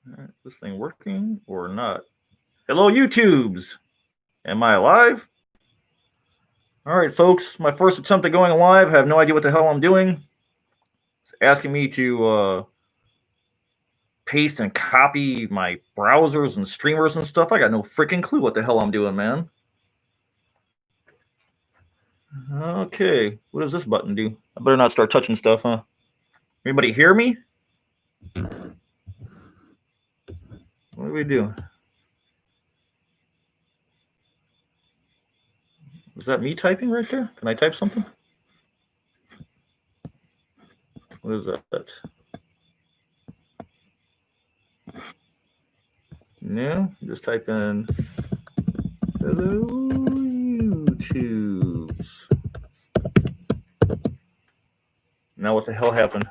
Is this thing working or not? Hello, YouTubes. Am I alive? All right, folks. My first attempt at going live. I have no idea what the hell I'm doing. It's asking me to paste and copy my browsers and streamers and stuff. I got no freaking clue what the hell I'm doing, man. Okay, what does this button do? I better not start touching stuff, huh? Anybody hear me? What do we do? Is that me typing right there? Can I type something? What is that? No, just type in hello YouTubes. Now what the hell happened?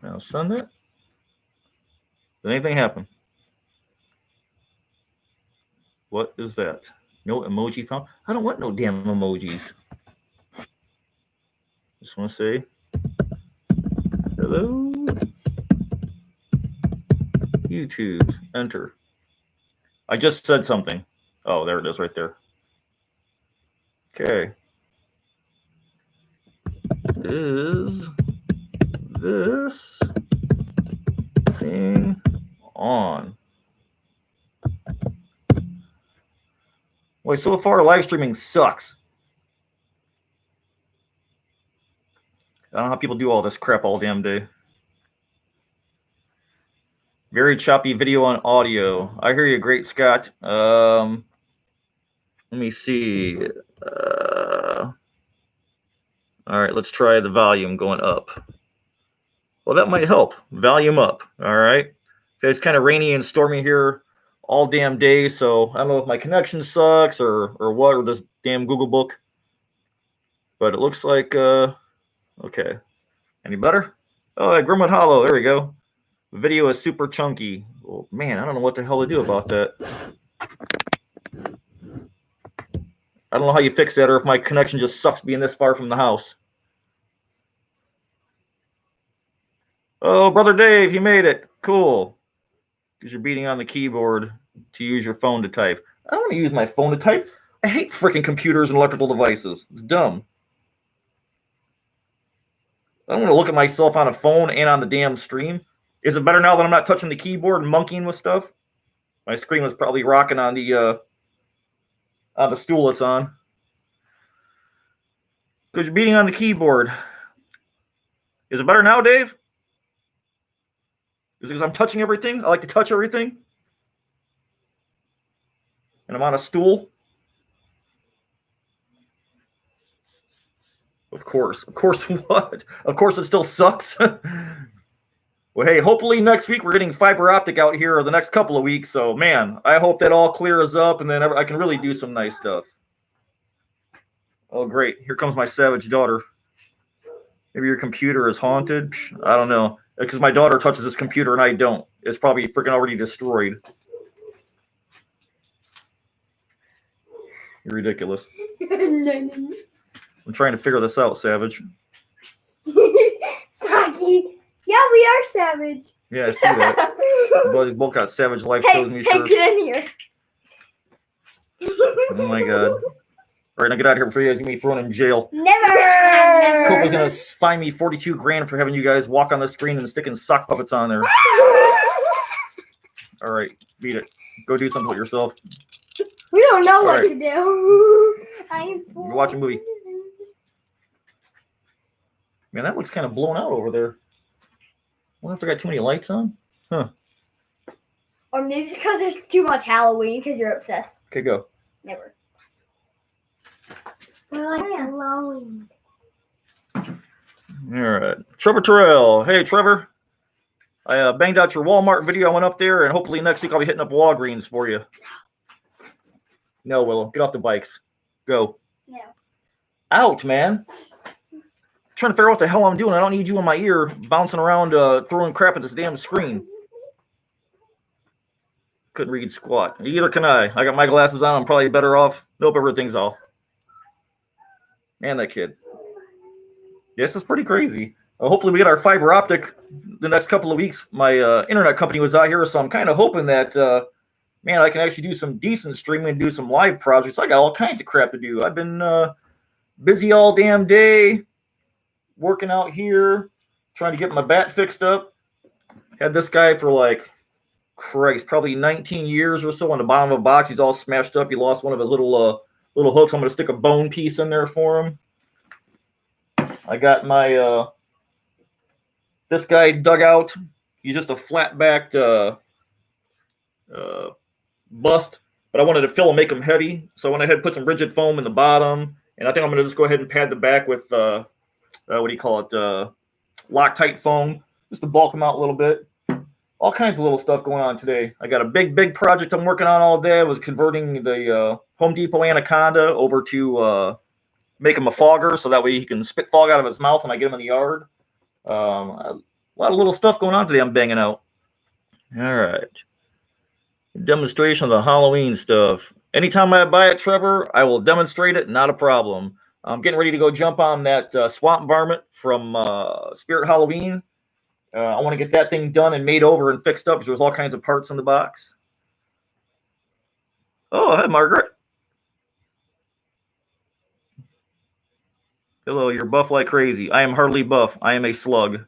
Now send it. Did anything happen? What is that? No emoji found? I don't want no damn emojis. Just want to say hello YouTubes. Enter. I just said something. Oh, there it is right there. Okay. Is this thing on? Boy, so far live streaming sucks. I don't know how people do all this crap all damn day. Very choppy video and audio. I hear you, great Scott. Let me see. All right, let's try the volume going up. Well, that might help. Volume up. All right. Okay, it's kind of rainy and stormy here all damn day, so I don't know if my connection sucks or what, or this damn Google book. But it looks like okay. Any better? Oh, Grimwood Hollow. There we go. The video is super chunky. Well, man, I don't know what the hell to do about that. I don't know how you fix that, or if my connection just sucks being this far from the house. Oh, Brother Dave, you made it. Cool. Because you're beating on the keyboard to use your phone to type. I don't want to use my phone to type. I hate freaking computers and electrical devices. It's dumb. I don't want to look at myself on a phone and on the damn stream. Is it better now that I'm not touching the keyboard and monkeying with stuff? My screen was probably rocking on the stool it's on. Because you're beating on the keyboard. Is it better now, Dave? Is it because I'm touching everything? I like to touch everything. And I'm on a stool. Of course. Of course what? Of course it still sucks. Well, hey, hopefully next week we're getting fiber optic out here, or the next couple of weeks. So, man, I hope that all clears up, and then I can really do some nice stuff. Oh, great. Here comes my savage daughter. Maybe your computer is haunted. I don't know. Because my daughter touches this computer and I don't. It's probably freaking already destroyed. You're ridiculous. I'm trying to figure this out, Savage. Saki. Yeah, we are Savage. Yeah, I see that. But both got Savage Life shows me. Hey, get in here. Oh my god. All right, now get out of here before you guys get me thrown in jail. Never. Copa's gonna fine me $42,000 for having you guys walk on the screen and sticking sock puppets on there. All right, beat it. Go do something with yourself. We don't know what to do. You're watching a movie. Man, that looks kind of blown out over there. I wonder if I got too many lights on. Huh. Or maybe it's because there's too much Halloween because you're obsessed. Okay, go. Never. We're like Halloween. All right. Trevor Terrell. Hey, Trevor. I banged out your Walmart video. I went up there, and hopefully next week I'll be hitting up Walgreens for you. No, Willow. Get off the bikes. Go. No. Out, man. I'm trying to figure out what the hell I'm doing. I don't need you in my ear bouncing around throwing crap at this damn screen. Couldn't read squat. Either can I. I got my glasses on. I'm probably better off. Nope, everything's off. Man, that kid. This is pretty crazy. hopefully we get our fiber optic the next couple of weeks. My internet company was out here, so I'm kind of hoping that, man, I can actually do some decent streaming and do some live projects. I got all kinds of crap to do. I've been busy all damn day, working out here, trying to get my bat fixed up. Had this guy for like, Christ, probably 19 years or so on the bottom of a box. He's all smashed up. He lost one of his little hooks. I'm going to stick a bone piece in there for him. I got my this guy dug out. He's just a flat-backed bust, but I wanted to fill and make him heavy, so I went ahead and put some rigid foam in the bottom, and I think I'm going to just go ahead and pad the back with what do you call it, Loctite foam, just to bulk him out a little bit. All kinds of little stuff going on today. I got a big project I'm working on all day. I was converting the Home Depot Anaconda over to make him a fogger, so that way he can spit fog out of his mouth when I get him in the yard. A lot of little stuff going on today I'm banging out. All right. Demonstration of the Halloween stuff. Anytime I buy it, Trevor, I will demonstrate it. Not a problem. I'm getting ready to go jump on that swamp varmint from Spirit Halloween. I want to get that thing done and made over and fixed up because there's all kinds of parts in the box. Oh, hi, Margaret. Hello, you're buff like crazy. I am hardly buff. I am a slug.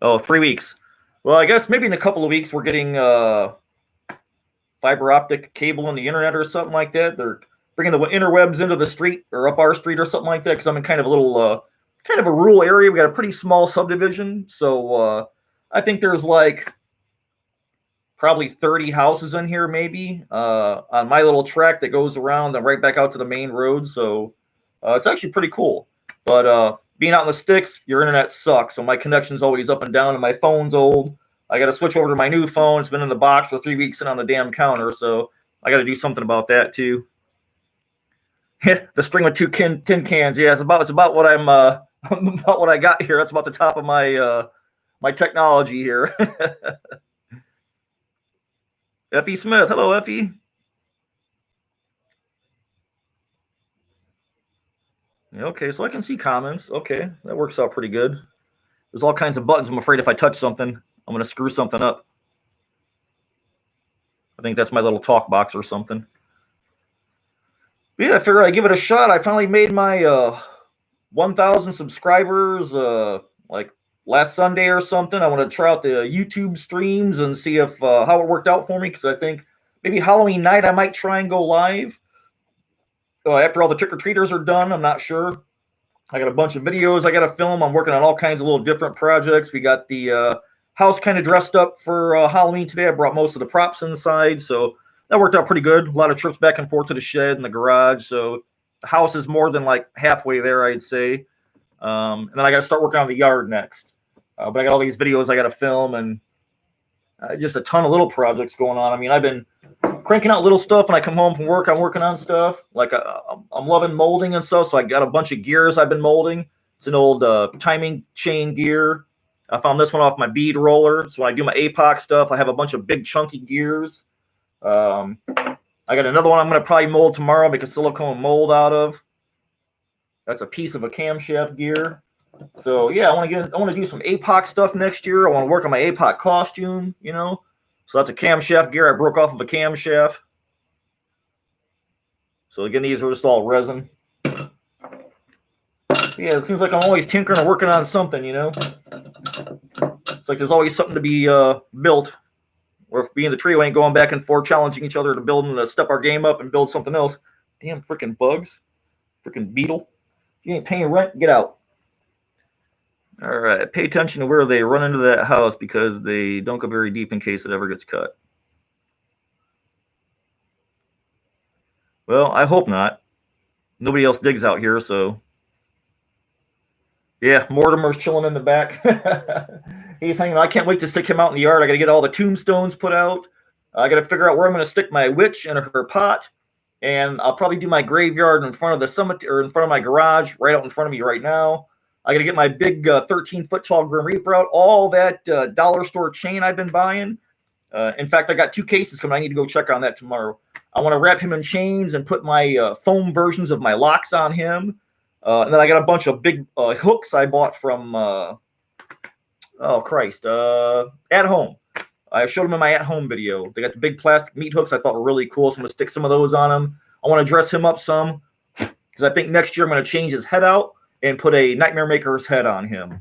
Oh, 3 weeks. Well, I guess maybe in a couple of weeks we're getting fiber optic cable on the internet or something like that. They're bringing the interwebs into the street or up our street or something like that because I'm in kind of a little, kind of a rural area. We got a pretty small subdivision. So I think there's like probably 30 houses in here maybe on my little track that goes around and right back out to the main road. So it's actually pretty cool. But being out in the sticks, your internet sucks. So my connection's always up and down and my phone's old. I got to switch over to my new phone. It's been in the box for 3 weeks and on the damn counter. So I got to do something about that too. The string with two tin cans. Yeah, it's about what I'm about what I got here. That's about the top of my my technology here. Effie Smith. Hello, Effie. Okay, so I can see comments. Okay, that works out pretty good. There's all kinds of buttons. I'm afraid if I touch something, I'm going to screw something up. I think that's my little talk box or something. But yeah, I figured I'd give it a shot. I finally made my 1,000 subscribers like last Sunday or something. I want to try out the YouTube streams and see if how it worked out for me, because I think maybe Halloween night I might try and go live. After all the trick-or-treaters are done, I'm not sure. I got a bunch of videos I got to film. I'm working on all kinds of little different projects. We got the house kind of dressed up for Halloween today. I brought most of the props inside, so that worked out pretty good. A lot of trips back and forth to the shed and the garage, so the house is more than like halfway there, I'd say. And then I got to start working on the yard next. But I got all these videos I got to film and just a ton of little projects going on. I mean, I've been cranking out little stuff when I come home from work. I'm working on stuff. Like I'm loving molding and stuff, so I got a bunch of gears I've been molding. It's an old timing chain gear. I found this one off my bead roller. So when I do my APOC stuff, I have a bunch of big chunky gears. I got another one I'm going to probably mold tomorrow, make a silicone mold out of. That's a piece of a camshaft gear. So yeah, I want to do some APOC stuff next year. I want to work on my APOC costume, you know. So that's a camshaft gear I broke off of a camshaft. So again, these are just all resin. Yeah, it seems like I'm always tinkering and working on something, you know. It's like there's always something to be built. Or if being the trio ain't going back and forth, challenging each other to build and to step our game up and build something else. Damn freaking bugs. Freaking beetle. If you ain't paying rent, get out. All right, pay attention to where they run into that house because they don't go very deep in case it ever gets cut. Well, I hope not. Nobody else digs out here, so. Yeah, Mortimer's chilling in the back. He's hanging. I can't wait to stick him out in the yard. I got to get all the tombstones put out. I got to figure out where I'm going to stick my witch in her pot. And I'll probably do my graveyard in front of the cemetery, or in front of my garage, right out in front of me right now. I got to get my big 13-foot tall Grim Reaper out. All that dollar store chain I've been buying. In fact, I got 2 cases coming. I need to go check on that tomorrow. I want to wrap him in chains and put my foam versions of my locks on him. And then I got a bunch of big hooks I bought from At Home. I showed them in my At Home video. They got the big plastic meat hooks I thought were really cool, so I'm going to stick some of those on him. I want to dress him up some because I think next year I'm going to change his head out and put a Nightmare Maker's head on him.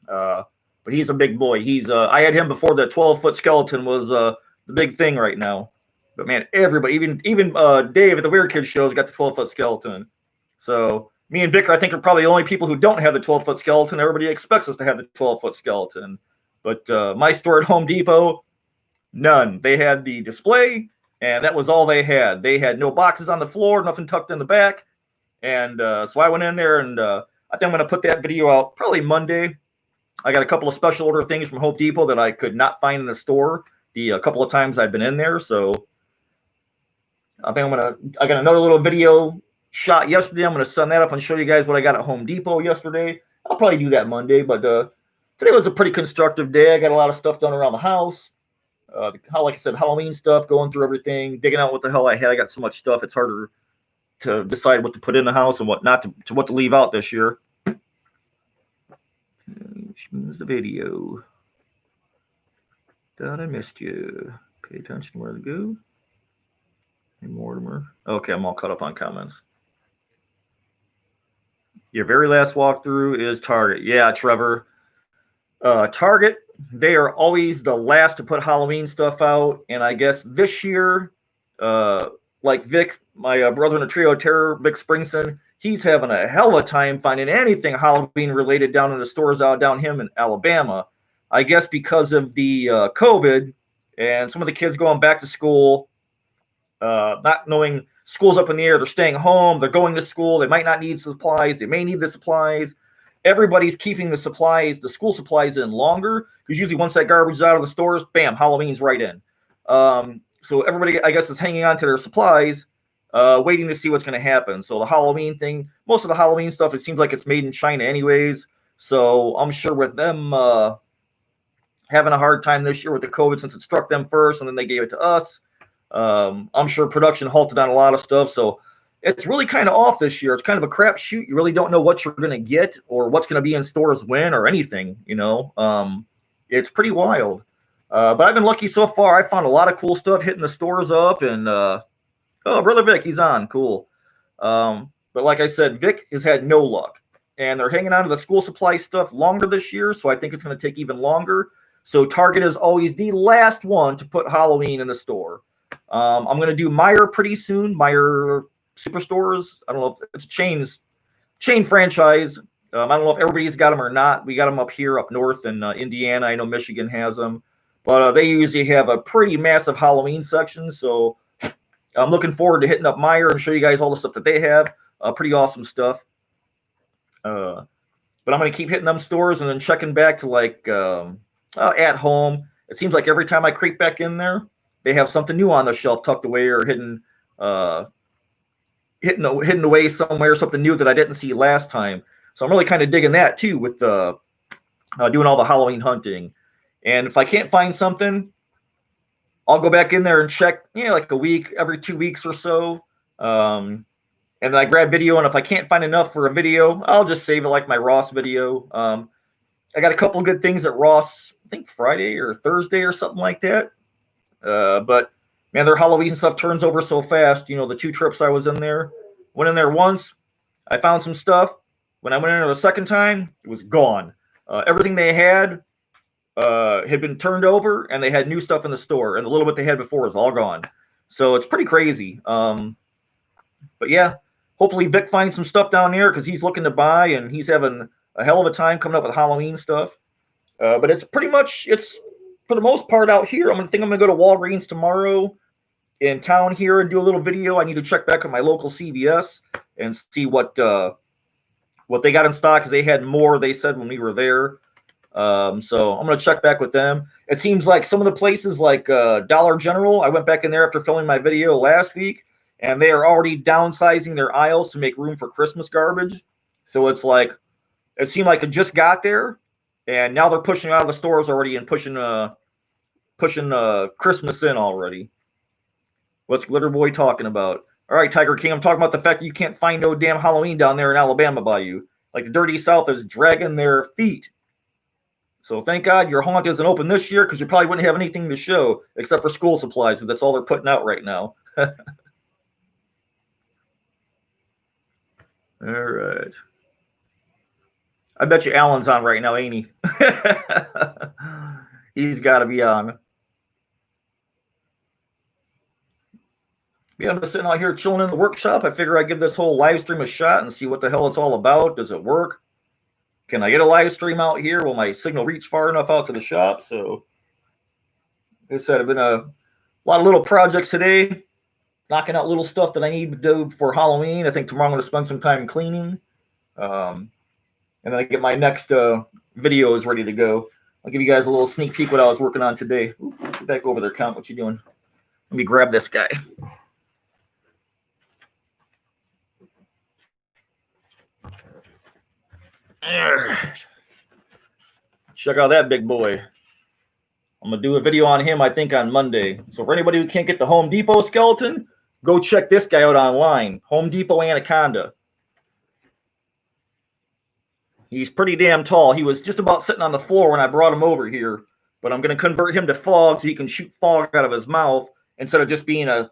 But he's a big boy. I had him before the 12-foot skeleton was the big thing right now. But man, everybody, even Dave at the Weird Kids shows got the 12-foot skeleton. So me and Vic, I think, are probably the only people who don't have the 12-foot skeleton. Everybody expects us to have the 12-foot skeleton. But my store at Home Depot, none. They had the display, and that was all they had. They had no boxes on the floor, nothing tucked in the back. And so I went in there, and I think I'm going to put that video out probably Monday. I got a couple of special order things from Home Depot that I could not find in the store the couple of times I've been in there. So I think I got another little video shot yesterday. I'm going to send that up and show you guys what I got at Home Depot yesterday. I'll probably do that Monday, but today was a pretty constructive day. I got a lot of stuff done around the house. Like I said, Halloween stuff, going through everything, digging out what the hell I had. I got so much stuff, it's harder to decide what to put in the house and what not to what to leave out this year. Here's the video. Thought I missed you. Pay attention where to go. Hey, Mortimer. Okay, I'm all caught up on comments. Your very last walkthrough is Target. Yeah, Trevor. Target, they are always the last to put Halloween stuff out. And I guess this year, like Vic, my brother in the Trio of Terror, Vic Springson, he's having a hell of a time finding anything Halloween related down in the stores down him in Alabama. I guess because of the COVID and some of the kids going back to school, not knowing school's up in the air, they're staying home, they're going to school, they might not need supplies, they may need the supplies. Everybody's keeping the supplies, the school supplies in longer, because usually once that garbage is out of the stores, bam, Halloween's right in. So everybody, I guess, is hanging on to their supplies, waiting to see what's going to happen. So the Halloween thing, most of the Halloween stuff, it seems like it's made in China anyways. So I'm sure with them having a hard time this year with the COVID, since it struck them first and then they gave it to us, I'm sure production halted on a lot of stuff. So it's really kind of off this year. It's kind of a crapshoot. You really don't know what you're going to get or what's going to be in stores when or anything, you know. It's pretty wild. But I've been lucky so far. I found a lot of cool stuff hitting the stores up. And, Brother Vic, he's on. Cool. But like I said, Vic has had no luck. And they're hanging on to the school supply stuff longer this year, so I think it's going to take even longer. So Target is always the last one to put Halloween in the store. I'm going to do Meijer pretty soon. Meijer Superstores. I don't know if it's a chain franchise. I don't know if everybody's got them or not. We got them up here, up north in Indiana. I know Michigan has them. But they usually have a pretty massive Halloween section. So I'm looking forward to hitting up Meijer and show you guys all the stuff that they have. Pretty awesome stuff. But I'm going to keep hitting them stores and then checking back to like At Home. It seems like every time I creep back in there, they have something new on the shelf tucked away or hidden away somewhere, something new that I didn't see last time. So I'm really kind of digging that too with doing all the Halloween hunting. And if I can't find something, I'll go back in there and check, like a week, every 2 weeks or so. And then I grab video, and if I can't find enough for a video, I'll just save it like my Ross video. I got a couple of good things at Ross, I think Friday or Thursday or something like that. But man, their Halloween stuff turns over so fast. The 2 trips I was in there, went in there once, I found some stuff. When I went in there the second time, it was gone. Everything they had been turned over, and they had new stuff in the store, and the little bit they had before was all gone. So it's pretty crazy. But yeah, hopefully Vic finds some stuff down there because he's looking to buy, and he's having a hell of a time coming up with Halloween stuff. But it's pretty much, it's for the most part out here. I'm going to go to Walgreens tomorrow in town here and do a little video. I need to check back at my local CVS and see what they got in stock, because they had more, they said, when we were there. So I'm going to check back with them. It seems like some of the places like Dollar General, I went back in there after filming my video last week, and they are already downsizing their aisles to make room for Christmas garbage. So it's like, it seemed like it just got there, and now they're pushing out of the stores already and pushing Christmas in already. What's Glitter Boy talking about? All right, Tiger King, I'm talking about the fact that you can't find no damn Halloween down there in Alabama by you. Like the dirty South is dragging their feet. So thank God your haunt isn't open this year because you probably wouldn't have anything to show except for school supplies because that's all they're putting out right now. All right. I bet you Alan's on right now, ain't he? He's got to be on. Yeah, I'm just sitting out here chilling in the workshop. I figure I'd give this whole live stream a shot and see what the hell it's all about. Does it work? Can I get a live stream out here? Will my signal reach far enough out to the shop? So, like I said, I've been a lot of little projects today, knocking out little stuff that I need to do for Halloween. I think tomorrow I'm going to spend some time cleaning. And then I get my next videos ready to go. I'll give you guys a little sneak peek what I was working on today. Ooh, get back over there, Count. What you doing? Let me grab this guy. Check out that big boy. I'm going to do a video on him, I think, on Monday. So for anybody who can't get the Home Depot skeleton, go check this guy out online. Home Depot Anaconda. He's pretty damn tall. He was just about sitting on the floor when I brought him over here. But I'm going to convert him to fog so he can shoot fog out of his mouth instead of just being a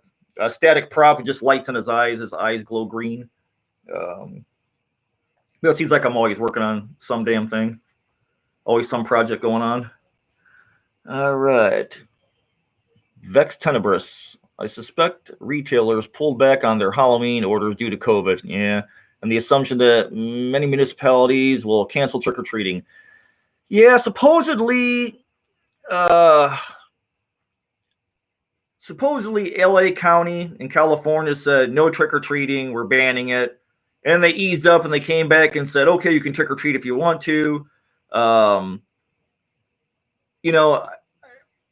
static prop with just lights in his eyes. His eyes glow green. It seems like I'm always working on some damn thing. Always some project going on. All right. Vex Tenebris. I suspect retailers pulled back on their Halloween orders due to COVID. Yeah. And the assumption that many municipalities will cancel trick-or-treating. Yeah, supposedly LA County in California said no trick-or-treating, we're banning it. And they eased up and they came back and said, okay, you can trick-or-treat if you want to.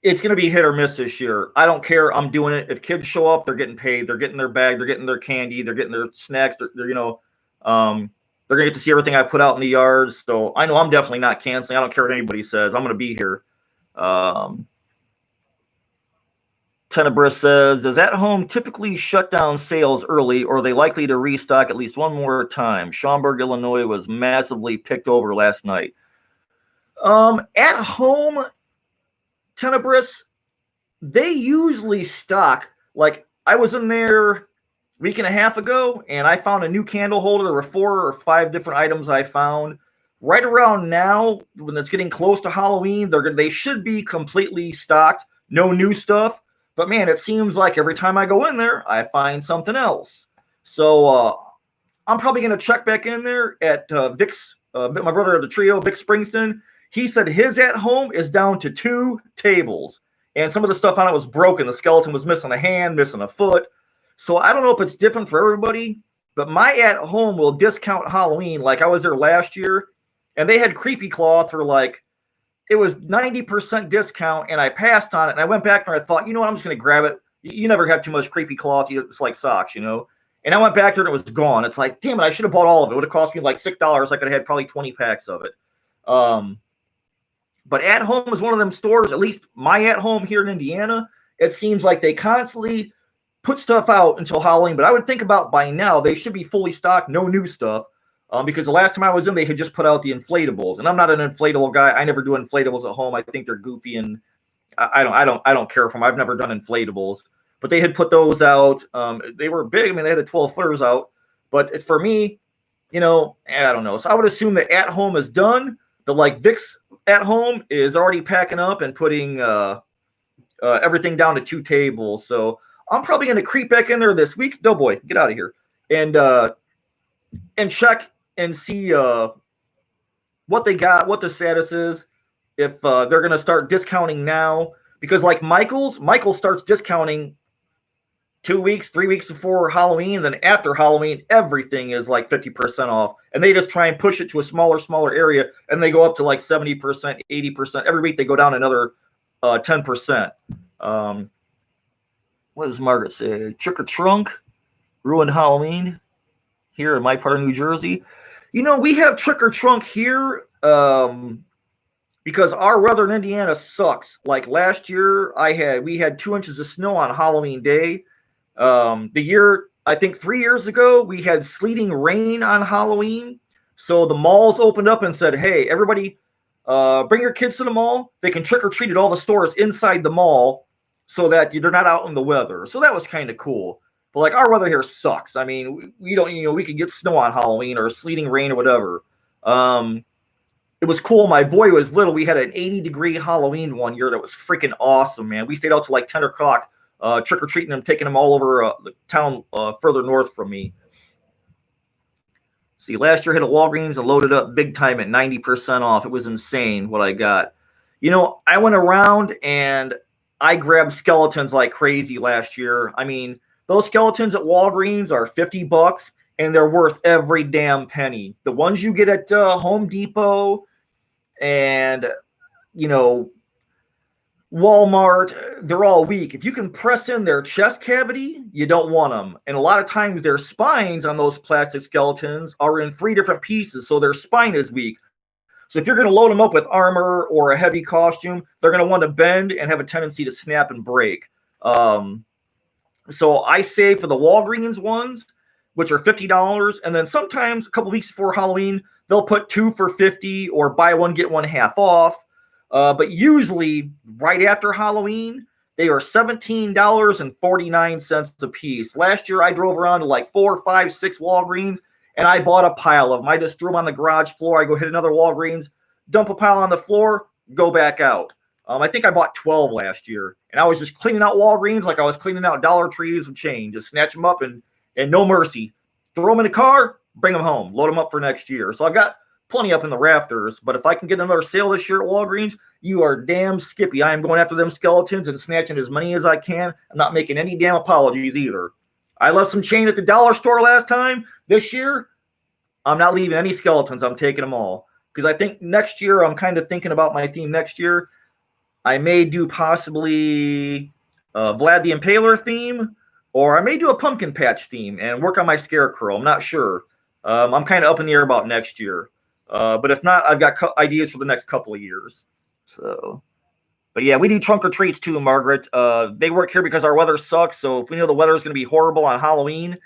It's going to be hit or miss this year. I don't care. I'm doing it. If kids show up, they're getting paid. They're getting their bag. They're getting their candy. They're getting their snacks. They're going to get to see everything I put out in the yards. So I know I'm definitely not canceling. I don't care what anybody says. I'm going to be here. Tenebris says, does At Home typically shut down sales early, or are they likely to restock at least one more time? Schaumburg, Illinois was massively picked over last night. At Home, Tenebris, they usually stock. Like, I was in there a week and a half ago, and I found a new candle holder. There were 4 or 5 different items I found. Right around now, when it's getting close to Halloween, they should be completely stocked. No new stuff. But, man, it seems like every time I go in there, I find something else. So I'm probably going to check back in there at Vic's, my brother of the trio, Vic Springston. He said his At Home is down to 2 tables. And some of the stuff on it was broken. The skeleton was missing a hand, missing a foot. So I don't know if it's different for everybody. But my At Home will discount Halloween. Like I was there last year. And they had Creepy Cloth for it was 90% discount. And I passed on it. And I went back there and I thought, you know what, I'm just going to grab it. You never have too much Creepy Cloth. It's like socks, And I went back there and it was gone. It's like, damn it, I should have bought all of it. It would have cost me like $6. I could have had probably 20 packs of it. But At Home is one of them stores, at least my At Home here in Indiana, it seems like they constantly put stuff out until Halloween. But I would think about by now, they should be fully stocked, no new stuff. Because the last time I was in, they had just put out the inflatables. And I'm not an inflatable guy. I never do inflatables at home. I think they're goofy and I don't care for them. I've never done inflatables. But they had put those out. They were big. I mean, they had the 12 footers out. But for me, I don't know. So I would assume that At Home is done. But Vic's At Home is already packing up and putting everything down to 2 tables. So I'm probably going to creep back in there this week. Doughboy, get out of here. And check and see what they got, what the status is, if they're going to start discounting now. Because Michael starts discounting 2 weeks, 3 weeks before Halloween. And then after Halloween, everything is 50% off. And they just try and push it to a smaller area. And they go up to 70%, 80%. Every week they go down another 10%. What does Margaret say? Trick or Trunk, ruined Halloween here in my part of New Jersey. We have Trick or Trunk here because our weather in Indiana sucks. Like last year, we had 2 inches of snow on Halloween Day. The year I think 3 years ago, we had sleeting rain on Halloween. So the malls opened up and said, hey, everybody, bring your kids to the mall. They can trick or treat at all the stores inside the mall so that they're not out in the weather. So that was kind of cool. But like our weather here sucks. I mean, we don't, we can get snow on Halloween or sleeting rain or whatever. It was cool. My boy was little. We had an 80-degree Halloween one year that was freaking awesome, man. We stayed out till like 10 o'clock, trick or treating them, taking them all over the town further north from me. See, last year I hit a Walgreens and loaded up big time at 90% off. It was insane what I got. I went around and I grabbed skeletons like crazy last year. I mean, those skeletons at Walgreens are $50 and they're worth every damn penny. The ones you get at Home Depot and, Walmart, they're all weak. If you can press in their chest cavity, you don't want them. And a lot of times their spines on those plastic skeletons are in 3 different pieces, so their spine is weak. So if you're going to load them up with armor or a heavy costume, they're going to want to bend and have a tendency to snap and break. So I save for the Walgreens ones, which are $50, and then sometimes a couple weeks before Halloween, they'll put 2 for $50 or buy one, get one half off. But usually right after Halloween, they are $17.49 a piece. Last year, I drove around to like 4, 5, 6 Walgreens, and I bought a pile of them. I just threw them on the garage floor. I go hit another Walgreens, dump a pile on the floor, go back out. I think I bought 12 last year, and I was just cleaning out Walgreens like I was cleaning out Dollar Trees with change. Just snatch them up and no mercy. Throw them in a car, bring them home, load them up for next year. So I've got plenty up in the rafters, but if I can get another sale this year at Walgreens, you are damn skippy. I am going after them skeletons and snatching as many as I can. I'm not making any damn apologies either. I left some chain at the dollar store last time. This year, I'm not leaving any skeletons. I'm taking them all. Because I think next year, I'm kind of thinking about my theme next year. I may do possibly Vlad the Impaler theme, or I may do a pumpkin patch theme and work on my scarecrow. I'm not sure. I'm kind of up in the air about next year. But if not, I've got ideas for the next couple of years. So, but yeah, we do trunk or treats too, Margaret. They work here because our weather sucks. So if we know the weather is going to be horrible on Halloween,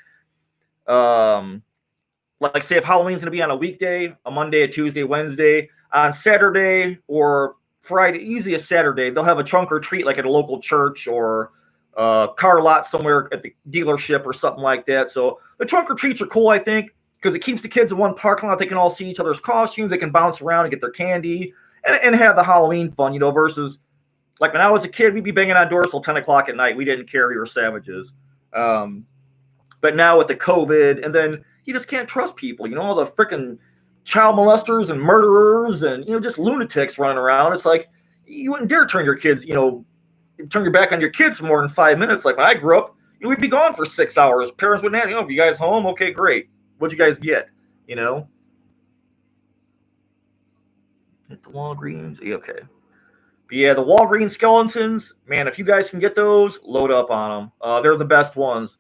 like say if Halloween's going to be on a weekday, a Monday, a Tuesday, Wednesday, on Saturday or Friday, usually a Saturday, they'll have a trunk or treat like at a local church or car lot somewhere at the dealership or something like that. So the trunk or treats are cool, I think, because it keeps the kids in one parking lot. They can all see each other's costumes. They can bounce around and get their candy and have the Halloween fun, versus like when I was a kid, we'd be banging on doors till 10 o'clock at night. We didn't care. We were savages. But now with the COVID, and then you just can't trust people, all the freaking child molesters and murderers and, just lunatics running around. It's like, you wouldn't dare turn your kids, turn your back on your kids for more than 5 minutes. Like when I grew up, we'd be gone for 6 hours. Parents wouldn't ask, if you guys home? Okay, great. What'd you guys get? At the Walgreens. Okay. But yeah, the Walgreens skeletons, man, if you guys can get those, load up on them. They're the best ones.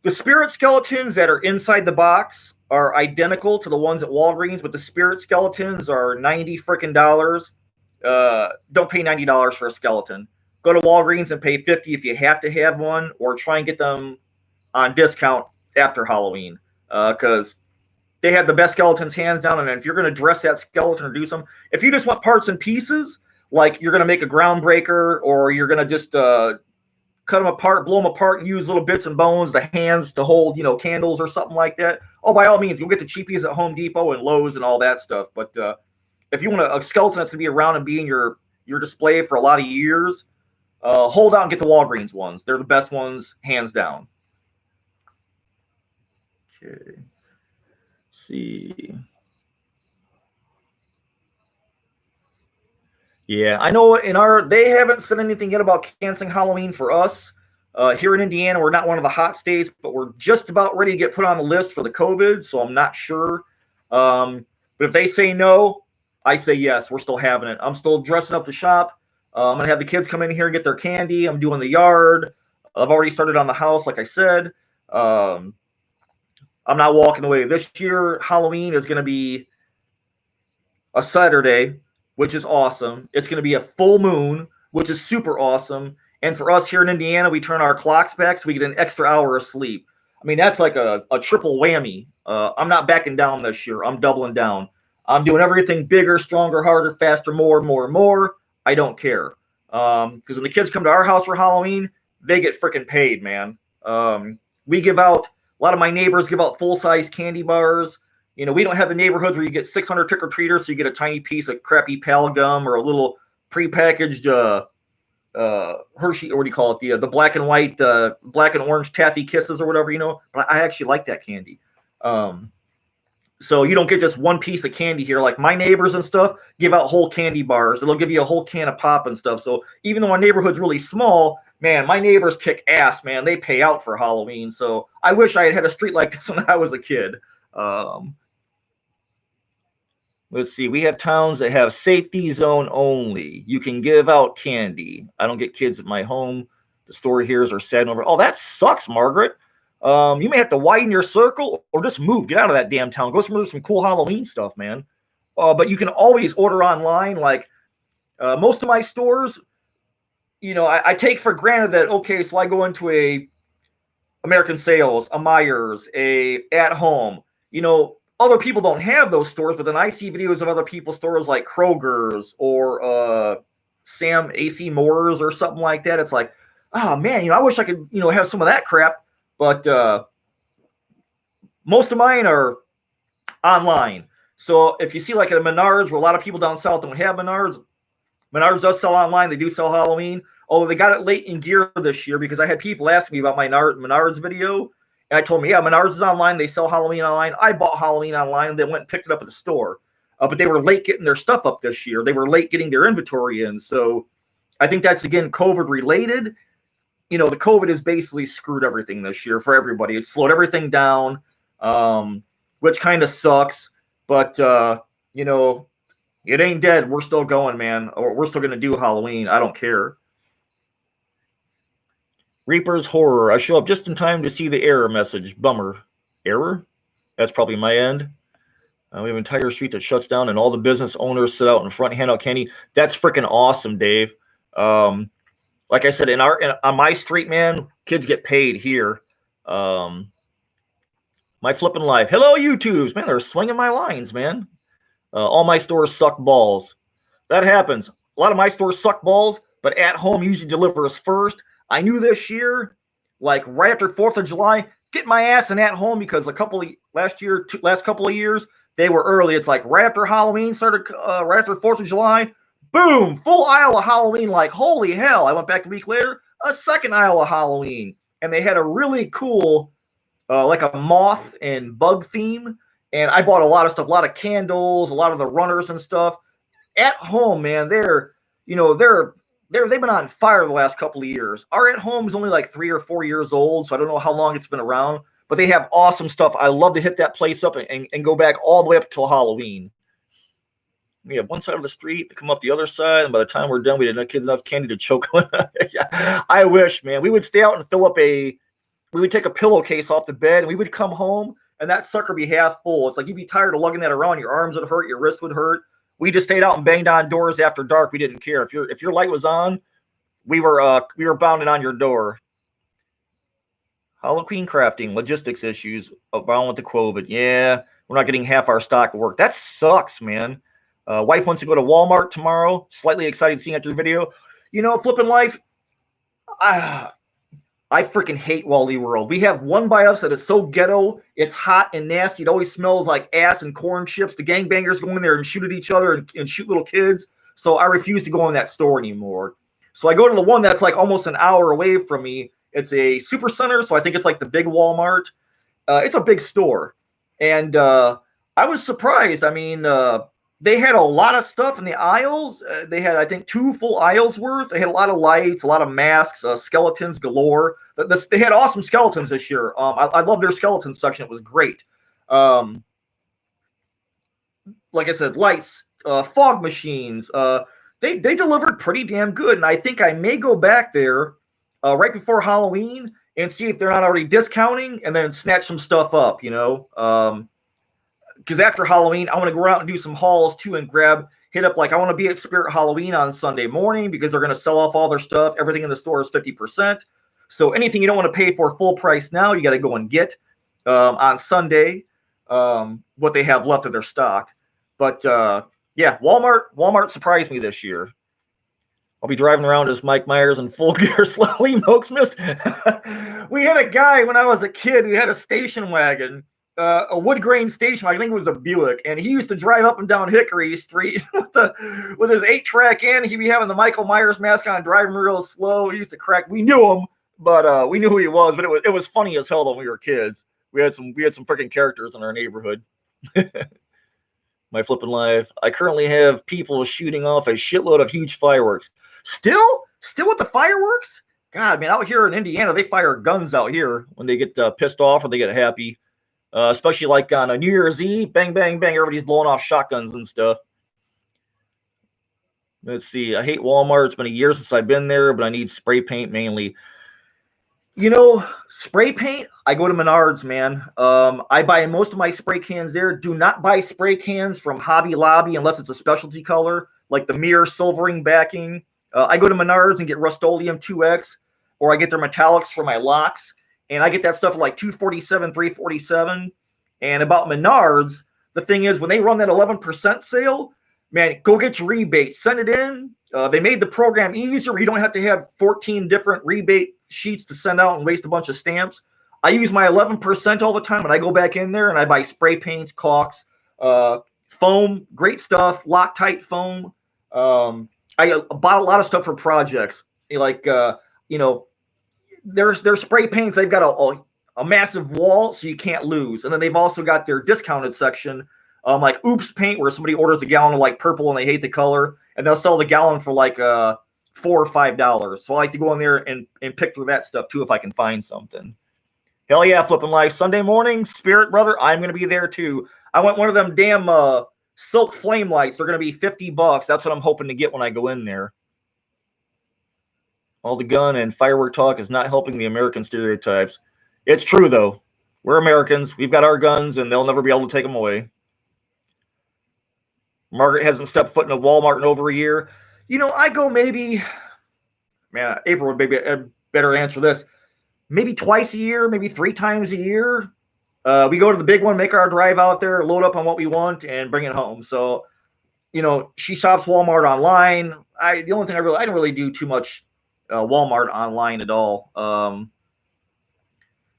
The spirit skeletons that are inside the box are identical to the ones at Walgreens, but the spirit skeletons are $90 freaking dollars. Don't pay $90 for a skeleton. Go to Walgreens and pay $50 if you have to have one, or try and get them on discount after Halloween. Because they have the best skeletons hands down. And if you're going to dress that skeleton or do something, if you just want parts and pieces, like you're going to make a groundbreaker, or you're going to just cut them apart, blow them apart, and use little bits and bones, the hands to hold, candles or something like that. Oh, by all means, you'll get the cheapies at Home Depot and Lowe's and all that stuff. But if you want a skeleton that's going to be around and be in your display for a lot of years, hold out and get the Walgreens ones. They're the best ones, hands down. Okay. Let's see. Yeah, I know they haven't said anything yet about canceling Halloween for us. Here in Indiana, we're not one of the hot states, but we're just about ready to get put on the list for the COVID, so I'm not sure. But if they say no, I say yes, we're still having it. I'm still dressing up the shop. I'm going to have the kids come in here and get their candy. I'm doing the yard. I've already started on the house, like I said. I'm not walking away. This year, Halloween is going to be a Saturday, which is awesome. It's going to be a full moon, which is super awesome. And for us here in Indiana, we turn our clocks back so we get an extra hour of sleep. I mean, that's like a triple whammy. I'm not backing down this year. I'm doubling down. I'm doing everything bigger, stronger, harder, faster, more. I don't care. Because when the kids come to our house for Halloween, they get freaking paid, man. We give out, a lot of my neighbors give out full-size candy bars. You know, we don't have the neighborhoods where you get 600 trick-or-treaters, so you get a tiny piece of crappy pal gum or a little prepackaged Hershey, or what do you call it? The black and white, black and orange taffy kisses or whatever, you know. But I actually like that candy. So you don't get just one piece of candy here. Like my neighbors and stuff give out whole candy bars. They'll give you a whole can of pop and stuff. So even though our neighborhood's really small, man, my neighbors kick ass, man. They pay out for Halloween. So I wish I had a street like this when I was a kid. Let's see. We have towns that have safety zone only. You can give out candy. I don't get kids at my home. The store here is sad over. Oh, that sucks, Margaret. You may have to widen your circle or just move. Get out of that damn town. Go somewhere with some cool Halloween stuff, man. But you can always order online. Like most of my stores, you know, I take for granted that, okay, so I go into a American Sales, a Myers, a At Home. You know, other people don't have those stores, but then I see videos of other people's stores like Kroger's or Sam AC Moore's or something like that. It's like, oh man, you know, I wish I could, you know, have some of that crap. But most of mine are online. So if you see like at Menards, where a lot of people down south don't have Menards, Menards does sell online. They do sell Halloween. Although they got it late in gear this year because I had people ask me about my Menards video. And I told them, yeah, Menards is online. They sell Halloween online. I bought Halloween online. And they went and picked it up at the store. But they were late getting their stuff up this year. They were late getting their inventory in. So I think that's, again, COVID related. You know, the COVID has basically screwed everything this year for everybody. It slowed everything down, which kind of sucks. But, you know, it ain't dead. We're still going, man. Or we're still going to do Halloween. I don't care. Reaper's Horror. I show up just in time to see the error message. Bummer. Error? That's probably my end. We have an entire street that shuts down and all the business owners sit out in front and hand out candy. That's freaking awesome, Dave. Like I said, on my street, man, kids get paid here. My flipping life. Hello, YouTubes. Man, they're swinging my lines, man. All my stores suck balls. That happens. A lot of my stores suck balls, but At Home usually delivers first. I knew this year, like right after 4th of July, get my ass in At Home because last couple of years, they were early. It's like right after Halloween started, right after 4th of July, boom, full aisle of Halloween. Like, holy hell. I went back a week later, a second aisle of Halloween. And they had a really cool, like a moth and bug theme. And I bought a lot of stuff, a lot of candles, a lot of the runners and stuff. At Home, man, they've been on fire the last couple of years. Our At Home is only like 3 or 4 years old, so I don't know how long it's been around. But they have awesome stuff. I love to hit that place up and go back all the way up till Halloween. We have one side of the street to come up the other side, and by the time we're done, we didn't have kids enough candy to choke on. Yeah, I wish, man. We would stay out and we would take a pillowcase off the bed, and we would come home, and that sucker be half full. It's like you'd be tired of lugging that around. Your arms would hurt. Your wrist would hurt. We just stayed out and banged on doors after dark. We didn't care. If your light was on, we were bounding on your door. Halloween crafting, logistics issues around with the COVID. Yeah, we're not getting half our stock of work. That sucks, man. Wife wants to go to Walmart tomorrow. Slightly excited seeing after the video. You know, flipping life. I freaking hate Wally World. We have one by us that is so ghetto. It's hot and nasty. It always smells like ass and corn chips. The gangbangers go in there and shoot at each other and shoot little kids. So I refuse to go in that store anymore. So I go to the one that's like almost an hour away from me. It's a super center, so I think it's like the big Walmart. It's a big store. And I was surprised. I mean, they had a lot of stuff in the aisles. They had, I think, 2 full aisles worth. They had a lot of lights, a lot of masks, skeletons galore. They had awesome skeletons this year. I love their skeleton section. It was great. Like I said, lights, fog machines. They delivered pretty damn good. And I think I may go back there right before Halloween and see if they're not already discounting and then snatch some stuff up, you know. Because after Halloween, I want to go out and do some hauls too and hit up, like I want to be at Spirit Halloween on Sunday morning because they're going to sell off all their stuff. Everything in the store is 50%. So anything you don't want to pay for full price now, you got to go and get on Sunday what they have left of their stock. But yeah, Walmart surprised me this year. I'll be driving around as Mike Myers in full gear, slowly Mokes missed. We had a guy when I was a kid who had a station wagon, a wood grain station wagon. I think it was a Buick, and he used to drive up and down Hickory Street with his 8-track in. He'd be having the Michael Myers mask on, driving real slow. He used to crack. We knew him, but we knew who he was. But it was funny as hell when we were kids. We had some freaking characters in our neighborhood. My flipping life. I currently have people shooting off a shitload of huge fireworks. Still with the fireworks? God, man, out here in Indiana, they fire guns out here when they get pissed off or they get happy. Especially like on a New Year's Eve, bang, bang, bang, everybody's blowing off shotguns and stuff. Let's see. I hate Walmart. It's been a year since I've been there, but I need spray paint mainly. You know, spray paint, I go to Menards, man. I buy most of my spray cans there. Do not buy spray cans from Hobby Lobby unless it's a specialty color, like the mirror silvering backing. I go to Menards and get Rust-Oleum 2X, or I get their metallics for my locks, and I get that stuff like $247, $347. And about Menards, the thing is, when they run that 11% sale, man, go get your rebate. Send it in. They made the program easier where you don't have to have 14 different rebate sheets to send out and waste a bunch of stamps. I use my 11% all the time, and I go back in there and I buy spray paints, caulks, foam, great stuff, Loctite foam. I bought a lot of stuff for projects. Like, you know, there's spray paints. They've got a massive wall so you can't lose. And then they've also got their discounted section, like Oops Paint, where somebody orders a gallon of like purple and they hate the color, and they'll sell the gallon for like $4 or $5. So I like to go in there and pick through that stuff too if I can find something. Hell yeah, flipping life. Sunday morning, Spirit Brother, I'm going to be there too. I want one of them damn silk flame lights. They're going to be $50. That's what I'm hoping to get when I go in there. All the gun and firework talk is not helping the American stereotypes. It's true, though. We're Americans. We've got our guns, and they'll never be able to take them away. Margaret hasn't stepped foot in a Walmart in over a year. You know, I go maybe, man, April would maybe better answer this. Maybe twice a year, maybe 3 times a year. We go to the big one, make our drive out there, load up on what we want, and bring it home. So, you know, she shops Walmart online. The only thing I don't really do too much Walmart online at all.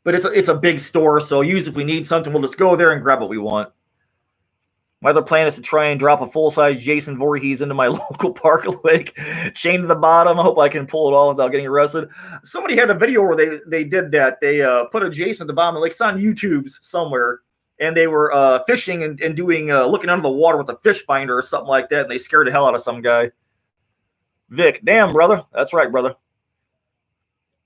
But it's a big store, so usually if we need something, we'll just go there and grab what we want. My other plan is to try and drop a full-size Jason Voorhees into my local park lake, chained to the bottom. I hope I can pull it off without getting arrested. Somebody had a video where they did that. They put a Jason at the bottom of the lake. It's on YouTube somewhere, and they were fishing and doing looking under the water with a fish finder or something like that, and they scared the hell out of some guy. Vic, damn, brother. That's right, brother.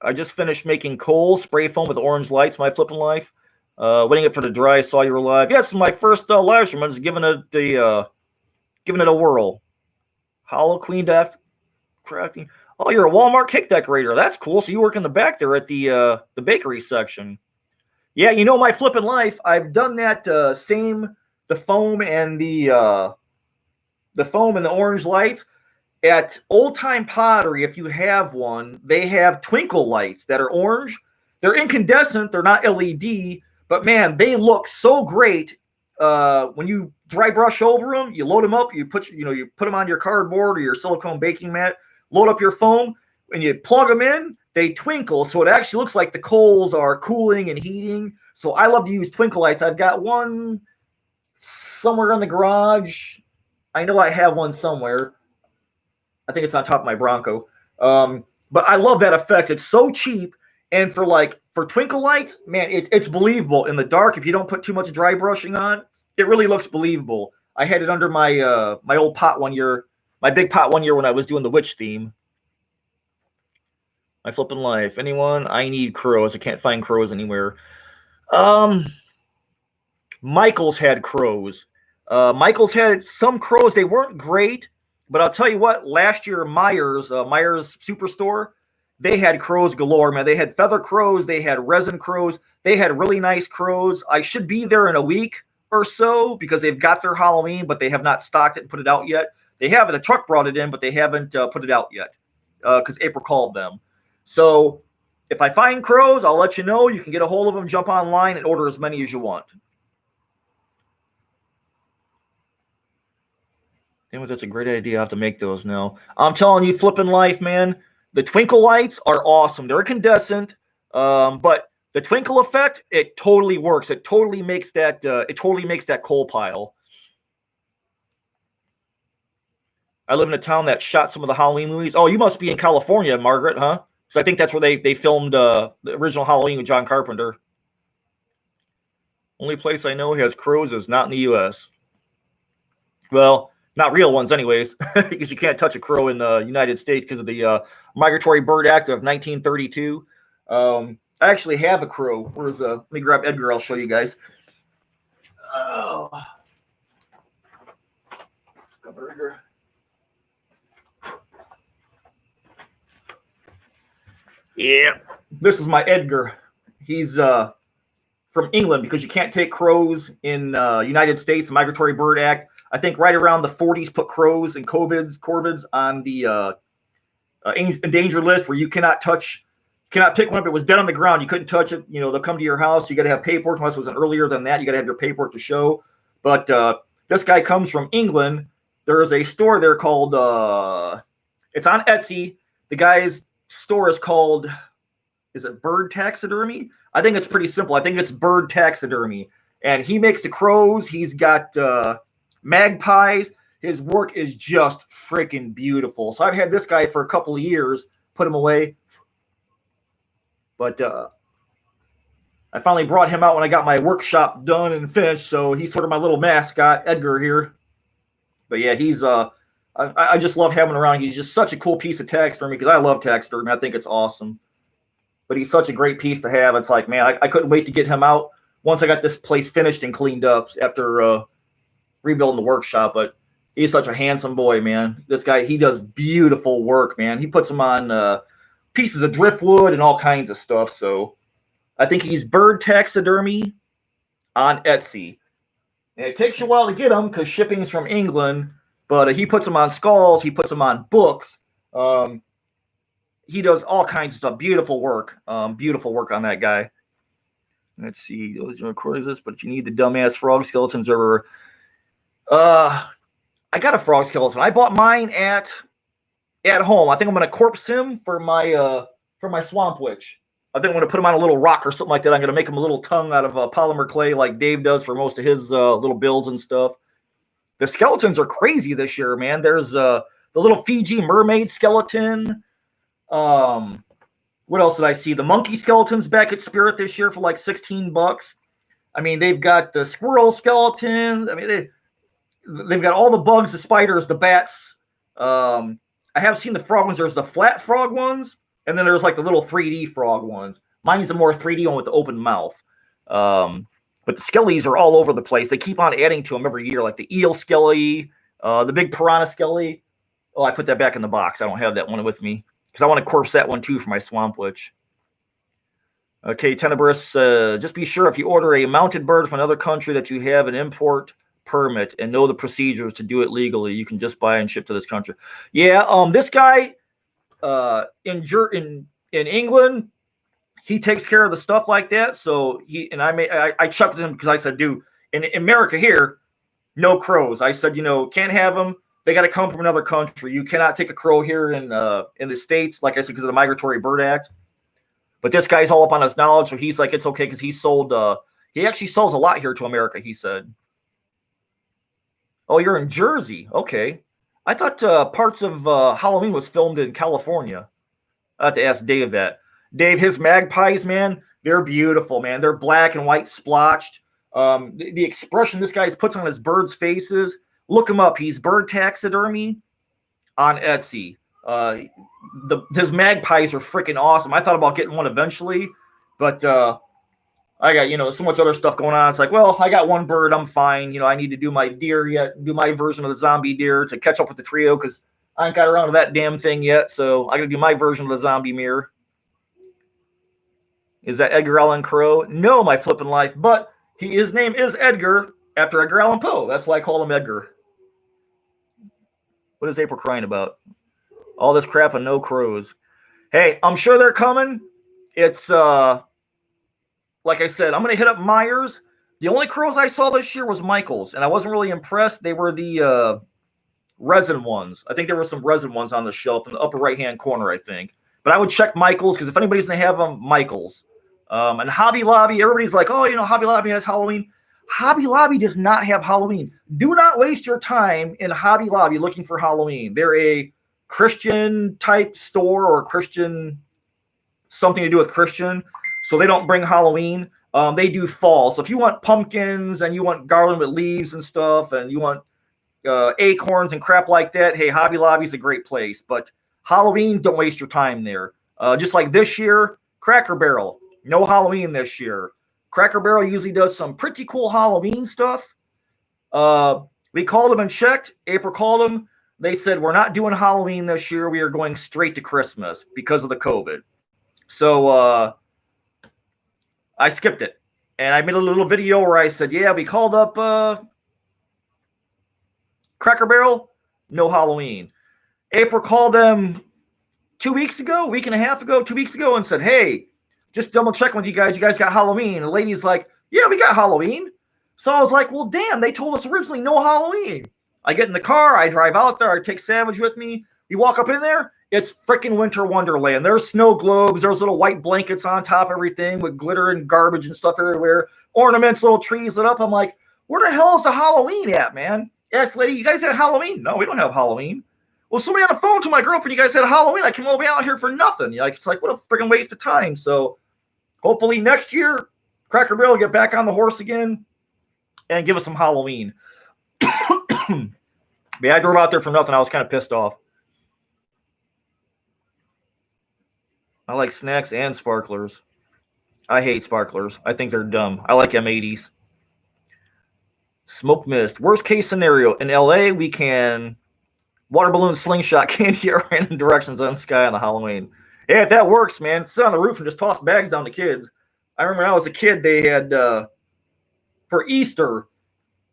I just finished making coal spray foam with orange lights, my flipping life. Waiting it for the dry. Saw you were live. Yes, this is my first live stream. I'm just giving it a whirl. Hollow Queen Daft crafting. Oh, you're a Walmart cake decorator. That's cool. So you work in the back there at the bakery section. Yeah, you know my flipping life. I've done that the foam and the orange lights at Old Time Pottery. If you have one, they have twinkle lights that are orange. They're incandescent. They're not LED. But man, they look so great when you dry brush over them. You load them up. You put them on your cardboard or your silicone baking mat. Load up your foam, and you plug them in. They twinkle, so it actually looks like the coals are cooling and heating. So I love to use twinkle lights. I've got one somewhere in the garage. I know I have one somewhere. I think it's on top of my Bronco. But I love that effect. It's so cheap, and for twinkle lights, man, it's believable in the dark. If you don't put too much dry brushing on, it really looks believable. I had it under my my old pot one year, my big pot one year when I was doing the witch theme. My flipping life. Anyone? I need crows. I can't find crows anywhere. Michael's had crows. Michael's had some crows. They weren't great, but I'll tell you what. Last year, Myers Superstore, they had crows galore, man. They had feather crows. They had resin crows. They had really nice crows. I should be there in a week or so because they've got their Halloween, but they have not stocked it and put it out yet. They have it. The truck brought it in, but they haven't put it out yet because April called them. So if I find crows, I'll let you know. You can get a hold of them, jump online, and order as many as you want. Damn it, that's a great idea. I have to make those now. I'm telling you, flipping life, man. The twinkle lights are awesome. They're incandescent, but the twinkle effect, it totally works. It totally makes that. It totally makes that coal pile. I live in a town that shot some of the Halloween movies. Oh, you must be in California, Margaret, huh? So I think that's where they filmed the original Halloween with John Carpenter. Only place I know has crows is not in the U.S. Well, not real ones, anyways, because you can't touch a crow in the United States because of the Migratory Bird Act of 1932. I actually have a crow. Where's let me grab Edgar. I'll show you guys. Oh. Yeah, this is my Edgar. He's from England because you can't take crows in United States. The Migratory Bird Act, I think right around the 40s, put crows and corvids on the endangered list where you cannot pick one up. It was dead on the ground. You couldn't touch it. They'll come to your house. You got to have paperwork. Unless it was earlier than that, you got to have your paperwork to show. But this guy comes from England. There is a store there called, it's on Etsy. The guy's store is called, is it Bird Taxidermy? I think it's pretty simple. I think it's Bird Taxidermy. And he makes the crows. He's got magpies. His work is just freaking beautiful. So I've had this guy for a couple of years, put him away. But I finally brought him out when I got my workshop done and finished. So he's sort of my little mascot, Edgar here. But yeah, he's I just love having him around. He's just such a cool piece of taxidermy because I love taxidermy. I think it's awesome. But he's such a great piece to have. It's like, man, I couldn't wait to get him out once I got this place finished and cleaned up after rebuilding the workshop. But he's such a handsome boy, man. This guy, he does beautiful work, man. He puts them on pieces of driftwood and all kinds of stuff. So I think he's Bird Taxidermy on Etsy. And it takes you a while to get them because shipping's from England. But he puts them on skulls. He puts them on books. He does all kinds of stuff. Beautiful work. Beautiful work on that guy. Let's see. Those are recording this, but if you need the dumbass frog skeletons over. I got a frog skeleton. I bought mine at home. I think I'm gonna corpse him for my swamp witch. I think I'm gonna put him on a little rock or something like that. I'm gonna make him a little tongue out of polymer clay like Dave does for most of his little builds and stuff. The skeletons are crazy this year, man. There's the little Fiji mermaid skeleton. What else did I see? The monkey skeletons back at Spirit this year for like $16. I mean, they've got the squirrel skeletons. I mean, they've got all the bugs, the spiders, the bats. I have seen the frog ones. There's the flat frog ones, and then there's like the little 3D frog ones. Mine's the more 3D one with the open mouth. But the skellies are all over the place. They keep on adding to them every year, like the eel skelly, the big piranha skelly. Oh, I put that back in the box. I don't have that one with me because I want to corpse that one too for my swamp witch. Okay, Tenebrous, just be sure if you order a mounted bird from another country that you have an import permit and know the procedures to do it legally. You can just buy and ship to this country. Yeah, this guy in England, he takes care of the stuff like that. So I chuckled at him because I said, dude, in America here, no crows. I said, can't have them. They got to come from another country. You cannot take a crow here in the States, like I said, because of the Migratory Bird Act. But this guy's all up on his knowledge, so he's like, it's okay because he actually sells a lot here to America, he said. Oh, you're in Jersey. Okay. I thought parts of Halloween was filmed in California. I have to ask Dave that. Dave, his magpies, man, they're beautiful, man. They're black and white splotched. The expression this guy puts on his birds' faces, look him up. He's Bird Taxidermy on Etsy. His magpies are freaking awesome. I thought about getting one eventually, but I got, so much other stuff going on. It's like, well, I got one bird. I'm fine. I need to do my deer yet, do my version of the zombie deer to catch up with the trio because I ain't got around to that damn thing yet. So I got to do my version of the zombie mirror. Is that Edgar Allan Crow? No, my flippin' life. But his name is Edgar after Edgar Allan Poe. That's why I call him Edgar. What is April crying about? All this crap and no crows. Hey, I'm sure they're coming. It's like I said, I'm gonna hit up Myers. The only crows I saw this year was Michael's, and I wasn't really impressed. They were the resin ones. I think there were some resin ones on the shelf in the upper right hand corner, I think. But I would check Michael's because if anybody's gonna have them, Michael's. And Hobby Lobby, everybody's like, oh, Hobby Lobby has Halloween. Hobby Lobby does not have Halloween. Do not waste your time in Hobby Lobby looking for Halloween. They're a Christian type store or Christian something to do with Christian, so they don't bring Halloween. They do fall. So if you want pumpkins and you want garland with leaves and stuff, and you want acorns and crap like that, hey, Hobby Lobby's a great place. But Halloween, don't waste your time there. Just like this year, Cracker Barrel, no Halloween this year. Cracker Barrel usually does some pretty cool Halloween stuff. We called them and checked. April called them. They said, we're not doing Halloween this year. We are going straight to Christmas because of the COVID. So I skipped it. And I made a little video where I said, yeah, we called up Cracker Barrel, no Halloween. April called them 2 weeks ago, week and a half ago, 2 weeks ago, and said, hey, just double checking with you guys. You guys got Halloween. And the lady's like, yeah, we got Halloween. So I was like, well, damn, they told us originally no Halloween. I get in the car. I drive out there. I take Savage with me. We walk up in there. It's freaking Winter Wonderland. There's snow globes. There's little white blankets on top of everything with glitter and garbage and stuff everywhere. Ornaments, little trees lit up. I'm like, where the hell is the Halloween at, man? Yes, lady, you guys had Halloween? No, we don't have Halloween. Well, somebody on the phone to my girlfriend, you guys had Halloween. I came all the way out here for nothing. It's like, what a freaking waste of time. So hopefully next year, Cracker Barrel will get back on the horse again and give us some Halloween. Yeah, I drove out there for nothing. I was kind of pissed off. I like snacks and sparklers. I hate sparklers. I think they're dumb. I like M80s. Smoke mist. Worst case scenario. In LA, we can water balloon slingshot candy at random directions on the sky on the Halloween. Yeah, if that works, man, sit on the roof and just toss bags down to kids. I remember when I was a kid, they had, for Easter,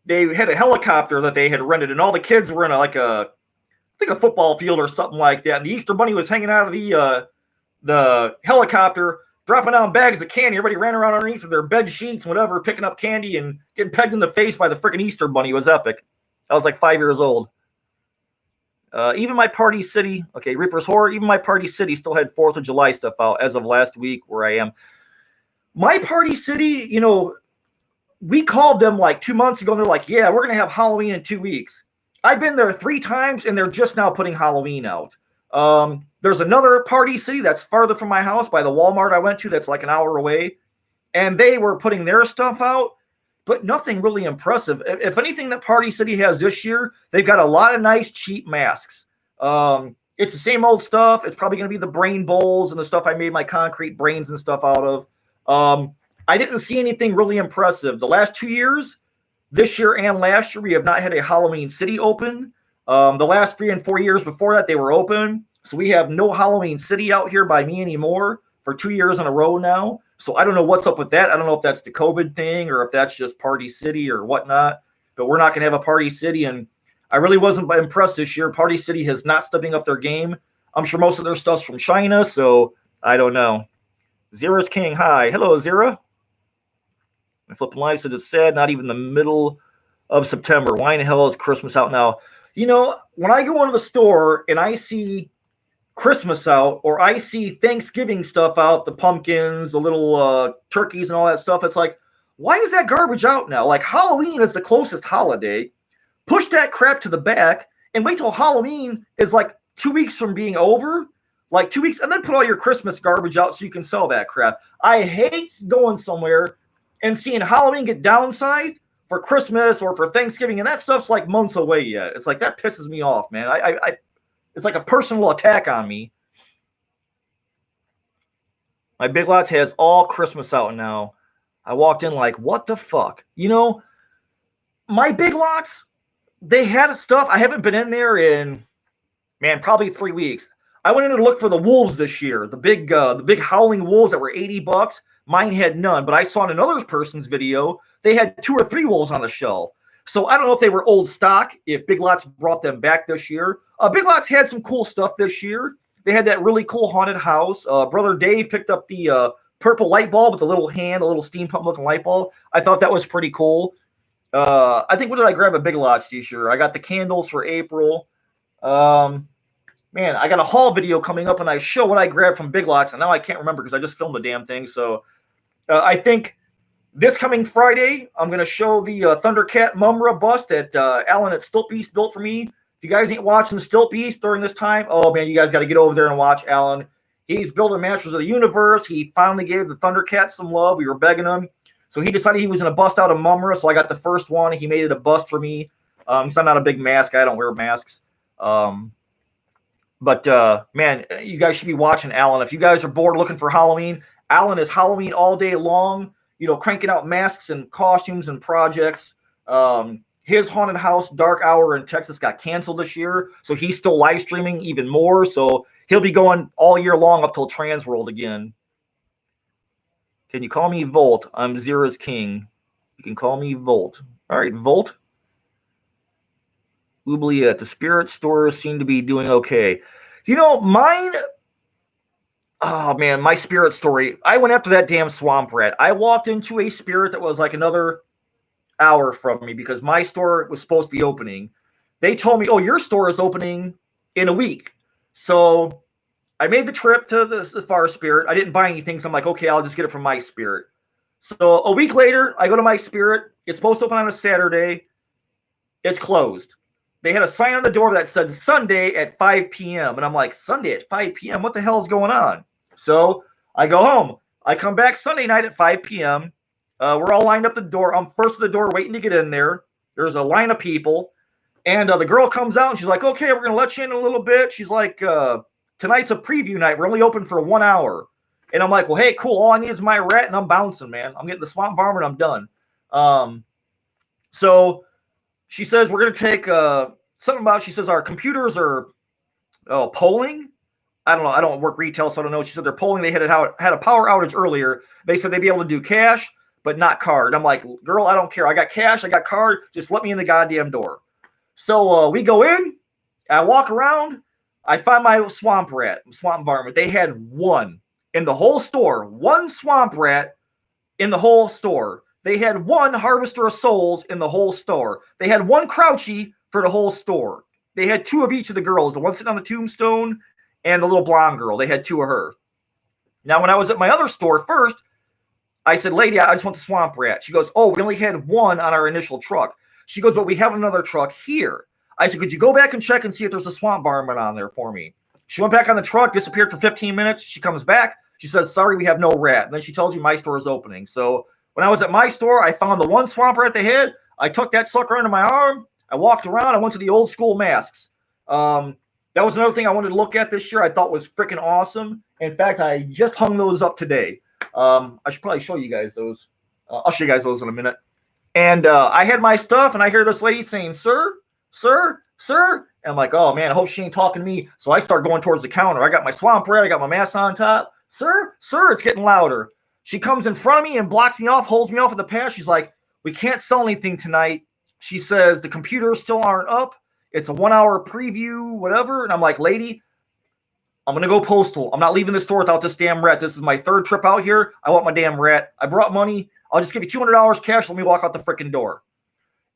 they had a helicopter that they had rented, and all the kids were in I think a football field or something like that. And the Easter Bunny was hanging out of the helicopter, dropping down bags of candy. Everybody ran around underneath of their bed sheets and whatever, picking up candy and getting pegged in the face by the freaking Easter Bunny. It was epic. I was like 5 years old. Even my Party City, okay, Reaper's Horror, even my Party City still had 4th of July stuff out as of last week where I am. My Party City, we called them like 2 months ago, and they're like, yeah, we're going to have Halloween in 2 weeks. I've been there 3 times, and they're just now putting Halloween out. There's another Party City that's farther from my house by the Walmart I went to that's like an hour away, and they were putting their stuff out, but nothing really impressive. If anything that Party City has this year, they've got a lot of nice, cheap masks. It's the same old stuff. It's probably going to be the brain bowls and the stuff I made my concrete brains and stuff out of. I didn't see anything really impressive. The last 2 years, this year and last year, we have not had a Halloween City open. The last 3 and 4 years before that, they were open. So we have no Halloween City out here by me anymore for 2 years in a row now. So I don't know what's up with that. I don't know if that's the COVID thing or if that's just Party City or whatnot. But we're not going to have a Party City. And I really wasn't impressed this year. Party City has not stepping up their game. I'm sure most of their stuff's from China. So I don't know. Zera's King, hi. Hello, Zera. My flipping live said it's sad, not even the middle of September. Why in the hell is Christmas out now? When I go into the store and I see Christmas out or I see Thanksgiving stuff out, the pumpkins, the little turkeys and all that stuff, it's like, why is that garbage out now? Like, Halloween is the closest holiday. Push that crap to the back and wait till Halloween is like 2 weeks from being over. Like 2 weeks, and then put all your Christmas garbage out so you can sell that crap. I hate going somewhere and seeing Halloween get downsized for Christmas or for Thanksgiving, and that stuff's like months away yet. It's like, that pisses me off, man. It's like a personal attack on me. My Big Lots has all Christmas out now. I walked in like, what the fuck? My Big Lots, they had stuff. I haven't been in there in, man, probably 3 weeks. I went in to look for the wolves this year, the big howling wolves that were $80. Mine had none, but I saw in another person's video, they had 2 or 3 wolves on the shelf. So I don't know if they were old stock, if Big Lots brought them back this year. Big Lots had some cool stuff this year. they had that really cool haunted house. Brother Dave picked up the purple light bulb with the little hand, a little steampunk looking light bulb. I thought that was pretty cool. I think, what did I grab at Big Lots this year? I got the candles for April. Man, I got a haul video coming up, and I show what I grabbed from Big Lots, and now I can't remember because I just filmed the damn thing. So I think this coming Friday, I'm going to show the Thundercat Mumra bust that Alan at Stilt Beast built for me. If you guys ain't watching the Stilt Beast during this time, oh man, you guys got to get over there and watch Alan. He's building Masters of the Universe. He finally gave the Thundercat some love. We were begging him. So he decided he was going to bust out a Mumra, so I got the first one. He made it a bust for me. Because I'm not a big mask guy. I don't wear masks. But man, you guys should be watching Alan. If you guys are bored looking for Halloween, Alan is Halloween all day long, cranking out masks and costumes and projects. His haunted house, Dark Hour in Texas, got canceled this year, so he's still live streaming even more. So he'll be going all year long up till Trans World again. Can you call me Volt? I'm Zira's king. You can call me Volt. All right, Volt. Oubliette. The spirit stores seem to be doing okay. Mine. Oh man, my spirit story. I went after that damn swamp rat. I walked into a spirit that was like another hour from me because my store was supposed to be opening. They told me, "Oh, your store is opening in a week." So I made the trip to the far spirit. I didn't buy anything, so I'm like, okay, I'll just get it from my spirit. So a week later, I go to my spirit. It's supposed to open on a Saturday. It's closed. They had a sign on the door that said Sunday at 5 p.m. And I'm like, Sunday at 5 p.m.? What the hell is going on? So I go home. I come back Sunday night at 5 p.m. We're all lined up the door. I'm first at the door waiting to get in there. There's a line of people. And the girl comes out and she's like, okay, we're going to let you in a little bit. She's like, tonight's a preview night. We're only open for 1 hour. And I'm like, well, hey, cool. All I need is my rat and I'm bouncing, man. I'm getting the swamp varmint and I'm done. So she says we're going to take something about, she says our computers are polling. I don't know. I don't work retail, so I don't know. She said they're polling. They had a power outage earlier. They said they'd be able to do cash, but not card. I'm like, girl, I don't care. I got cash. I got card. Just let me in the goddamn door. So we go in. I walk around. I find my swamp varmint. They had one in the whole store. One swamp rat in the whole store. They had one Harvester of Souls in the whole store. They had one Crouchy for the whole store. They had two of each of the girls. The one sitting on the tombstone and the little blonde girl. They had two of her. Now, when I was at my other store first, I said, lady, I just want the swamp rat. She goes, oh, we only had one on our initial truck. She goes, but we have another truck here. I said, could you go back and check and see if there's a swamp varmint on there for me? She went back on the truck, disappeared for 15 minutes. She comes back. She says, sorry, we have no rat. And then she tells you my store is opening. So when I was at my store, I found the one swamp rat they had. I took that sucker under my arm. I walked around. I went to the old school masks. That was another thing I wanted to look at this year. I thought was freaking awesome. In fact, I just hung those up today. I should probably show you guys those. I'll show you guys those in a minute. And I had my stuff, and I hear this lady saying, sir, sir, sir. And I'm like, oh, man, I hope she ain't talking to me. So I start going towards the counter. I got my swamp rat. I got my mask on top. Sir, sir, it's getting louder. She comes in front of me and blocks me off, holds me off at the pass. She's like, we can't sell anything tonight. She says the computers still aren't up. It's a 1 hour preview, whatever. And I'm like, lady, I'm going to go postal. I'm not leaving the store without this damn rat. This is my third trip out here. I want my damn rat. I brought money. I'll just give you $200 cash. Let me walk out the freaking door.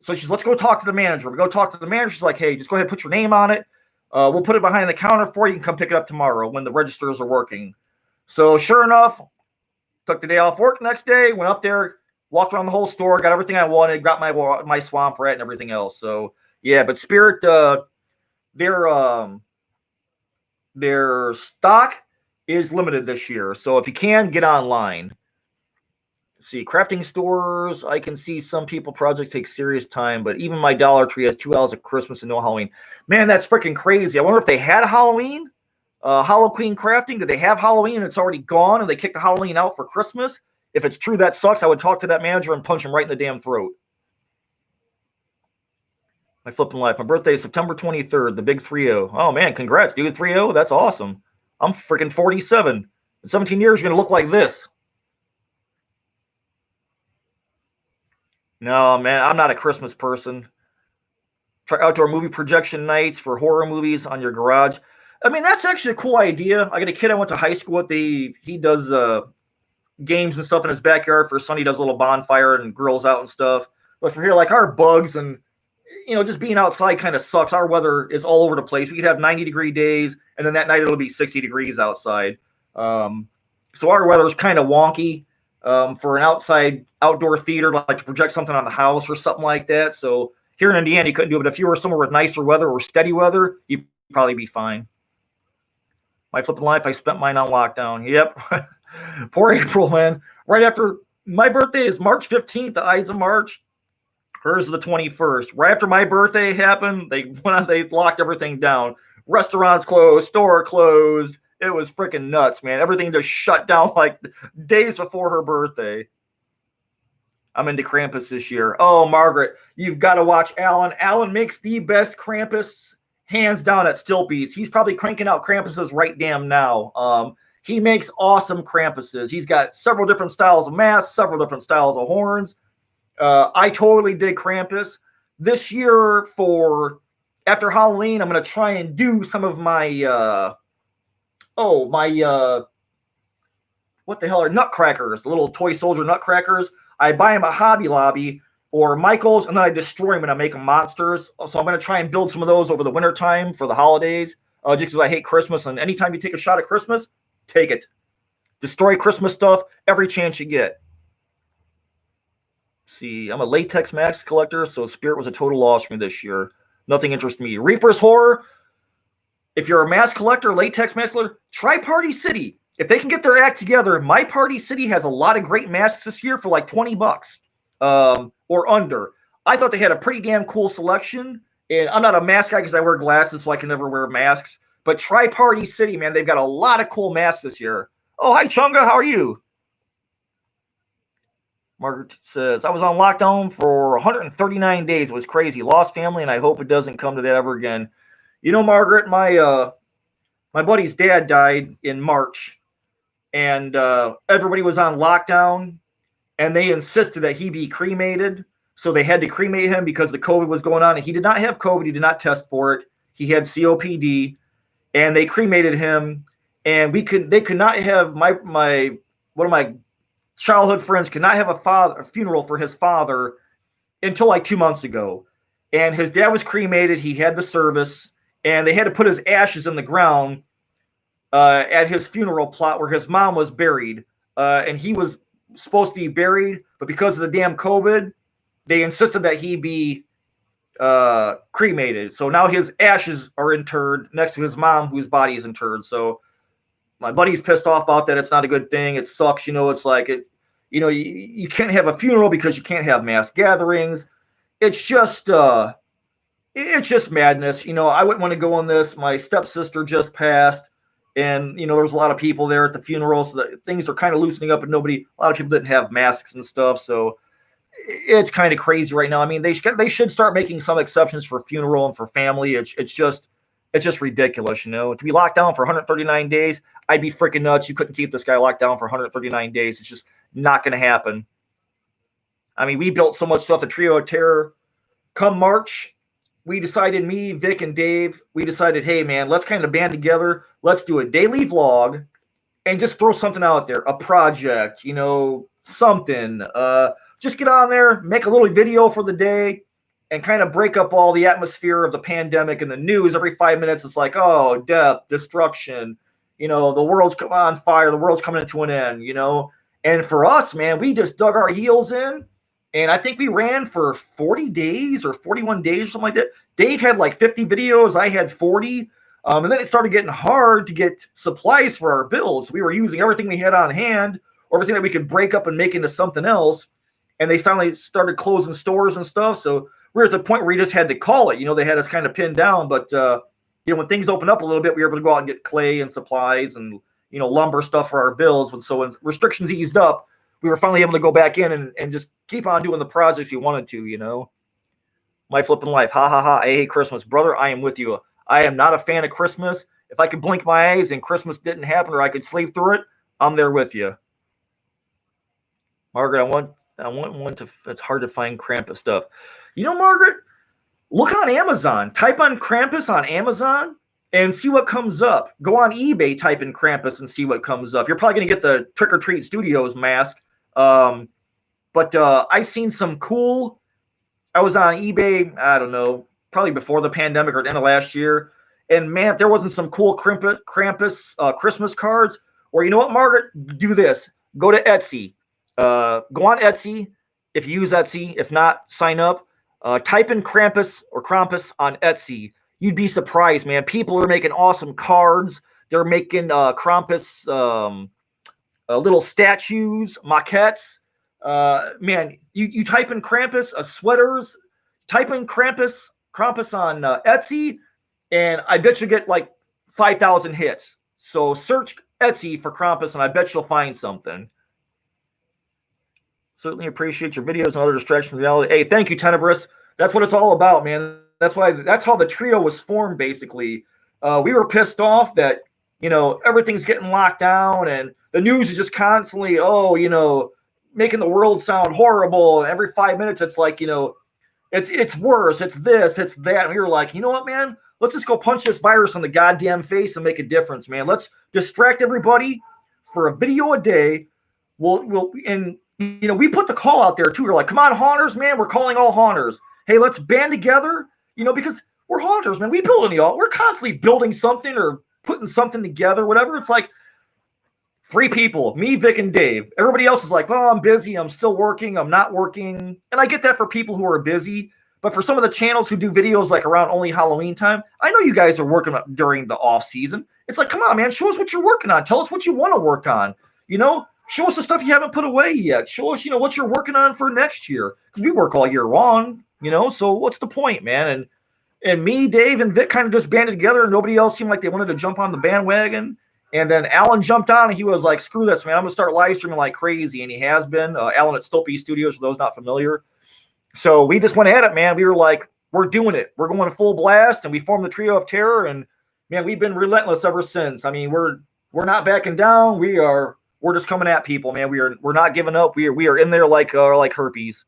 So she's, let's go talk to the manager. We go talk to the manager. She's like, hey, just go ahead and put your name on it. We'll put it behind the counter for you. You can come pick it up tomorrow when the registers are working. So sure enough, took the day off work next day, went up there, walked around the whole store, got everything I wanted, got my swamp rat and everything else. So yeah, but Spirit, their stock is limited this year. So if you can, get online. See, crafting stores, I can see some people projects take serious time, but even my Dollar Tree has 2 hours of Christmas and no Halloween. Man, that's freaking crazy. I wonder if they had Halloween. Halloween crafting, did they have Halloween and it's already gone and they kicked the Halloween out for Christmas? If it's true, that sucks. I would talk to that manager and punch him right in the damn throat. My flipping life. My birthday is September 23rd, the big 3-0. Oh, man, congrats, dude. 3-0, that's awesome. I'm freaking 47. In 17 years, you're going to look like this. No, man, I'm not a Christmas person. Try outdoor movie projection nights for horror movies on your garage. I mean, that's actually a cool idea. I got a kid I went to high school with. He does games and stuff in his backyard. For his son, he does a little bonfire and grills out and stuff. But for here, like our bugs and just being outside kind of sucks. Our weather is all over the place. We could have 90-degree days, and then that night it'll be 60 degrees outside. So our weather is kind of wonky for an outdoor theater, like to project something on the house or something like that. So here in Indiana, you couldn't do it. But if you were somewhere with nicer weather or steady weather, you'd probably be fine. My flipping life, I spent mine on lockdown. Yep. Poor April, man. Right after my birthday is March 15th, the Ides of March. Hers is the 21st. Right after my birthday happened, they locked everything down. Restaurants closed, store closed. It was freaking nuts, man. Everything just shut down like days before her birthday. I'm into Krampus this year. Oh, Margaret, you've got to watch Alan. Alan makes the best Krampus, hands down, at Stilpies. He's probably cranking out Krampuses right damn now. He makes awesome Krampuses. He's got several different styles of masks, several different styles of horns. I totally dig Krampus. This year, after Halloween, I'm going to try and do some of my, what the hell are nutcrackers, the little toy soldier nutcrackers. I buy them at Hobby Lobby or Michael's, and then I destroy them and I make them monsters. So I'm going to try and build some of those over the wintertime for the holidays, just because I hate Christmas. And anytime you take a shot at Christmas, take it. Destroy Christmas stuff every chance you get. See, I'm a latex mask collector, so Spirit was a total loss for me this year. Nothing interests me. Reaper's Horror. If you're a mask collector, latex mask collector, try Party City. If they can get their act together, my Party City has a lot of great masks this year for like $20 or under. I thought they had a pretty damn cool selection. And I'm not a mask guy because I wear glasses, so I can never wear masks. But try Party City, man. They've got a lot of cool masks this year. Oh, hi, Chunga. How are you? Margaret says, I was on lockdown for 139 days. It was crazy. Lost family, and I hope it doesn't come to that ever again. You know, Margaret, my buddy's dad died in March, and everybody was on lockdown, and they insisted that he be cremated. So they had to cremate him because the COVID was going on, and he did not have COVID. He did not test for it. He had COPD, and they cremated him. And they could not have one of my childhood friends could not have a funeral for his father until like 2 months ago. And his dad was cremated. He had the service, and they had to put his ashes in the ground at his funeral plot where his mom was buried. And he was supposed to be buried, but because of the damn COVID, they insisted that he be cremated. So now his ashes are interred next to his mom, whose body is interred. So my buddy's pissed off about that. It's not a good thing. It sucks. It's like you can't have a funeral because you can't have mass gatherings. It's just madness. I wouldn't want to go on this. My stepsister just passed, and there was a lot of people there at the funeral, so that things are kind of loosening up, and a lot of people didn't have masks and stuff. So it's kind of crazy right now. I mean, they should start making some exceptions for funeral and for family. It's just ridiculous, To be locked down for 139 days, I'd be freaking nuts. You couldn't keep this guy locked down for 139 days. It's just not going to happen. I mean, we built so much stuff, the Trio of Terror. Come March, we decided, me, Vic, and Dave, we decided, hey, man, let's kind of band together. Let's do a daily vlog and just throw something out there, a project, something. Just get on there, make a little video for the day, and kind of break up all the atmosphere of the pandemic and the news. Every 5 minutes, it's like, oh, death, destruction. The world's on fire. The world's coming to an end, And for us, man, we just dug our heels in. And I think we ran for 40 days or 41 days, something like that. Dave had like 50 videos. I had 40. And then it started getting hard to get supplies for our builds. We were using everything we had on hand, or everything that we could break up and make into something else. And they suddenly started closing stores and stuff. So we're at the point where we just had to call it. They had us kind of pinned down. But, when things opened up a little bit, we were able to go out and get clay and supplies and, lumber stuff for our builds. And so when restrictions eased up, we were finally able to go back in and just keep on doing the projects we wanted to, My flipping life. Ha, ha, ha. I hate Christmas. Brother, I am with you. I am not a fan of Christmas. If I could blink my eyes and Christmas didn't happen or I could sleep through it, I'm there with you. Margaret, I want one to, it's hard to find Krampus stuff. Margaret, look on Amazon. Type on Krampus on Amazon, and see what comes up. Go on eBay, type in Krampus, and see what comes up. You're probably going to get the Trick or Treat Studios mask. But I've seen some cool. I was on eBay, I don't know, probably before the pandemic or the end of last year. And man, if there wasn't some cool Krampus Christmas cards, or you know what, Margaret? Do this. Go to Etsy. Go on Etsy if you use Etsy. If not, sign up. Type in Krampus or Krampus on Etsy. You'd be surprised, man. People are making awesome cards. They're making Krampus little statues, maquettes. Man, you type in Krampus, sweaters, type in Krampus on Etsy, and I bet you get like 5,000 hits. So search Etsy for Krampus, and I bet you'll find something. Certainly appreciate your videos and other distractions. Hey, thank you, Tenebrous. That's what it's all about, man. That's how the trio was formed, basically. We were pissed off that, everything's getting locked down, and the news is just constantly, making the world sound horrible. And every 5 minutes, it's like, it's worse, it's this, it's that. And we were like, you know what, man? Let's just go punch this virus in the goddamn face and make a difference, man. Let's distract everybody for a video a day. We put the call out there too. We're like, come on, haunters, man. We're calling all haunters. Hey, let's band together, because we're haunters, man. We build we're constantly building something or putting something together, whatever. It's like 3 people, me, Vic, and Dave. Everybody else is like, well, I'm busy. I'm still working. I'm not working. And I get that for people who are busy. But for some of the channels who do videos like around only Halloween time, I know you guys are working during the off season. It's like, come on, man, show us what you're working on. Tell us what you want to work on. Show us the stuff you haven't put away yet. Show us, what you're working on for next year. Because we work all year long, so what's the point, man? And me, Dave, and Vic kind of just banded together, and nobody else seemed like they wanted to jump on the bandwagon. And then Alan jumped on, and he was like, screw this, man. I'm going to start live streaming like crazy. And he has been. Alan at Stopey Studios, for those not familiar. So we just went at it, man. We were like, we're doing it. We're going full blast, and we formed the Trio of Terror. And, man, we've been relentless ever since. I mean, we're not backing down. We're just coming at people, man. We're not giving up. We are in there like herpes.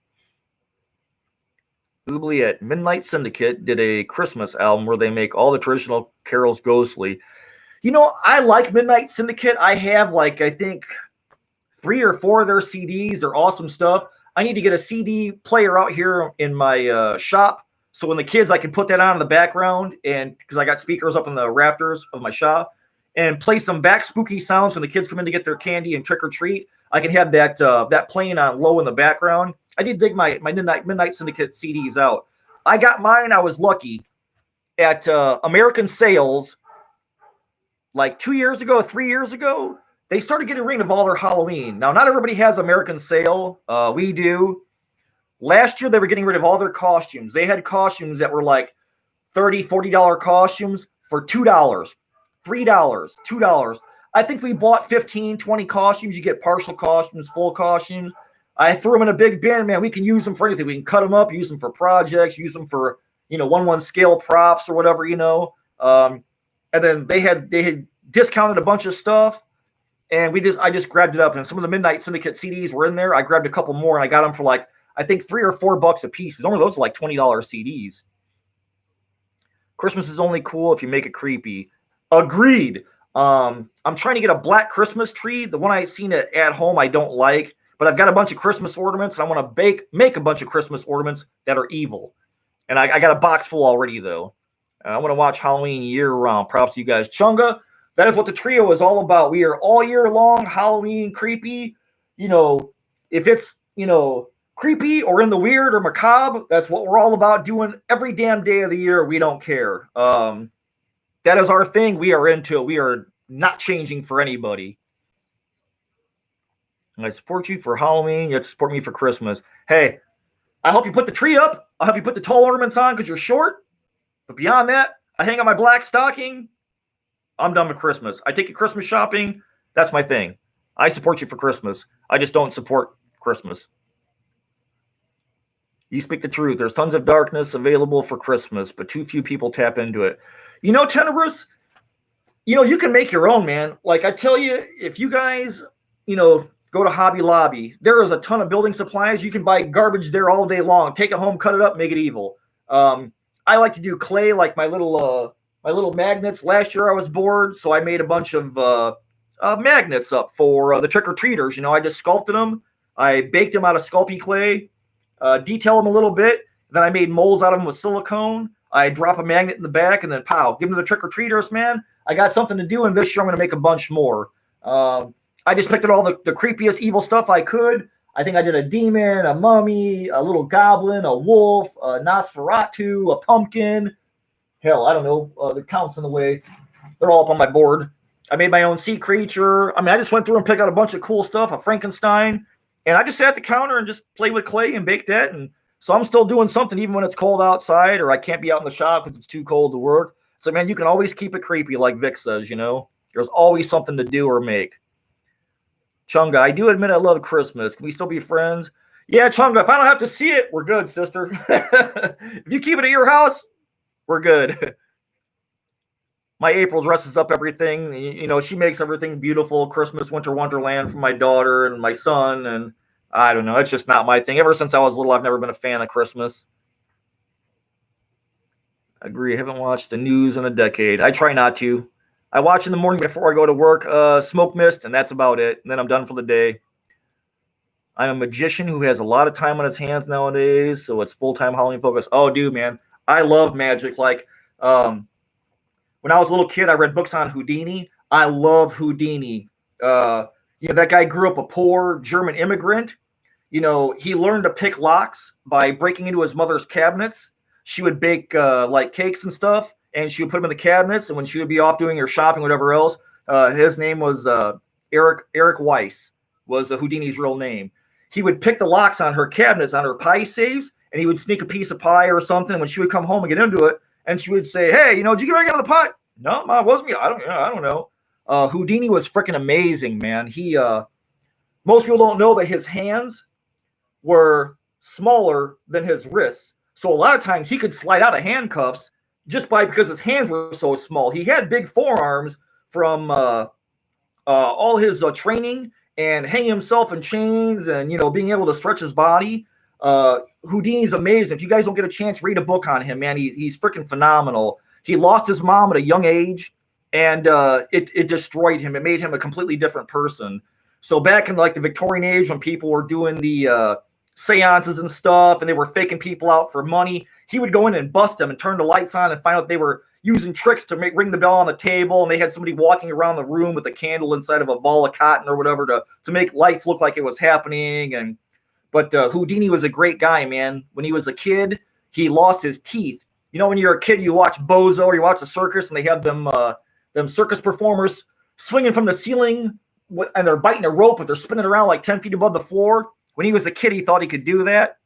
Oubliette. Midnight Syndicate did a Christmas album where they make all the traditional carols ghostly. I like Midnight Syndicate. I have I think 3 or 4 of their CDs. They're awesome stuff. I need to get a CD player out here in my shop. So when the kids, I can put that on in the background, and because I got speakers up in the rafters of my shop, and play some back spooky sounds when the kids come in to get their candy and trick or treat. I can have that playing on low in the background. I did dig my Midnight Syndicate CDs out. I got mine. I was lucky at American Sales like 2 years ago, 3 years ago. They started getting rid of all their Halloween. Now, not everybody has American Sale. We do. Last year, they were getting rid of all their costumes. They had costumes that were like $30, $40 costumes for $2, $3, $2. I think we bought 15, 20 costumes. You get partial costumes, full costumes. I threw them in a big bin, man. We can use them for anything. We can cut them up, use them for projects, use them for, 1/1 scale props or whatever, And then they had discounted a bunch of stuff. And I just grabbed it up, and some of the Midnight Syndicate CDs were in there. I grabbed a couple more, and I got them for I think $3 or $4 a piece. Some of those are like $20 CDs. Christmas is only cool if you make it creepy. Agreed. I'm trying to get a black Christmas tree. The one I seen at home I don't like, but I've got a bunch of Christmas ornaments, and I want to make a bunch of Christmas ornaments that are evil. And I got a box full already, though. I want to watch Halloween year-round. Props to you guys. Chunga. That is what the trio is all about. We are all year long Halloween creepy. If it's, creepy or in the weird or macabre, that's what we're all about doing every damn day of the year. We don't care. That is our thing. We are into it. We are not changing for anybody. I support you for Halloween. You have to support me for Christmas. Hey, I hope you put the tree up. I hope you put the tall ornaments on because you're short. But beyond that, I hang on my black stocking. I'm done with Christmas. I take you Christmas shopping. That's my thing. I support you for Christmas. I just don't support Christmas. You speak the truth. There's tons of darkness available for Christmas, but too few people tap into it. Tenebrous, you can make your own, man. Like I tell you, if you guys, go to Hobby Lobby, there is a ton of building supplies. You can buy garbage there all day long. Take it home, cut it up, make it evil. I like to do clay, like my little my little magnets. Last year I was bored, so I made a bunch of magnets up for the trick-or-treaters. I just sculpted them. I baked them out of Sculpey clay, detailed them a little bit. Then I made molds out of them with silicone. I drop a magnet in the back, and then pow, give them to the trick-or-treaters, man. I got something to do, and this year I'm going to make a bunch more. I just picked at all the creepiest evil stuff I could. I think I did a demon, a mummy, a little goblin, a wolf, a Nosferatu, a pumpkin. Hell, I don't know. The counts in the way. They're all up on my board. I made my own sea creature. I mean, I just went through and picked out a bunch of cool stuff, a Frankenstein. And I just sat at the counter and just played with clay and baked that. And so I'm still doing something even when it's cold outside or I can't be out in the shop because it's too cold to work. So, man, you can always keep it creepy like Vic says, There's always something to do or make. Chunga, I do admit I love Christmas. Can we still be friends? Yeah, Chunga, if I don't have to see it, we're good, sister. If you keep it at your house, we're good. My April dresses up everything. She makes everything beautiful. Christmas, winter wonderland for my daughter and my son. And I don't know. It's just not my thing. Ever since I was little, I've never been a fan of Christmas. I agree. I haven't watched the news in a decade. I try not to. I watch in the morning before I go to work, Smoke Mist, and that's about it. And then I'm done for the day. I'm a magician who has a lot of time on his hands nowadays, so it's full-time Halloween focus. Oh, dude, man. I love magic. Like, when I was a little kid, I read books on Houdini. I love Houdini. That guy grew up a poor German immigrant. He learned to pick locks by breaking into his mother's cabinets. She would bake like cakes and stuff, and she would put them in the cabinets. And when she would be off doing her shopping, whatever else, his name was Eric Weiss, was Houdini's real name. He would pick the locks on her cabinets, on her pie safes, and he would sneak a piece of pie or something. And when she would come home and get into it, and she would say, "Hey, did you get back out of the pot?" "No, Ma, it wasn't me. I don't know." Houdini was freaking amazing, man. He most people don't know that his hands were smaller than his wrists. So a lot of times he could slide out of handcuffs just because his hands were so small. He had big forearms from all his training and hanging himself in chains and, being able to stretch his body. Houdini's amazing. If you guys don't get a chance, read a book on him, man. He's freaking phenomenal. He lost his mom at a young age, and it destroyed him. It made him a completely different person. So back in like the Victorian age, when people were doing the seances and stuff, and they were faking people out for money, he would go in and bust them and turn the lights on and find out they were using tricks to ring the bell on the table, and they had somebody walking around the room with a candle inside of a ball of cotton or whatever to make lights look like it was happening. But Houdini was a great guy, man. When he was a kid, he lost his teeth. When you're a kid, you watch Bozo or you watch a circus, and they have them circus performers swinging from the ceiling, and they're biting a rope, but they're spinning around like 10 feet above the floor. When he was a kid, he thought he could do that.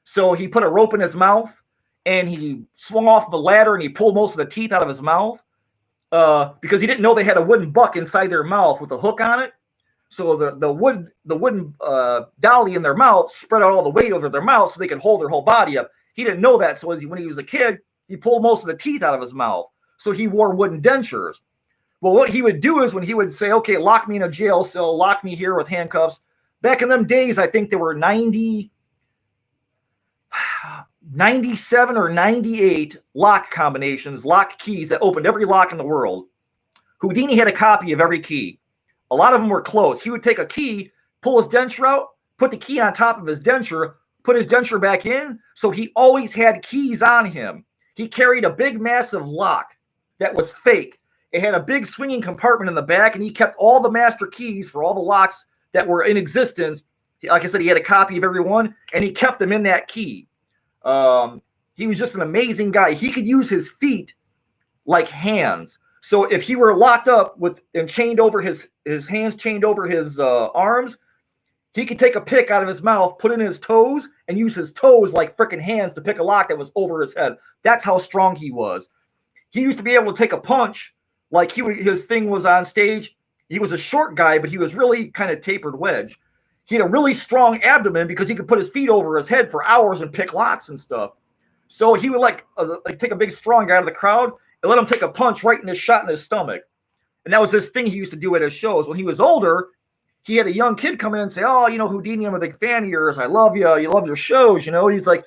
So he put a rope in his mouth, and he swung off the ladder, and he pulled most of the teeth out of his mouth because he didn't know they had a wooden buck inside their mouth with a hook on it. So the wooden dolly in their mouth spread out all the weight over their mouth so they could hold their whole body up. He didn't know that. So when he was a kid, he pulled most of the teeth out of his mouth. So he wore wooden dentures. Well, what he would do is when he would say, "Okay, lock me in a jail cell, lock me here with handcuffs." Back in them days, I think there were 97 or 98 lock combinations, lock keys that opened every lock in the world. Houdini had a copy of every key. A lot of them were closed. He would take a key, pull his denture out, put the key on top of his denture, put his denture back in, so he always had keys on him. He carried a big, massive lock that was fake. It had a big swinging compartment in the back, and he kept all the master keys for all the locks that were in existence. Like I said, he had a copy of every one, and he kept them in that key. He was just an amazing guy. He could use his feet like hands. So if he were locked up and chained over his hands, chained over his arms, he could take a pick out of his mouth, put in his toes, and use his toes like freaking hands to pick a lock that was over his head. That's how strong he was. He used to be able to take a punch like his thing was on stage. He was a short guy, but he was really kind of tapered wedge. He had a really strong abdomen because he could put his feet over his head for hours and pick locks and stuff. So he would like take a big strong guy out of the crowd and let him take a punch right in his shot in his stomach. And that was this thing he used to do at his shows. When he was older, he had a young kid come in and say, "Oh, Houdini, I'm a big fan of yours. I love you. You love your shows." He's like,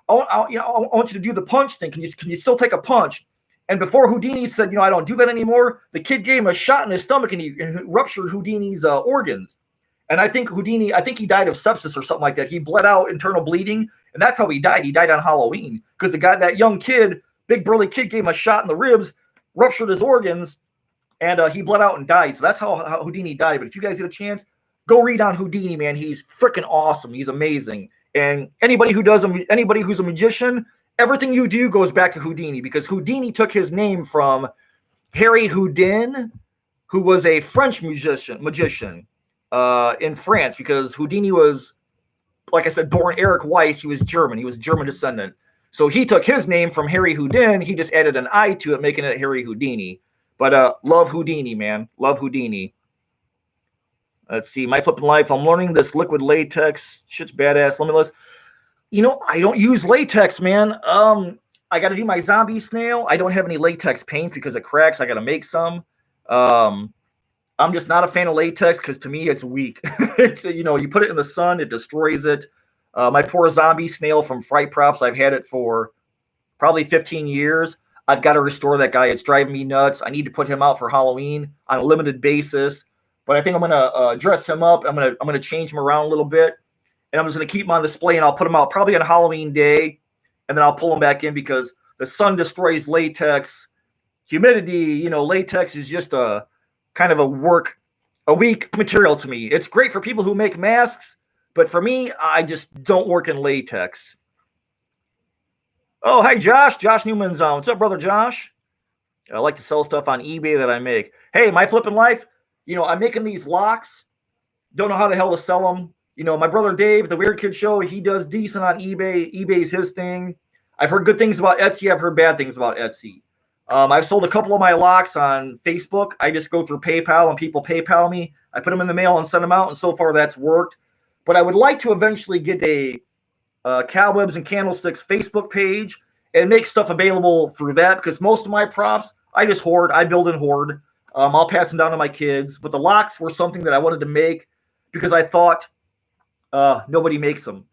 I want you to do the punch thing. Can you still take a punch?" And before Houdini said, I don't do that anymore, the kid gave him a shot in his stomach and he ruptured Houdini's organs. And I think he died of sepsis or something like that. He bled out internal bleeding, and that's how he died. He died on Halloween because that young kid, big burly kid, gave him a shot in the ribs, ruptured his organs, and he bled out and died. So that's how Houdini died. But if you guys get a chance, go read on Houdini, man. He's freaking awesome. He's amazing. And anybody who's a magician, everything you do goes back to Houdini, because Houdini took his name from Harry Houdin, who was a French magician in France, because Houdini was, like I said, born Eric Weiss. He was German. He was German descendant. So he took his name from Harry Houdin. He just added an I to it, making it Harry Houdini. But love Houdini, man. Love Houdini. Let's see. My flipping life. I'm learning this liquid latex. Shit's badass. Limitless. I don't use latex, man. I got to do my zombie snail. I don't have any latex paint because it cracks. I got to make some. I'm just not a fan of latex because to me it's weak. You put it in the sun, it destroys it. My poor zombie snail from Fright Props, I've had it for probably 15 years. I've got to restore that guy. It's driving me nuts. I need to put him out for Halloween on a limited basis. But I think I'm gonna dress him up. I'm gonna change him around a little bit, and I'm just gonna keep him on display. And I'll put him out probably on Halloween day, and then I'll pull him back in because the sun destroys latex. Humidity, latex is just a kind of a weak material to me. It's great for people who make masks, but for me, I just don't work in latex. Oh, hi, Josh. Josh Newman's on. What's up, brother Josh? I like to sell stuff on eBay that I make. Hey, my flipping life, I'm making these locks. Don't know how the hell to sell them. My brother Dave, the Weird Kid Show, he does decent on eBay. eBay's his thing. I've heard good things about Etsy. I've heard bad things about Etsy. I've sold a couple of my locks on Facebook. I just go through PayPal and people PayPal me. I put them in the mail and send them out, and so far that's worked. But I would like to eventually get a Cobwebs and Candlesticks Facebook page and make stuff available through that, because most of my props, I just hoard. I build and hoard. I'll pass them down to my kids. But the locks were something that I wanted to make because I thought nobody makes them.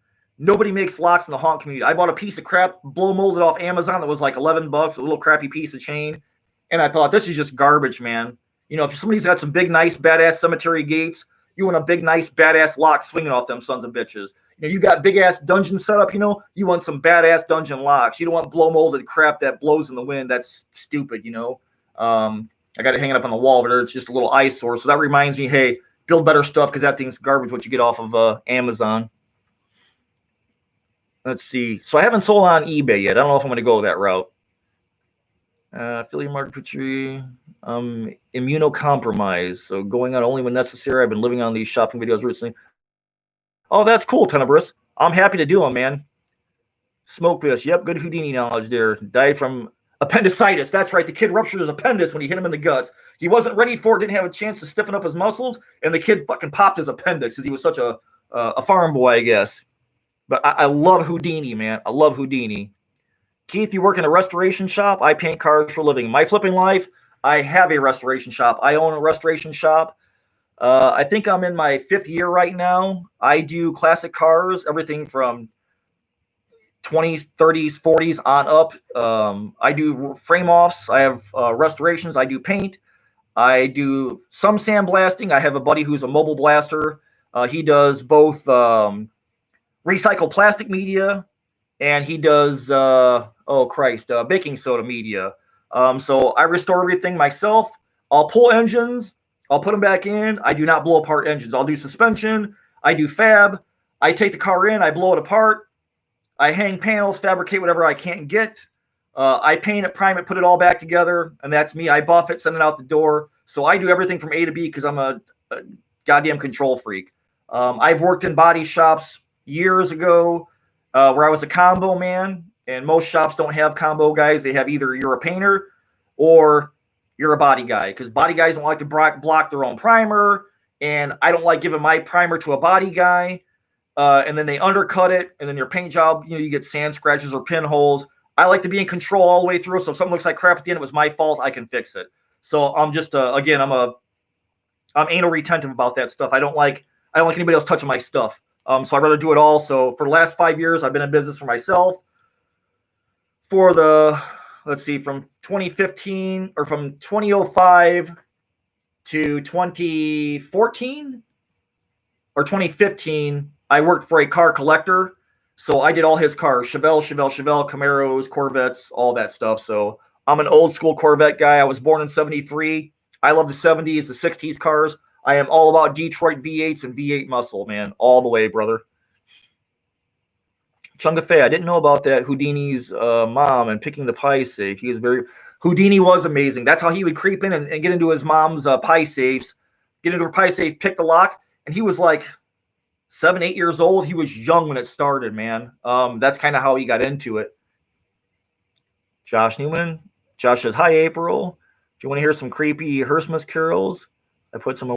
Nobody makes locks in the haunt community. I bought a piece of crap, blow molded off Amazon that was like $11, a little crappy piece of chain. And I thought, this is just garbage, man. If somebody's got some big, nice, badass cemetery gates, you want a big, nice, badass lock swinging off them sons of bitches. You got big-ass dungeon setup, you want some badass dungeon locks. You don't want blow molded crap that blows in the wind. That's stupid, I got it hanging up on the wall, but it's just a little eyesore. So that reminds me, hey, build better stuff, because that thing's garbage what you get off of Amazon. Let's see. So I haven't sold on eBay yet. I don't know if I'm going to go that route. Affiliate market picture. Immunocompromised. So going out only when necessary. I've been living on these shopping videos recently. Oh, that's cool, Tenebrous. I'm happy to do them, man. Smoke this. Yep, good Houdini knowledge there. Died from appendicitis. That's right. The kid ruptured his appendix when he hit him in the guts. He wasn't ready for it. Didn't have a chance to stiffen up his muscles. And the kid fucking popped his appendix because he was such a farm boy, I guess. But I love Houdini, man. I love Houdini. Keith, you work in a restoration shop? I paint cars for a living. My flipping life, I have a restoration shop. I own a restoration shop. I think I'm in my 5th year right now. I do classic cars, everything from 20s, 30s, 40s on up. I do frame offs. I have restorations. I do paint. I do some sandblasting. I have a buddy who's a mobile blaster. He does both recycled plastic media, and he does baking soda media. So I restore everything myself. I'll pull engines, I'll put them back in. I do not blow apart engines. I'll do suspension, I do fab, I take the car in, I blow it apart, I hang panels, fabricate whatever I can't get, I paint it, prime it, put it all back together, and that's me. I buff it, send it out the door. So I do everything from A to B because I'm a goddamn control freak. I've worked in body shops years ago where I was a combo man, and most shops don't have combo guys. They have either you're a painter or you're a body guy, because body guys don't like to block their own primer, and I don't like giving my primer to a body guy, and then they undercut it, and then your paint job, you get sand scratches or pinholes. I like to be in control all the way through, so if something looks like crap at the end, it was my fault, I can fix it. So I'm just again, I'm anal retentive about that stuff. I don't like anybody else touching my stuff. So I'd rather do it all. So for the last 5 years, I've been in business for myself. For the let's see, from 2015 or from 2005 to 2014 or 2015, I worked for a car collector. So I did all his cars, Chevelle, Camaros, Corvettes, all that stuff. So I'm an old school Corvette guy. I was born in 73. I love the 70s, the 60s cars. I am all about Detroit V8s and V8 muscle, man. All the way, brother. Chunga Fei, I didn't know about that Houdini's mom and picking the pie safe. He was very Houdini was amazing. That's how he would creep in and get into his mom's pie safes, get into her pie safe, pick the lock, and he was like 7, 8 years old. He was young when it started, man. That's kind of how he got into it. Josh Newman. Josh says, hi, April. If you want to hear some creepy Christmas carols, I put some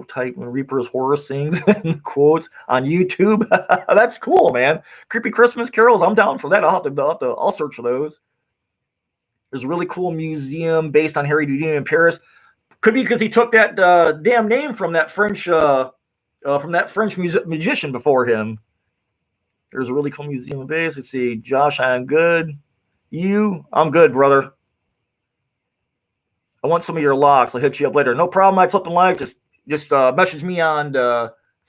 type when Reaper's Horror sings in quotes on YouTube. That's cool, man. Creepy Christmas carols. I'm down for that. I'll search for those. There's a really cool museum based on Harry Houdini in Paris. Could be because he took that damn name from that French magician before him. There's a really cool museum base. Let's see. Josh, I'm good. I'm good, brother. I want some of your locks. I'll hit you up later. No problem. I flip and like. Just message me on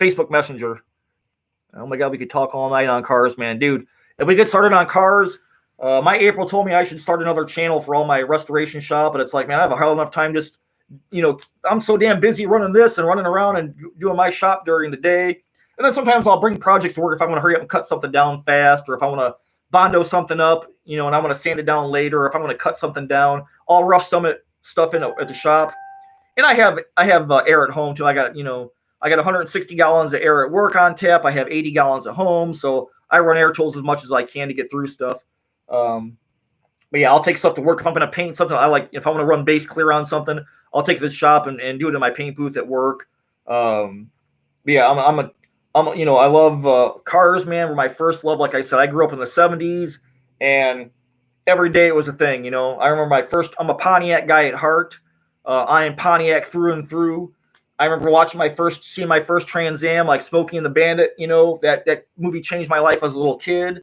Facebook Messenger. Oh my God, we could talk all night on cars, man. Dude, if we get started on cars, my April told me I should start another channel for all my restoration shop, but it's like, man, I have a hell of enough time just, I'm so damn busy running this and running around and doing my shop during the day. And then sometimes I'll bring projects to work if I want to hurry up and cut something down fast, or if I want to Bondo something up, and I want to sand it down later, or if I want to cut something down, I'll rough some stuff in at the shop. And I have air at home too. I got 160 gallons of air at work on tap. I have 80 gallons at home, so I run air tools as much as I can to get through stuff. But yeah, I'll take stuff to work. If I'm going to paint something, if I want to run base clear on something, I'll take it to the shop and do it in my paint booth at work. Yeah, I love cars, man. Were my first love. Like I said, I grew up in the 70s, and every day it was a thing. I remember I'm a Pontiac guy at heart. I am Pontiac through and through. I remember seeing my first Trans Am, like Smokey and the Bandit. That movie changed my life as a little kid.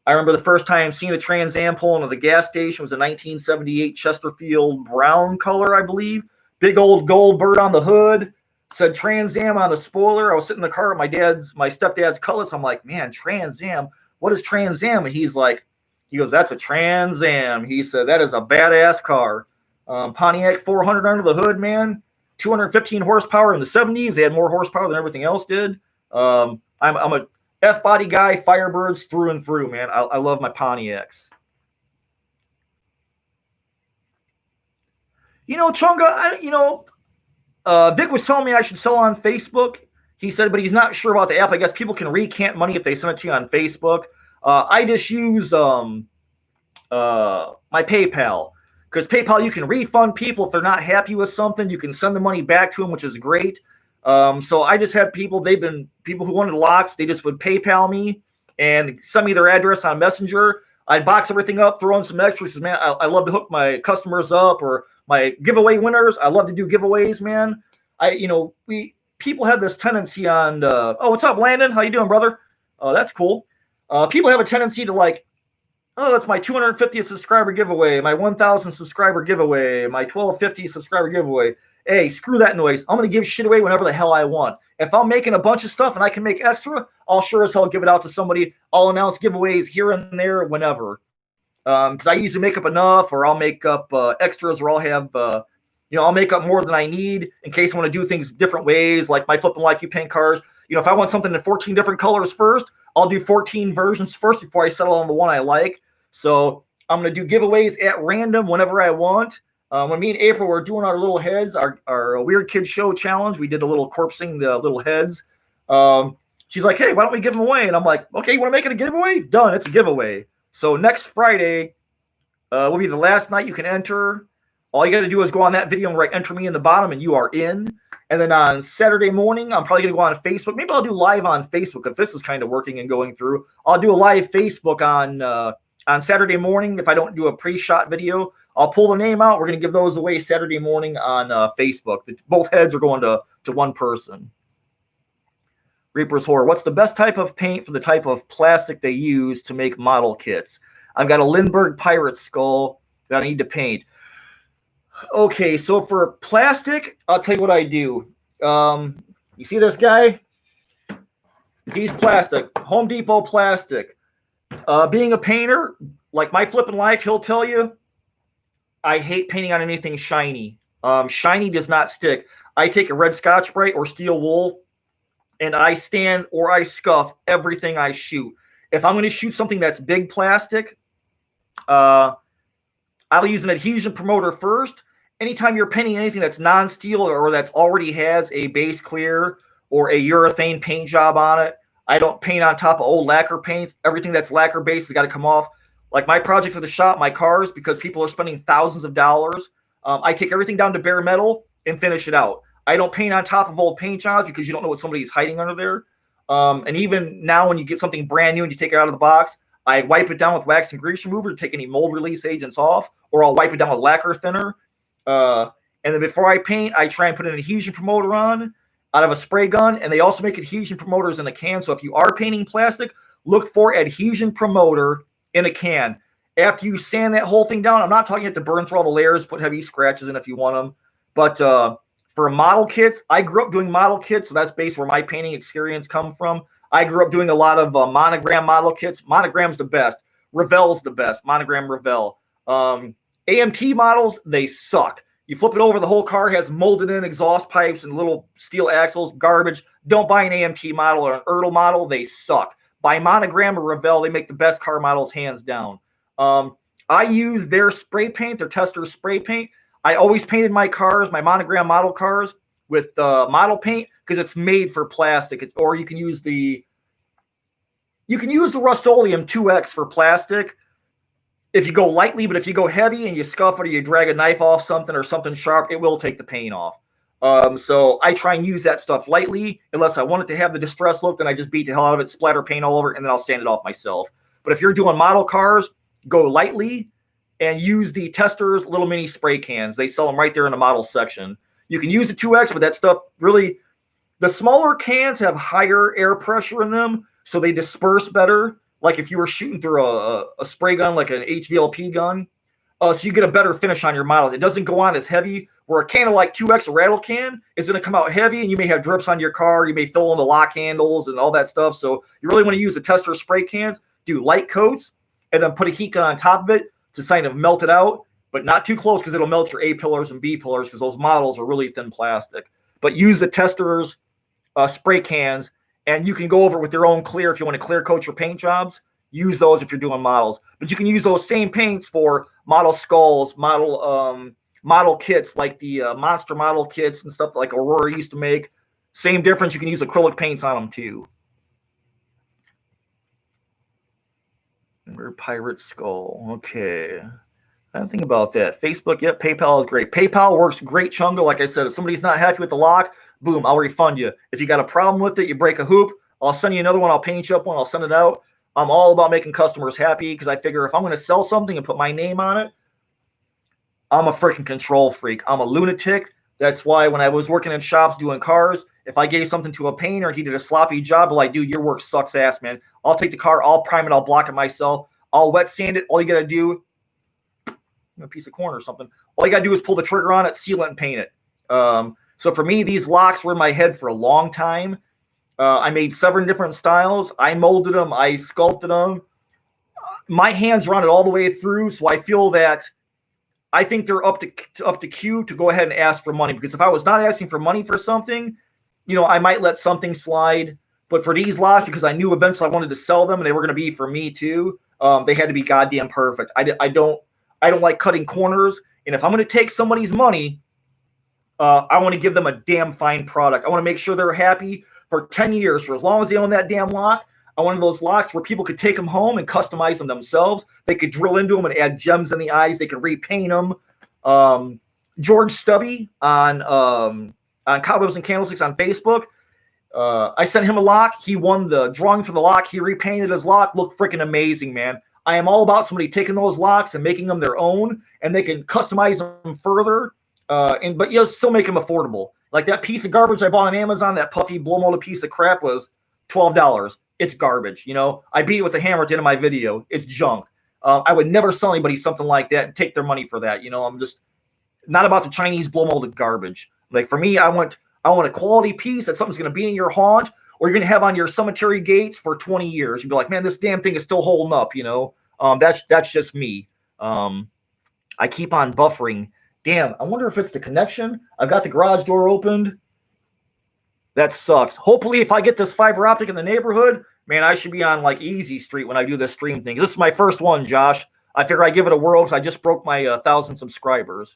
I remember the first time seeing a Trans Am pull into the gas station was a 1978 Chesterfield brown color, I believe. Big old gold bird on the hood. Said Trans Am on the spoiler. I was sitting in the car with my stepdad's Cutlass. I'm like, man, Trans Am. What is Trans Am? And he goes, that's a Trans Am. He said, that is a badass car. Pontiac 400 under the hood, man. 215 horsepower in the 70s. They had more horsepower than everything else did. I'm a F-body guy, Firebirds through and through, man. I love my Pontiacs. Chunga, Vic was telling me I should sell on Facebook. He said, but he's not sure about the app. I guess people can recant money if they send it to you on Facebook. I just use my PayPal, because PayPal, you can refund people if they're not happy with something. You can send the money back to them, which is great. So I just had people who wanted locks. They just would PayPal me and send me their address on Messenger. I'd box everything up, throw in some extras. Man, I love to hook my customers up, or my giveaway winners. I love to do giveaways, man. People have this tendency on, what's up, Landon? How you doing, brother? That's cool. People have a tendency to that's my 250th subscriber giveaway, my 1,000 subscriber giveaway, my 1,250 subscriber giveaway. Hey, screw that noise. I'm going to give shit away whenever the hell I want. If I'm making a bunch of stuff and I can make extra, I'll sure as hell give it out to somebody. I'll announce giveaways here and there whenever. Because I usually make up enough, or I'll make up extras, or I'll have, I'll make up more than I need in case I want to do things different ways, like my Flip and Like You paint cars. If I want something in 14 different colors first, I'll do 14 versions first before I settle on the one I like. So I'm going to do giveaways at random whenever I want. When me and April were doing our little heads, our Weird Kid Show challenge, we did a little corpsing the little heads. She's like, hey, why don't we give them away? And I'm like, okay, you want to make it a giveaway? Done. It's a giveaway. So next Friday will be the last night you can enter. All you got to do is go on that video and write enter me in the bottom, and you are in. And then on Saturday morning, I'm probably going to go on Facebook. Maybe I'll do live on Facebook if this is kind of working and going through. I'll do a live Facebook on Saturday morning if I don't do a pre-shot video. I'll pull the name out. We're going to give those away Saturday morning on Facebook. Both heads are going to one person. Reaper's Horror. What's the best type of paint for the type of plastic they use to make model kits? I've got a Lindbergh pirate skull. that I need to paint. Okay, so for plastic, I'll tell you what I do. You see this guy? He's plastic. Home Depot plastic. Being a painter, like my flipping life, he'll tell you, I hate painting on anything shiny. Shiny does not stick. I take a red Scotch-Brite or steel wool, and I stand or I scuff everything I shoot. If I'm going to shoot something that's big plastic, I'll use an adhesion promoter first. Anytime you're painting anything that's non-steel or that's already has a base clear or a urethane paint job on it, I don't paint on top of old lacquer paints. Everything that's lacquer based has got to come off. Like my projects at the shop, my cars, because people are spending thousands of dollars, I take everything down to bare metal and finish it out. I don't paint on top of old paint jobs because you don't know what somebody's hiding under there. And even now when you get something brand new and you take it out of the box, I wipe it down with wax and grease remover to take any mold release agents off, or I'll wipe it down with lacquer thinner. And then before I paint, I try and put an adhesion promoter on out of a spray gun, and they also make adhesion promoters in a can. So if you are painting plastic, look for adhesion promoter in a can. After you sand that whole thing down, I'm not talking you have to burn through all the layers, put heavy scratches in if you want them. But for model kits, I grew up doing model kits, so that's based where my painting experience come from. I grew up doing a lot of monogram model kits. Monogram's the best. Revel's the best. Monogram Revel. AMT models, they suck. You flip it over, the whole car has molded in exhaust pipes and little steel axles. Garbage. Don't buy an AMT model or an Ertl model. They suck. Buy Monogram or Revell. They make the best car models hands down. I use their spray paint, their Tester spray paint. I always painted my cars, my Monogram model cars, with model paint because it's made for plastic. Or you can use the Rust-Oleum 2X for plastic if you go lightly, but if you go heavy and you scuff it or you drag a knife off something or something sharp, it will take the paint off. So I try and use that stuff lightly. Unless I want it to have the distress look, then I just beat the hell out of it, splatter paint all over it, and then I'll sand it off myself. But if you're doing model cars, go lightly and use the Tester's little mini spray cans. They sell them right there in the model section. You can use the 2X, but that stuff really, the smaller cans have higher air pressure in them, so they disperse better. Like if you were shooting through a spray gun, like an HVLP gun, so you get a better finish on your models. It doesn't go on as heavy, where a can of like 2X or rattle can is going to come out heavy, and you may have drips on your car. You may fill in the lock handles and all that stuff. So you really want to use the Tester spray cans, do light coats, and then put a heat gun on top of it to kind of melt it out, but not too close because it'll melt your A pillars and B pillars because those models are really thin plastic. But use the Tester's spray cans. And you can go over with their own clear if you want to clear coat your paint jobs. Use those if you're doing models. But you can use those same paints for model skulls, model kits like the monster model kits and stuff like Aurora used to make. Same difference. You can use acrylic paints on them too. We're Pirate Skull. Okay. I don't think about that. Facebook, yep. PayPal is great. PayPal works great, Chungo. Like I said, if somebody's not happy with the lock, boom, I'll refund you. If you got a problem with it, you break a hoop, I'll send you another one. I'll paint you up one. I'll send it out. I'm all about making customers happy because I figure if I'm going to sell something and put my name on it, I'm a freaking control freak. I'm a lunatic. That's why when I was working in shops doing cars, if I gave something to a painter and he did a sloppy job, I'm like, dude, your work sucks ass, man. I'll take the car, I'll prime it, I'll block it myself. I'll wet sand it. All you got to do, a piece of corn or something, all you got to do is pull the trigger on it, seal it, and paint it. So for me, these locks were in my head for a long time. I made 7 different styles. I molded them. I sculpted them. My hands run it all the way through, so I feel that I think they're up to queue to go ahead and ask for money. Because if I was not asking for money for something, I might let something slide. But for these locks, because I knew eventually I wanted to sell them and they were going to be for me too, they had to be goddamn perfect. I don't like cutting corners. And if I'm going to take somebody's money, I want to give them a damn fine product. I want to make sure they're happy for 10 years, for as long as they own that damn lock. I wanted those locks where people could take them home and customize them themselves. They could drill into them and add gems in the eyes. They could repaint them. George Stubby on Cobwebs and Candlesticks on Facebook, I sent him a lock. He won the drawing for the lock. He repainted his lock. Looked freaking amazing, man. I am all about somebody taking those locks and making them their own, and they can customize them further. But still make them affordable. Like that piece of garbage I bought on Amazon, that puffy blow molded piece of crap was $12. It's garbage. I beat it with a hammer at the end of my video. It's junk. I would never sell anybody something like that and take their money for that. I'm just not about the Chinese blow molded garbage. Like for me, I want a quality piece that something's going to be in your haunt, or you're going to have on your cemetery gates for 20 years. You'd be like, man, this damn thing is still holding up. That's just me. I keep on buffering. Damn, I wonder if it's the connection. I've got the garage door opened. That sucks. Hopefully, if I get this fiber optic in the neighborhood, man, I should be on like Easy Street when I do this stream thing. This is my first one, Josh. I figure I give it a whirl because I just broke my 1,000 subscribers.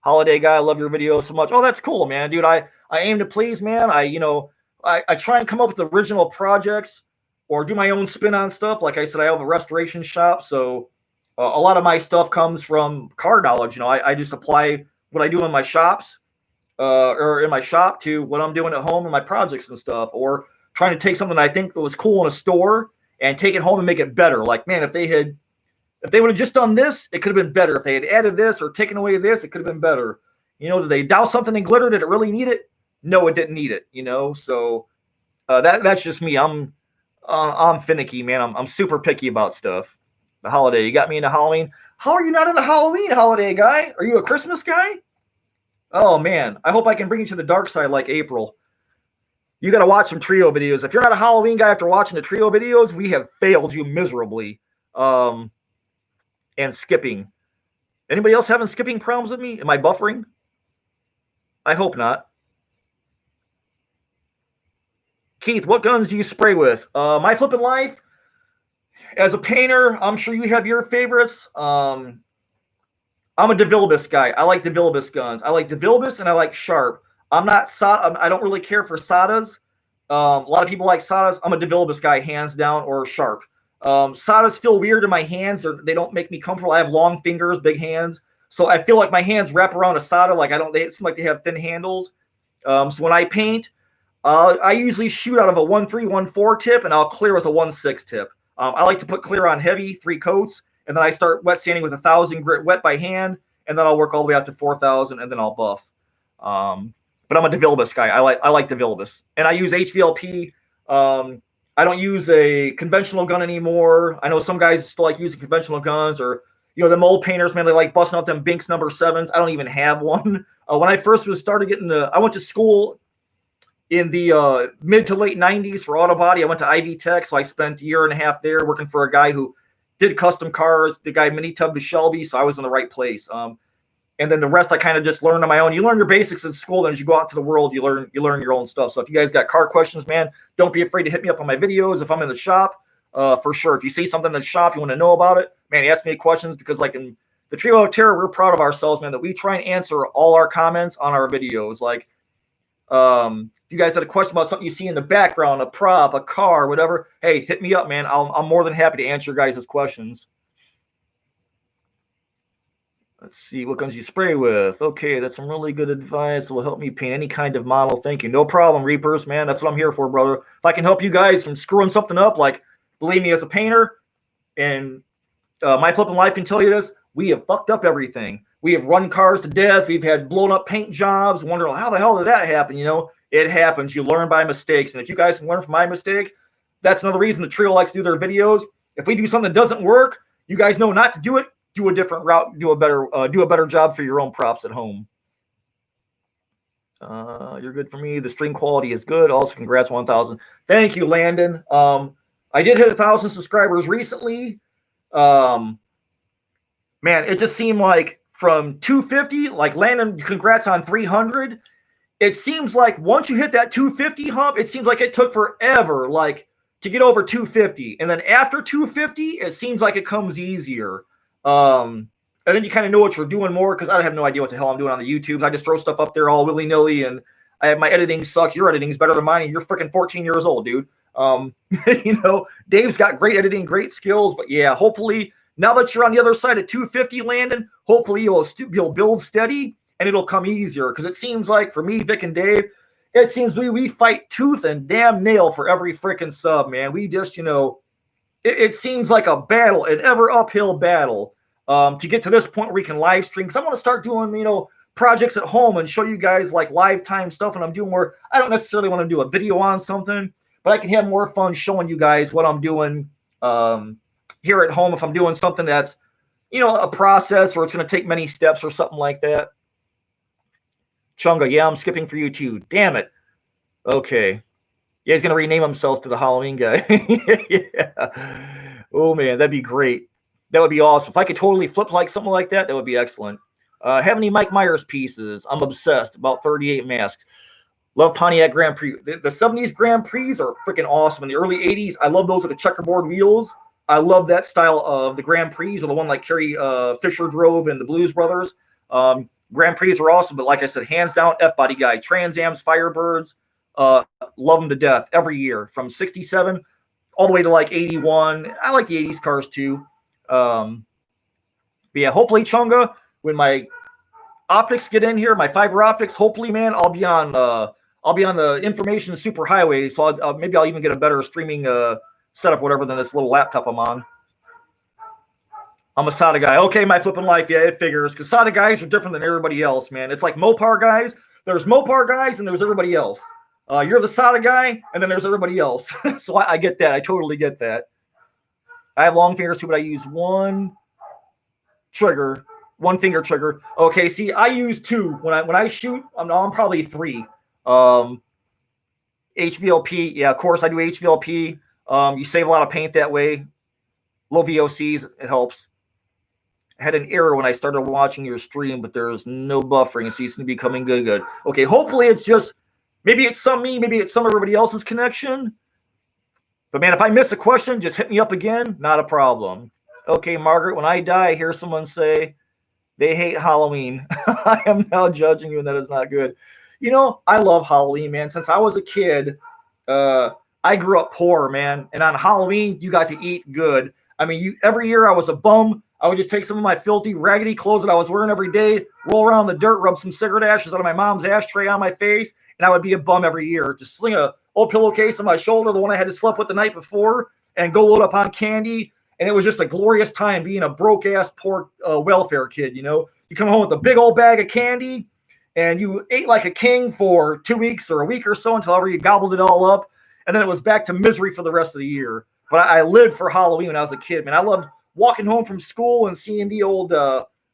Holiday guy, I love your video so much. Oh, that's cool, man, dude. I aim to please, man. I try and come up with original projects or do my own spin on stuff. Like I said, I have a restoration shop, so a lot of my stuff comes from car knowledge. I just apply what I do in my shops or in my shop to what I'm doing at home and my projects and stuff, or trying to take something I think that was cool in a store and take it home and make it better. Like, man, if they would have just done this, it could have been better. If they had added this or taken away this, it could have been better. Did they douse something in glitter? Did it really need it? No, it didn't need it. So that's just me. I'm finicky, man. I'm super picky about stuff. The holiday, you got me into Halloween. How are you not into Halloween, holiday guy? Are you a Christmas guy? Oh man, I hope I can bring you to the dark side like April. You got to watch some trio videos. If you're not a Halloween guy after watching the trio videos, we have failed you miserably. And skipping. Anybody else having skipping problems with me? Am I buffering? I hope not. Keith, what guns do you spray with? My flipping life. As a painter, I'm sure you have your favorites. I'm a DeVilbiss guy. I like DeVilbiss guns. I like DeVilbiss and I like Sharp. I don't really care for Sadas. A lot of people like Sadas. I'm a DeVilbiss guy, hands down, or Sharp. Sadas feel weird in my hands. They don't make me comfortable. I have long fingers, big hands. So I feel like my hands wrap around a Sada. They seem like they have thin handles. So when I paint, I usually shoot out of a 1.3, 1.4 tip, and I'll clear with a 1.6 tip. I like to put clear on heavy, 3 coats, and then I start wet sanding with 1,000 grit wet by hand, and then I'll work all the way out to 4,000, and then I'll buff. But I'm a DeVilbiss guy. I like DeVilbiss, and I use HVLP. I don't use a conventional gun anymore. I know some guys still like using conventional guns, or them old painters, man, they like busting out them Binks number 7s. I don't even have one. When I first started I went to school in the mid to late 90s for auto body. I went to Ivy Tech, so I spent a year and a half there working for a guy who did custom cars. The guy mini tubbed to Shelby, so I was in the right place. And then the rest I kind of just learned on my own. You learn your basics in school, then as you go out to the world, you learn your own stuff. So if you guys got car questions, man, don't be afraid to hit me up on my videos. If I'm in the shop, for sure. If you see something in the shop, you want to know about it, man, ask me questions, because like in the Trio of Terror, we're proud of ourselves, man, that we try and answer all our comments on our videos. Like, if you guys had a question about something you see in the background, a prop, a car, whatever, hey, hit me up, man. I'm more than happy to answer your guys' questions. Let's see, what guns you spray with. Okay, that's some really good advice. It will help me paint any kind of model. Thank you. No problem, Reapers, man. That's what I'm here for, brother. If I can help you guys from screwing something up, like, believe me, as a painter, and my flipping life can tell you this, we have fucked up everything. We have run cars to death. We've had blown up paint jobs. Wonder, how the hell did that happen? It happens. You learn by mistakes. And if you guys can learn from my mistakes, that's another reason the trio likes to do their videos. If we do something that doesn't work, you guys know not to do it. Do a different route. Do a better job for your own props at home. You're good for me. The string quality is good. Also, congrats 1,000. Thank you, Landon. I did hit 1,000 subscribers recently. Man, it just seemed like from 250, like Landon, congrats on 300. It seems like once you hit that 250 hump, it seems like it took forever, like, to get over 250. And then after 250, it seems like it comes easier. And then you kind of know what you're doing more, because I have no idea what the hell I'm doing on the YouTube. I just throw stuff up there all willy-nilly, and my editing sucks. Your editing's better than mine, and you're freaking 14 years old, dude. Dave's got great editing, great skills. But yeah, hopefully, now that you're on the other side of 250, Landon, hopefully you'll build steady, and it'll come easier. Because it seems like, for me, Vic and Dave, it seems we fight tooth and damn nail for every freaking sub, man. We just, it seems like a battle, an ever uphill battle, to get to this point where we can live stream. Because I want to start doing, projects at home and show you guys like live time stuff. And I'm doing where I don't necessarily want to do a video on something, but I can have more fun showing you guys what I'm doing here at home if I'm doing something that's, a process or it's going to take many steps or something like that. Chunga, yeah, I'm skipping for you too. Damn it. Okay. Yeah, he's going to rename himself to the Halloween guy. Yeah. Oh, man, that'd be great. That would be awesome. If I could totally flip like something like that, that would be excellent. Have any Mike Myers pieces? I'm obsessed. About 38 masks. Love Pontiac Grand Prix. The 70s Grand Prix are freaking awesome. In the early 80s, I love those with the checkerboard wheels. I love that style of the Grand Prix, or the one like Carrie Fisher drove in the Blues Brothers. Grand Prix are awesome, but like I said, hands down, F-body guy. Trans Ams, Firebirds, love them to death every year from 67 all the way to like 81. I like the 80s cars too. But yeah, hopefully, Chunga, when my optics get in here, my fiber optics, hopefully, man, I'll be on the information superhighway, so maybe I'll even get a better streaming setup, whatever, than this little laptop I'm on. I'm a SATA guy. Okay, my flipping life, yeah, it figures, because SATA guys are different than everybody else, man. It's like Mopar guys. There's Mopar guys, and there's everybody else. You're the SATA guy, and then there's everybody else. So I get that. I totally get that. I have long fingers too, but I use one finger trigger. Okay, see, I use two. When I shoot, I'm probably three. HVLP, yeah, of course I do HVLP. You save a lot of paint that way. Low VOCs, it helps. I had an error when I started watching your stream, but there's no buffering. It seems to be coming good. Okay, hopefully it's just, maybe it's some me, maybe it's some everybody else's connection. But man, if I miss a question, just hit me up again. Not a problem. Okay, Margaret, when I die, I hear someone say they hate Halloween. I am now judging you, and that is not good. I love Halloween, man. Since I was a kid, I grew up poor, man. And on Halloween, you got to eat good. I mean, every year I was a bum. I would just take some of my filthy, raggedy clothes that I was wearing every day, roll around the dirt, rub some cigarette ashes out of my mom's ashtray on my face, and I would be a bum every year. Just sling a old pillowcase on my shoulder, the one I had to sleep with the night before, and go load up on candy. And it was just a glorious time being a broke-ass, poor welfare kid, You come home with a big old bag of candy, and you ate like a king for 2 weeks or a week or so until ever you gobbled it all up, and then it was back to misery for the rest of the year. But I lived for Halloween when I was a kid, man. I loved walking home from school and seeing the old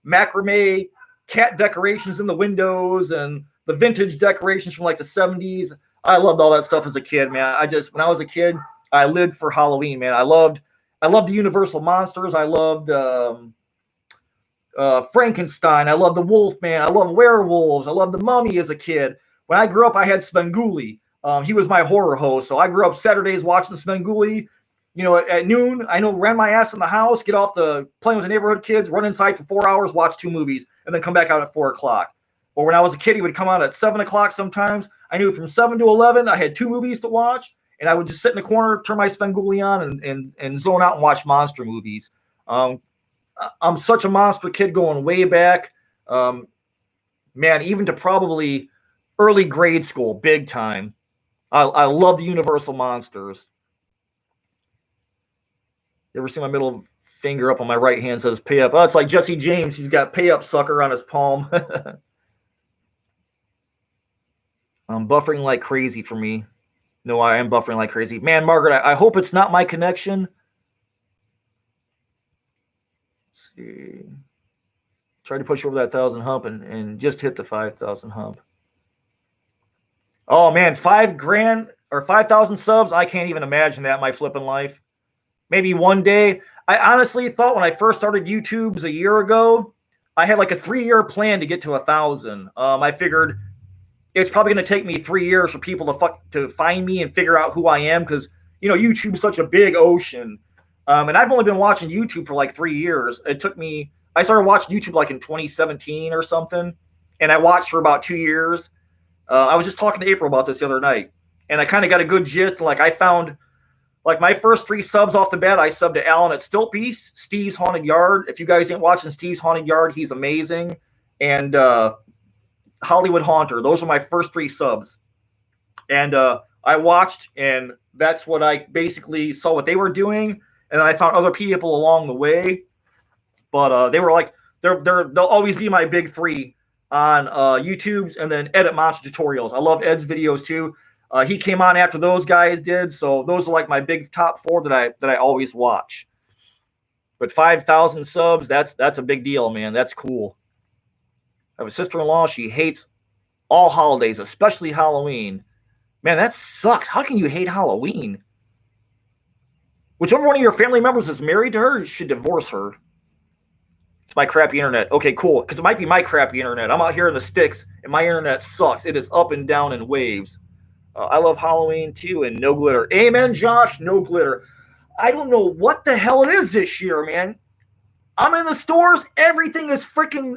macrame cat decorations in the windows and the vintage decorations from like the 70s. I loved all that stuff as a kid, man. When I was a kid, I lived for Halloween, man. I loved the Universal monsters. I loved Frankenstein. I loved the Wolfman. I loved werewolves. I loved the Mummy as a kid. When I grew up, I had Svengoolie. He was my horror host. So I grew up Saturdays watching Svengoolie. At noon, ran my ass in the house, get off playing with the neighborhood kids, run inside for 4 hours, watch 2 movies, and then come back out at 4 o'clock. Or when I was a kid, he would come out at 7 o'clock sometimes. I knew from 7 to 11, I had 2 movies to watch, and I would just sit in the corner, turn my Svengoolie on, and zone out and watch monster movies. I'm such a monster kid going way back. Man, even to probably early grade school, big time. I love the Universal monsters. You ever see my middle finger up on my right hand says pay up? Oh, it's like Jesse James. He's got pay up sucker on his palm. I'm buffering like crazy for me. No, I am buffering like crazy. Man, Margaret, I hope it's not my connection. Let's see. Try to push over that 1,000 hump and just hit the 5,000 hump. Oh, man, 5 grand or 5,000 subs. I can't even imagine that in my flipping life. Maybe one day. I honestly thought when I first started YouTube's a year ago, I had like a 3-year plan to get to 1,000. I figured it's probably going to take me 3 years for people to find me and figure out who I am, because YouTube's such a big ocean. And I've only been watching YouTube for like 3 years. I started watching YouTube like in 2017 or something, and I watched for about 2 years. I was just talking to April about this the other night, and I kind of got a good gist. Like I found. Like my first 3 subs off the bat, I subbed to Alan at Stiltpiece, Steve's Haunted Yard. If you guys ain't watching Steve's Haunted Yard, he's amazing. And Hollywood Haunter. Those are my first 3 subs. And I watched, and that's what I basically saw what they were doing. And then I found other people along the way. But they were like, they'll always be my big 3 on YouTube's, and then Edit Monster Tutorials. I love Ed's videos too. He came on after those guys did, so those are like my big top 4 that I always watch. But 5,000 subs, that's a big deal, man. That's cool. I have a sister-in-law. She hates all holidays, especially Halloween. Man, that sucks. How can you hate Halloween? Whichever one of your family members is married to her, you should divorce her. It's my crappy internet. Okay, cool. Because it might be my crappy internet. I'm out here in the sticks, and my internet sucks. It is up and down in waves. I love Halloween, too, and no glitter. Amen, Josh. No glitter. I don't know what the hell it is this year, man. I'm in the stores. Everything is freaking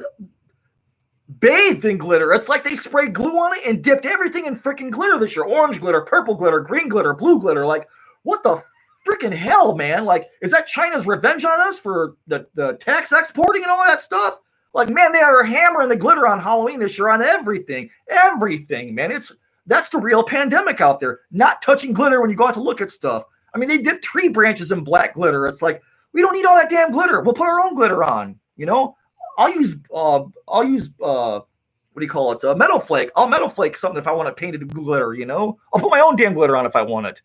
bathed in glitter. It's like they sprayed glue on it and dipped everything in freaking glitter this year. Orange glitter, purple glitter, green glitter, blue glitter. Like, what the freaking hell, man? Like, is that China's revenge on us for the tax exporting and all that stuff? Like, man, they are hammering the glitter on Halloween this year on everything. Everything, man. That's the real pandemic out there. Not touching glitter when you go out to look at stuff. I mean, they dip tree branches in black glitter. It's like, we don't need all that damn glitter. We'll put our own glitter on, you know? I'll use what do you call it? Metal flake. I'll metal flake something if I want to paint it with glitter, you know? I'll put my own damn glitter on if I want it.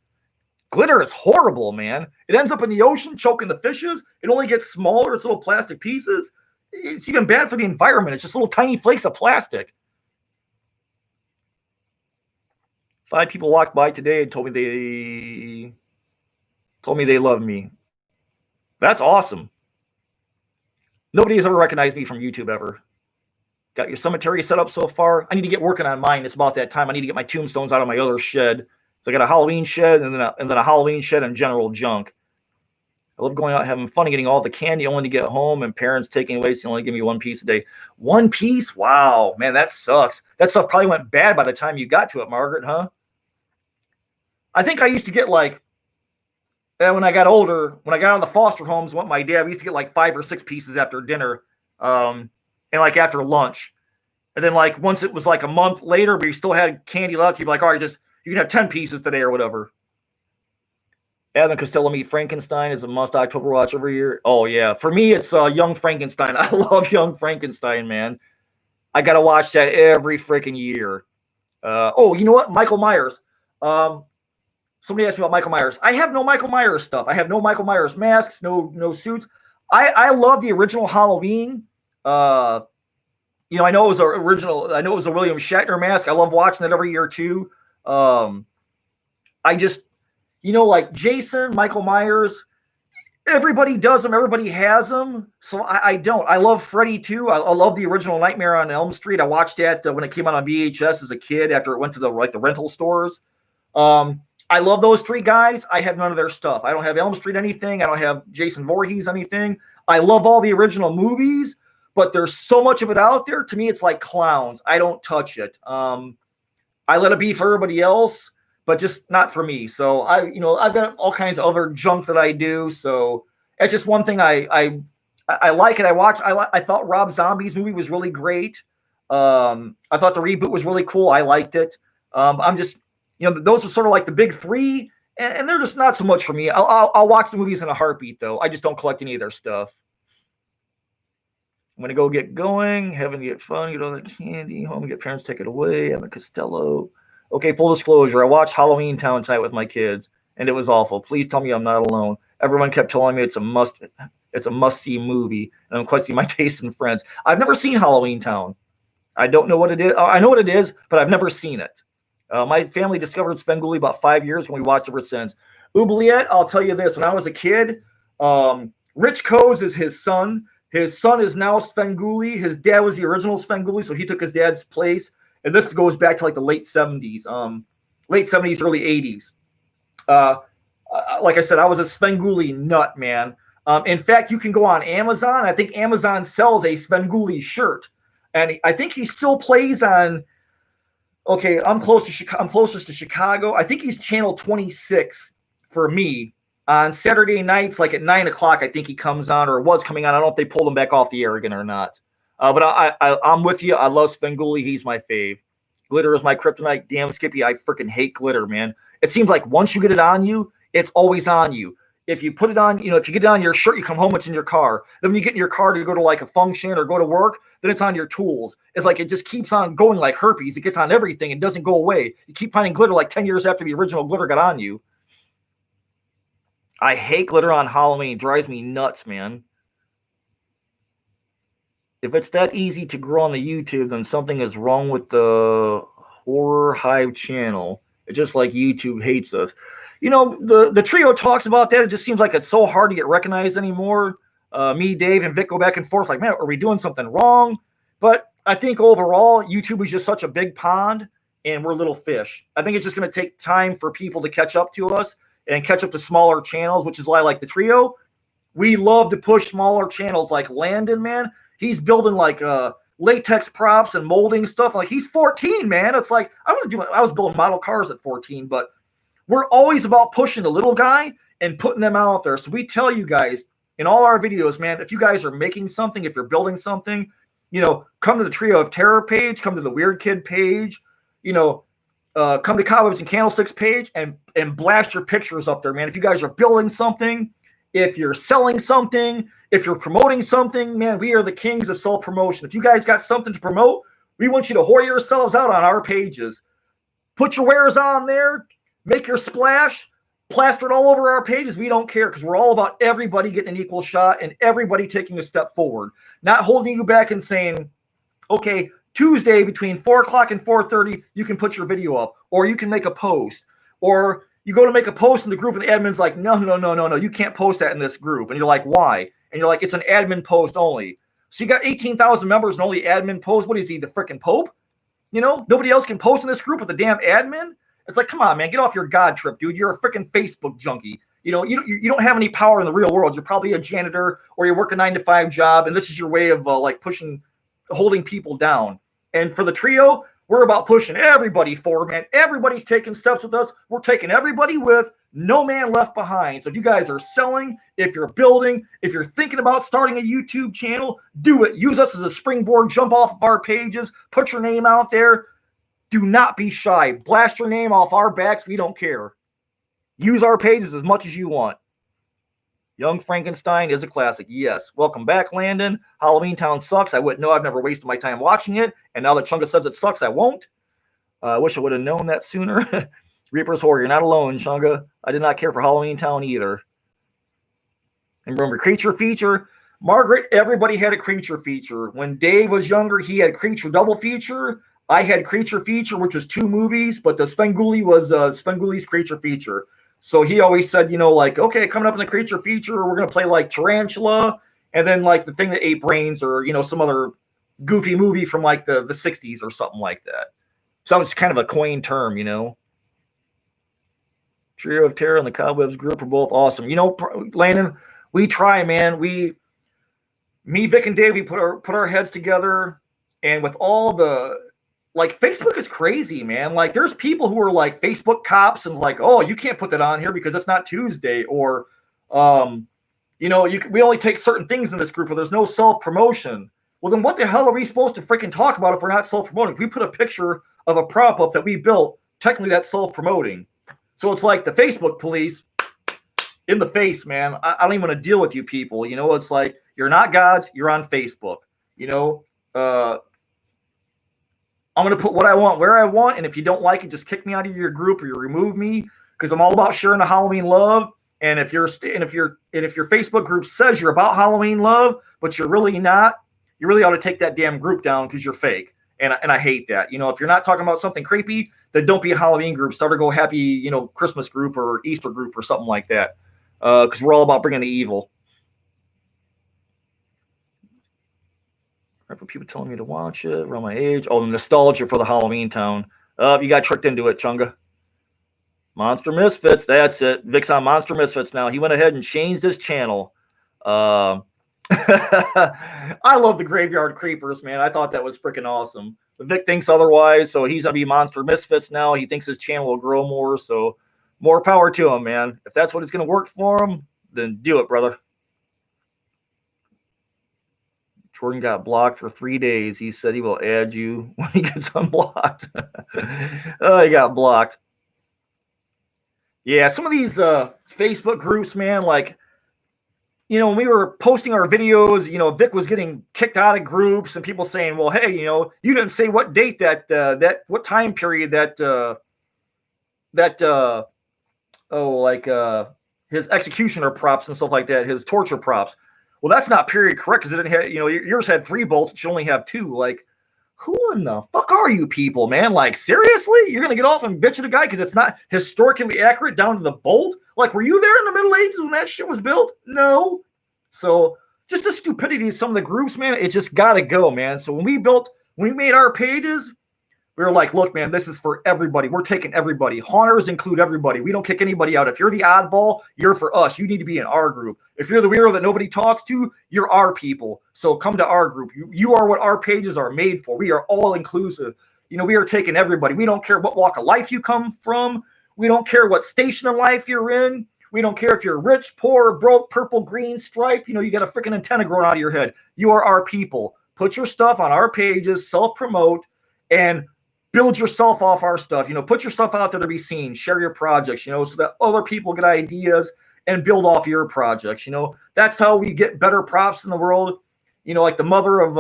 Glitter is horrible, man. It ends up in the ocean choking the fishes. It only gets smaller. It's little plastic pieces. It's even bad for the environment. It's just little tiny flakes of plastic. 5 people walked by today and told me they love me. That's awesome. Nobody has ever recognized me from YouTube ever. Got your cemetery set up so far. I need to get working on mine. It's about that time. I need to get my tombstones out of my other shed. So I got a Halloween shed and then a Halloween shed and general junk. I love going out having fun and getting all the candy only to get home and parents taking away so they only give me 1 piece a day. 1 piece? Wow, man, that sucks. That stuff probably went bad by the time you got to it, Margaret, huh? I think I used to get like, when I got older, when I got out of the foster homes, went with my dad, we used to get like 5 or 6 pieces after dinner, and like after lunch. And then like once it was like a month later, we still had candy left. You'd be like, all right, you can have 10 pieces today or whatever. Evan Costello meet Frankenstein is a must October watch every year. Oh yeah, for me it's Young Frankenstein. I love Young Frankenstein, man. I gotta watch that every freaking year. Oh, you know what? Michael Myers. Somebody asked me about Michael Myers. I have no Michael Myers stuff. I have no Michael Myers masks, no suits. I love the original Halloween. You know, I know it was a original. I know it was a William Shatner mask. I love watching it every year too. I just, you know, like Jason, Michael Myers. Everybody does them. Everybody has them. So I don't. I love Freddy too. I love the original Nightmare on Elm Street. I watched that when it came out on VHS as a kid after it went to the rental stores. I love those 3 guys. I have none of their stuff. I don't have Elm Street anything. I don't have Jason Voorhees anything. I love all the original movies, but there's so much of it out there. To me, it's like clowns. I don't touch it. I let it be for everybody else, but just not for me. So I've got all kinds of other junk that I do. So it's just one thing I like it. I watch. I thought Rob Zombie's movie was really great. I thought the reboot was really cool. I liked it. I'm just, you know, those are sort of like the big 3, and they're just not so much for me. I'll watch the movies in a heartbeat, though. I just don't collect any of their stuff. I'm gonna go get going, having to get fun, get all the candy, home, get parents take it away. I'm a Costello. Okay, full disclosure, I watched Halloween Town tonight with my kids, and it was awful. Please tell me I'm not alone. Everyone kept telling me it's a must-see movie, and I'm questioning my taste in friends. I've never seen Halloween Town. I don't know what it is. I know what it is, but I've never seen it. My family discovered Svengoolie about 5 years when we watched it ever since. Oubliette, I'll tell you this. When I was a kid, Rich Coase is his son. His son is now Svengoolie. His dad was the original Svengoolie, so he took his dad's place. And this goes back to like the late 70s, early 80s. Like I said, I was a Svengoolie nut, man. In fact, you can go on Amazon. I think Amazon sells a Svengoolie shirt. And I think he still plays on... Okay, I'm closest to Chicago. I think he's channel 26 for me on Saturday nights, like at 9 o'clock. I think he comes on, or was coming on. I don't know if they pulled him back off the air again or not. But I'm with you. I love Svengoolie. He's my fave. Glitter is my kryptonite. Damn, Skippy, I freaking hate glitter, man. It seems like once you get it on you, it's always on you. If you put it on, if you get it on your shirt, you come home, it's in your car. Then when you get in your car to go to like a function or go to work, then it's on your tools. It's like it just keeps on going like herpes. It gets on everything. It doesn't go away. You keep finding glitter like 10 years after the original glitter got on you. I hate glitter on Halloween. It drives me nuts, man. If it's that easy to grow on the YouTube, then something is wrong with the Horror Hive channel. It's just like YouTube hates us. You know, the trio talks about that. It just seems like it's so hard to get recognized anymore. Me, Dave, and Vic go back and forth like, man, are we doing something wrong? But I think overall, YouTube is just such a big pond, and we're little fish. I think it's just going to take time for people to catch up to us and catch up to smaller channels, which is why I like the trio. We love to push smaller channels like Landon, man. He's building like latex props and molding stuff. Like he's 14, man. It's like I was building model cars at 14, but we're always about pushing the little guy and putting them out there. So we tell you guys in all our videos, man, if you guys are making something, if you're building something, you know, come to the Trio of Terror page, come to the Weird Kid page, you know, come to Cobwebs and Candlesticks page and blast your pictures up there, man. If you guys are building something, if you're selling something, if you're promoting something, man, we are the kings of self-promotion. If you guys got something to promote, we want you to whore yourselves out on our pages. Put your wares on there, make your splash, plaster it all over our pages. We don't care because we're all about everybody getting an equal shot and everybody taking a step forward. Not holding you back and saying, okay, Tuesday between 4 o'clock and 4:30, you can put your video up, or you can make a post, or you go to make a post in the group and the admin's like, no, you can't post that in this group. And you're like, why? And you're like, it's an admin post only. So you got 18,000 members and only admin post. What is he, the freaking Pope? You know, nobody else can post in this group with the damn admin. It's like, come on, man, get off your God trip, dude. You're a freaking Facebook junkie. You know, you don't have any power in the real world. You're probably a janitor or you work a 9-to-5 job, and this is your way of like holding people down. And for the trio, we're about pushing everybody forward, man. Everybody's taking steps with us. We're taking everybody with, no man left behind. So if you guys are selling, if you're building, if you're thinking about starting a YouTube channel, do it. Use us as a springboard. Jump off of our pages. Put your name out there. Do not be shy. Blast your name off our backs. We don't care. Use our pages as much as you want. Young Frankenstein is a classic. Yes. Welcome back, Landon. Halloween Town sucks. I wouldn't know. I've never wasted my time watching it. And now that Chunga says it sucks, I won't. I wish I would have known that sooner. Reaper's Horror, you're not alone, Chunga. I did not care for Halloween Town either. And remember, creature feature. Margaret, everybody had a creature feature. When Dave was younger, he had creature double feature. I had creature feature, which was 2 movies, but the Svengoolie was Svengoolie's creature feature. So he always said, you know, like, okay, coming up in the creature feature, we're going to play like Tarantula and then like the thing that ate brains or, you know, some other goofy movie from like the 60s or something like that. So it's kind of a coined term, you know. Trio of Terror and the Cobwebs group are both awesome. You know, Landon, we try, man. Me, Vic, and Dave, we put our heads together, and with all the, like, Facebook is crazy, man. Like, there's people who are like Facebook cops and like, oh, you can't put that on here because it's not Tuesday, or, you know, we only take certain things in this group, or there's no self-promotion. Well, then what the hell are we supposed to freaking talk about if we're not self-promoting? If we put a picture of a prop up that we built, technically that's self-promoting. So it's like the Facebook police in the face, man. I don't even want to deal with you people. You know, it's like, you're not gods, you're on Facebook. You know, I'm going to put what I want where I want, and if you don't like it, just kick me out of your group or you remove me, because I'm all about sharing the Halloween love. And if your Facebook group says you're about Halloween love, but you're really not, you really ought to take that damn group down because you're fake. And I hate that. You know, if you're not talking about something creepy, then don't be a Halloween group. Start a Go Happy, you know, Christmas group or Easter group or something like that. Because we're all about bringing the evil. For people telling me to watch it around my age. Oh, the nostalgia for the Halloween Town. You got tricked into it, Chunga. Monster Misfits, that's it. Vic's on Monster Misfits now. He went ahead and changed his channel. I love the Graveyard Creepers, man. I thought that was freaking awesome. But Vic thinks otherwise, so he's going to be Monster Misfits now. He thinks his channel will grow more, so more power to him, man. If that's what it's going to work for him, then do it, brother. Jordan got blocked for 3 days. He said he will add you when he gets unblocked. Oh, he got blocked. Yeah, some of these Facebook groups, man, like, you know, when we were posting our videos, you know, Vic was getting kicked out of groups and people saying, well, hey, you know, you didn't say what date what time period his executioner props and stuff like that, his torture props. Well, that's not period correct because it didn't have, yours had 3 bolts. It should only have 2. Like, who in the fuck are you people, man? Like, seriously? You're going to get off and bitch at a guy because it's not historically accurate down to the bolt? Like, were you there in the Middle Ages when that shit was built? No. So, just the stupidity of some of the groups, man, it just got to go, man. So, when we made our pages, we were like, look, man, this is for everybody. We're taking everybody. Haunters include everybody. We don't kick anybody out. If you're the oddball, you're for us. You need to be in our group. If you're the weirdo that nobody talks to, you're our people. So come to our group. You are what our pages are made for. We are all inclusive. We are taking everybody. We don't care what walk of life you come from. We don't care what station of life you're in. We don't care if you're rich, poor, broke, purple, green, stripe. You got a freaking antenna growing out of your head. You are our people. Put your stuff on our pages, self-promote, and build yourself off our stuff. Put your stuff out there to be seen. Share your projects, so that other people get ideas and build off your projects. That's how we get better props in the world. Like the mother of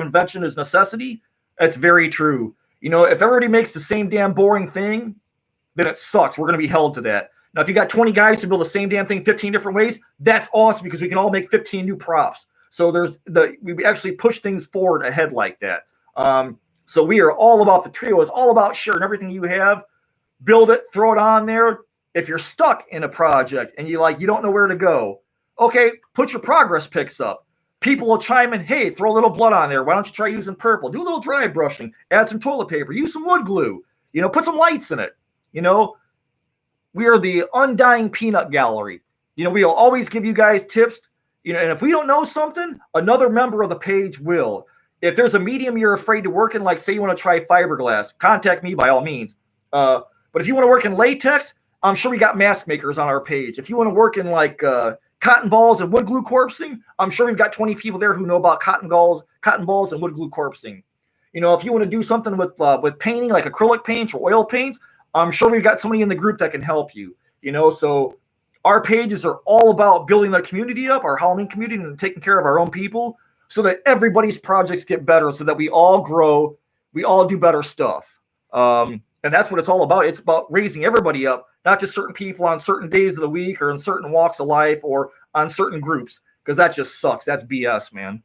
invention is necessity. That's very true. If everybody makes the same damn boring thing, then it sucks. We're going to be held to that. Now, if you got 20 guys who build the same damn thing 15 different ways, that's awesome because we can all make 15 new props. So we actually push things forward ahead like that. So we are all about the trio. It's all about sharing everything you have. Build it, throw it on there. If you're stuck in a project and you don't know where to go, okay, put your progress pics up. People will chime in, hey, throw a little blood on there. Why don't you try using purple? Do a little dry brushing. Add some toilet paper. Use some wood glue. Put some lights in it. We are the undying peanut gallery. We'll always give you guys tips. And if we don't know something, another member of the page will. If there's a medium you're afraid to work in, like say you want to try fiberglass, contact me by all means. But if you want to work in latex, I'm sure we got mask makers on our page. If you want to work in cotton balls and wood glue corpsing, I'm sure we've got 20 people there who know about cotton balls and wood glue corpsing. If you want to do something with painting, like acrylic paints or oil paints, I'm sure we've got somebody in the group that can help you. So our pages are all about building the community up, our Halloween community, and taking care of our own people, so that everybody's projects get better, so that we all grow, we all do better stuff. And that's what it's all about. It's about raising everybody up, not just certain people on certain days of the week or in certain walks of life or on certain groups, because that just sucks. That's BS, man.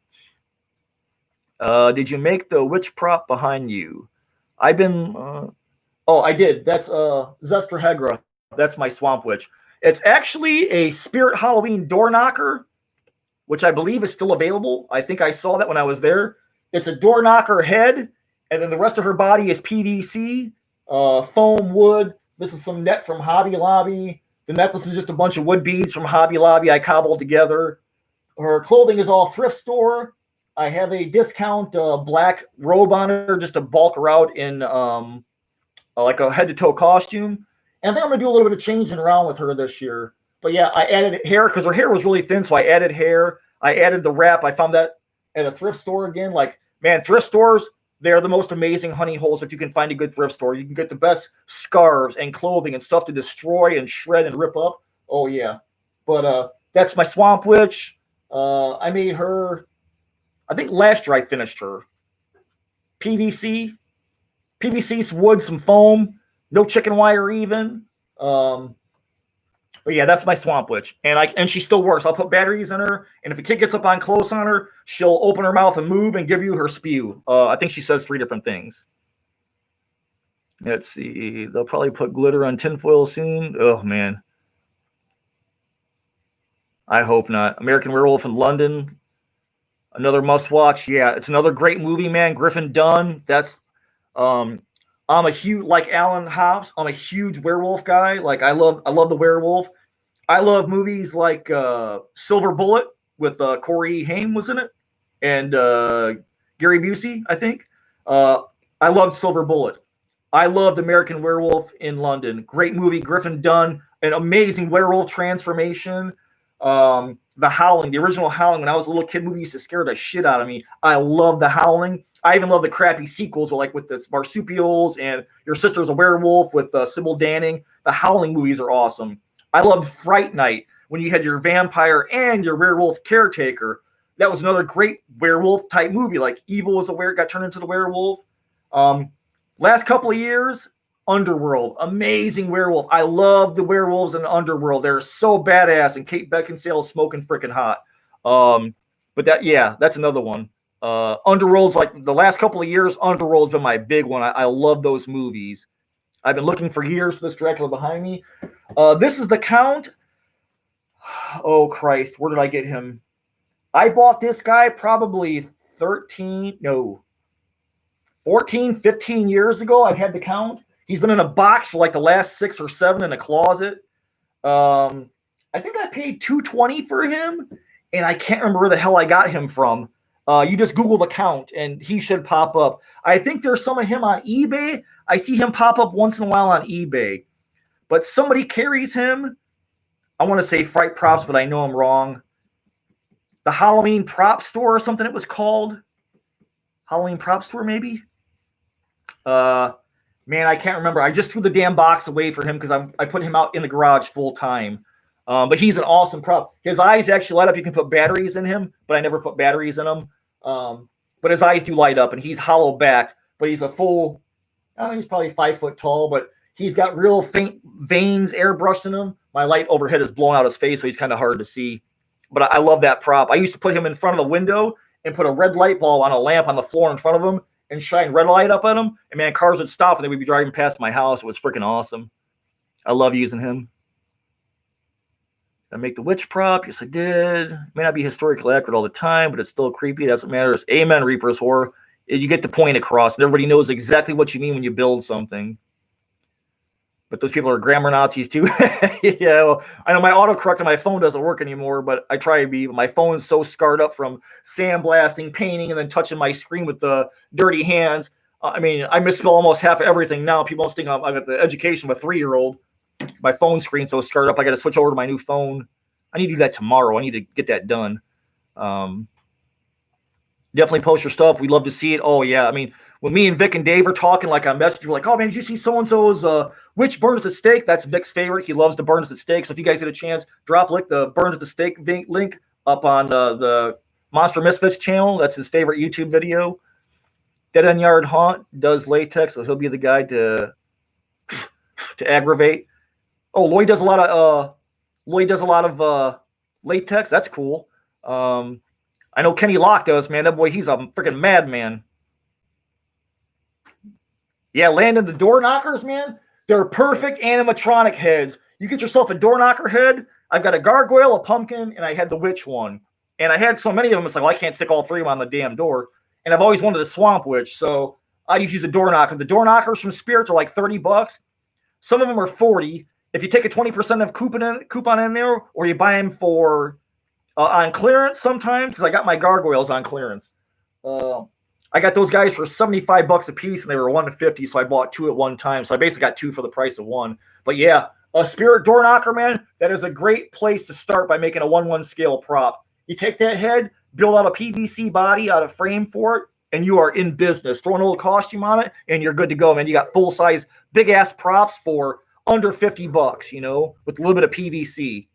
Did you make the witch prop behind you? I did. That's Zestra Hegra. That's my swamp witch. It's actually a spirit Halloween door knocker, which I believe is still available. I think I saw that when I was there. It's a door knocker head, and then the rest of her body is PVC, foam, wood. This is some net from Hobby Lobby. The necklace is just a bunch of wood beads from Hobby Lobby I cobbled together. Her clothing is all thrift store. I have a discount black robe on her just to bulk her out in like a head-to-toe costume. And I think I'm going to do a little bit of changing around with her this year. But yeah, I added hair because her hair was really thin, so I added hair. I added the wrap. I found that at a thrift store again. Like, man, thrift stores, they're the most amazing honey holes if you can find a good thrift store. You can get the best scarves and clothing and stuff to destroy and shred and rip up. Oh, yeah. But that's my Swamp Witch. I made her, I think last year I finished her. PVC, some wood, some foam, no chicken wire even. But yeah, that's my Swamp Witch, and she still works. I'll put batteries in her, and if a kid gets up on close on her, she'll open her mouth and move and give you her spew. I think she says 3 different things. Let's see. They'll probably put glitter on tinfoil soon. Oh man, I hope not. American Werewolf in London, another must watch. Yeah, it's another great movie, man. Griffin Dunn. That's I'm a huge, like Alan Hobbs, I'm a huge werewolf guy. Like I love the werewolf. I love movies like Silver Bullet with Corey Haim was in it, and Gary Busey, I think. I loved Silver Bullet. I loved American Werewolf in London. Great movie. Griffin Dunn, an amazing werewolf transformation. The Howling, the original Howling, when I was a little kid, movie used to scare the shit out of me. I love The Howling. I even love the crappy sequels, like with the marsupials and Your Sister's a Werewolf with Sybil Danning. The Howling movies are awesome. I loved Fright Night when you had your vampire and your werewolf caretaker. That was another great werewolf type movie. Like Evil was got turned into the werewolf. Last couple of years, Underworld, amazing werewolf. I love the werewolves in Underworld. They're so badass, and Kate Beckinsale is smoking freaking hot. But that's another one. Underworld's like the last couple of years. Underworld's been my big one. I love those movies. I've been looking for years for this Dracula behind me. This is the Count. Oh Christ, where did I get him? I bought this guy probably 14, 15 years ago. I've had the Count. He's been in a box for like the last 6 or 7 in a closet. I think I paid $220 for him, and I can't remember where the hell I got him from. You just Google the Count, and he should pop up. I think there's some of him on eBay. I see him pop up once in a while on eBay. But somebody carries him. I want to say Fright Props, but I know I'm wrong. The Halloween Prop Store or something it was called. Halloween Prop Store, maybe? Man, I can't remember. I just threw the damn box away for him because I put him out in the garage full time. But he's an awesome prop. His eyes actually light up. You can put batteries in him, but I never put batteries in him. But his eyes do light up, and he's hollow back. But he's a full, he's probably 5 foot tall, but he's got real faint veins airbrushed in him. My light overhead is blowing out his face, so he's kind of hard to see. But I love that prop. I used to put him in front of the window and put a red light bulb on a lamp on the floor in front of him and shine red light up at him. And man, cars would stop and they would be driving past my house. It was freaking awesome. I love using him. Did I make the witch prop? Yes, I did. May not be historically accurate all the time, but it's still creepy. That's what matters. Amen, Reaper's Horror. You get the point across, and everybody knows exactly what you mean when you build something. But those people are grammar Nazis too. Yeah, well, I know my autocorrect on my phone doesn't work anymore, but I try to be. My phone's so scarred up from sandblasting, painting, and then touching my screen with the dirty hands. I mean, I misspell almost half of everything now. People don't think I got the education of a 3-year-old. My phone screen's so scarred up, I got to switch over to my new phone. I need to do that tomorrow. I need to get that done. Definitely post your stuff. We'd love to see it. Oh, yeah. I mean, when me and Vic and Dave are talking like on Messenger, we're like, oh, man, did you see so-and-so's Which Burns at the Stake? That's Vic's favorite. He loves the Burns at the Stake. So if you guys get a chance, drop the Burns at the Stake link up on the Monster Misfits channel. That's his favorite YouTube video. Dead End Yard Haunt does latex, so he'll be the guy to aggravate. Oh, Lloyd does a lot of latex. That's cool. I know Kenny Locke does, man. That boy, he's a freaking madman. Yeah, Landon, the door knockers, man. They're perfect animatronic heads. You get yourself a door knocker head. I've got a gargoyle, a pumpkin, and I had the witch one. And I had so many of them, it's like, well, I can't stick all 3 of them on the damn door. And I've always wanted a swamp witch, so I use a door knocker. The door knockers from Spirits are like $30. Some of them are $40. If you take a 20% of coupon in there, or you buy them for on clearance sometimes, because I got my gargoyles on clearance. I got those guys for $75 a piece, and they were $150, so I bought 2 at one time. So I basically got 2 for the price of 1. But yeah, a Spirit door knocker, man, that is a great place to start by making a 1/1 scale prop. You take that head, build out a PVC body out of frame for it, and you are in business. Throw an old costume on it, and you're good to go, man. You got full-size, big-ass props for under $50, you know, with a little bit of PVC.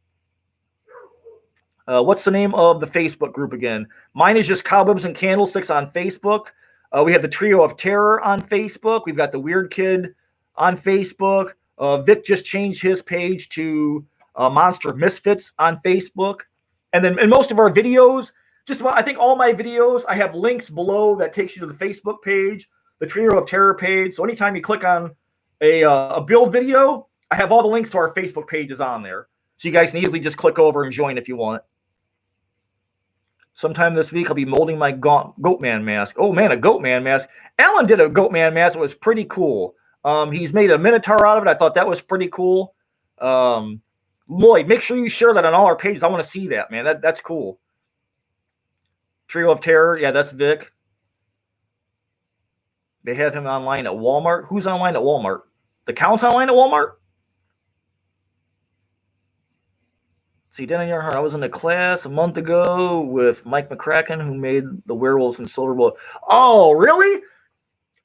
What's the name of the Facebook group again? Mine is just Cobwebs and Candlesticks on Facebook. We have the Trio of Terror on Facebook. We've got the Weird Kid on Facebook. Vic just changed his page to Monster Misfits on Facebook. And then in most of our videos, just about, I think all my videos, I have links below that takes you to the Facebook page, the Trio of Terror page. So anytime you click on a build video, I have all the links to our Facebook pages on there. So you guys can easily just click over and join if you want. Sometime this week, I'll be molding my Goatman mask. Oh, man, a Goatman mask. Alan did a Goatman mask. It was pretty cool. He's made a Minotaur out of it. I thought that was pretty cool. Lloyd, make sure you share that on all our pages. I want to see that, man. That's cool. Trio of Terror. Yeah, that's Vic. They have him online at Walmart. Who's online at Walmart? The Count's online at Walmart? See, Denny Earnhardt, I was in a class a month ago with Mike McCracken, who made the werewolves in Silver Bullet. Oh, really?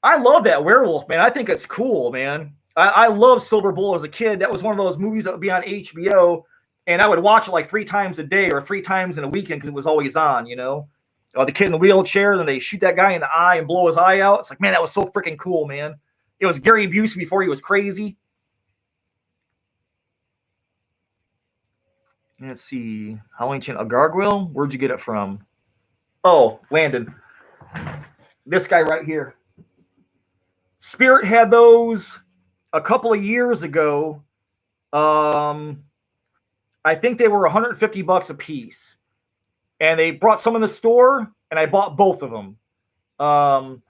I love that werewolf, man. I think it's cool, man. I love Silver Bullet as a kid. That was one of those movies that would be on HBO, and I would watch it like 3 times a day or 3 times in a weekend because it was always on, you know? The kid in the wheelchair, then they shoot that guy in the eye and blow his eye out. It's like, man, that was so freaking cool, man. It was Gary Busey before he was crazy. Let's see. How ancient a gargoyle? Where'd you get it from? Oh, Landon. This guy right here. Spirit had those a couple of years ago. I think they were $150 a piece. And they brought some in the store, and I bought both of them. No.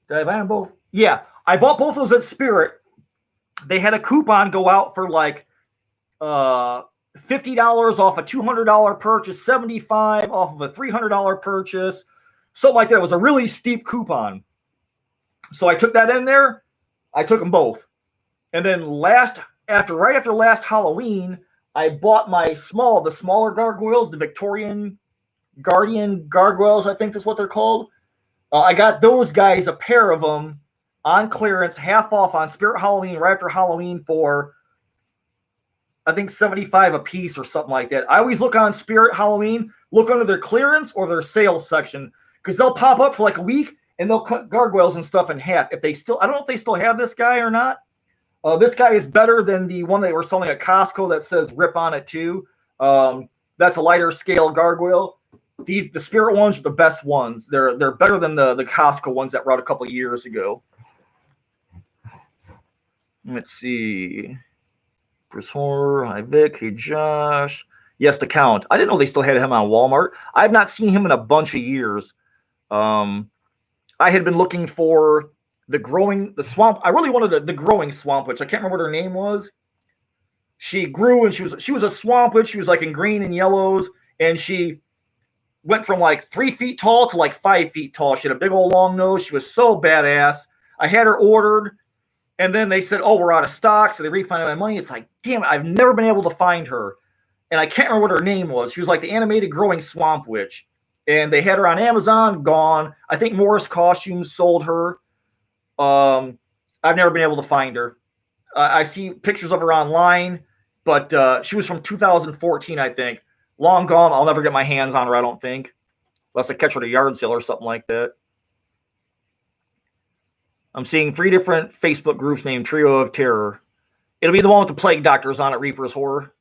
Did I buy them both? Yeah. I bought both of those at Spirit. They had a coupon go out for like $50 off a $200 purchase, $75 off of a $300 purchase, something like that. It was a really steep coupon. So I took that in there. I took them both. And then right after last Halloween, I bought the smaller gargoyles, the Victorian Guardian gargoyles, I think that's what they're called. I got those guys, a pair of them, on clearance, half off on Spirit Halloween, right after Halloween for, I think, $75 a piece or something like that. I always look on Spirit Halloween, look under their clearance or their sales section, because they'll pop up for like a week and they'll cut gargoyles and stuff in half. I don't know if they still have this guy or not. This guy is better than the one they were selling at Costco that says Rip on it too. That's a lighter scale gargoyle. The Spirit ones are the best ones. They're better than the Costco ones that were out a couple of years ago. Let's see. Bruce Horror, hi Vic, hey Josh. Yes, the Count. I didn't know they still had him on Walmart. I've not seen him in a bunch of years. I had been looking for the swamp. I really wanted the growing swamp witch. I can't remember what her name was. She grew and she was a swamp witch. She was like in green and yellows, and she went from like 3 feet tall to like 5 feet tall. She had a big old long nose. She was so badass. I had her ordered, and then they said, "Oh, we're out of stock," so they refunded my money. It's like, damn it, I've never been able to find her, and I can't remember what her name was. She was like the animated growing swamp witch, and they had her on Amazon. Gone. I think Morris Costumes sold her. I've never been able to find her. I see pictures of her online, but she was from 2014, I think. Long gone. I'll never get my hands on her, I don't think, unless I catch her at a yard sale or something like that. I'm seeing 3 different Facebook groups named Trio of Terror. It'll be the one with the plague doctors on it, Reaper's Horror.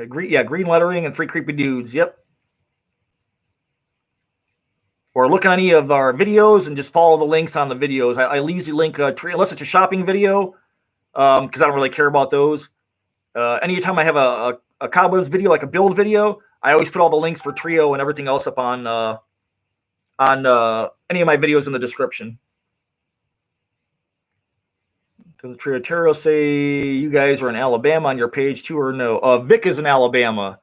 Green lettering and 3 creepy dudes. Yep. Or look on any of our videos and just follow the links on the videos. I usually link unless it's a shopping video, because I don't really care about those. Anytime I have a Cowboys video, like a build video, I always put all the links for Trio and everything else up on any of my videos in the description. Does Trio Terror say you guys are in Alabama on your page too, or no? Vic is in Alabama.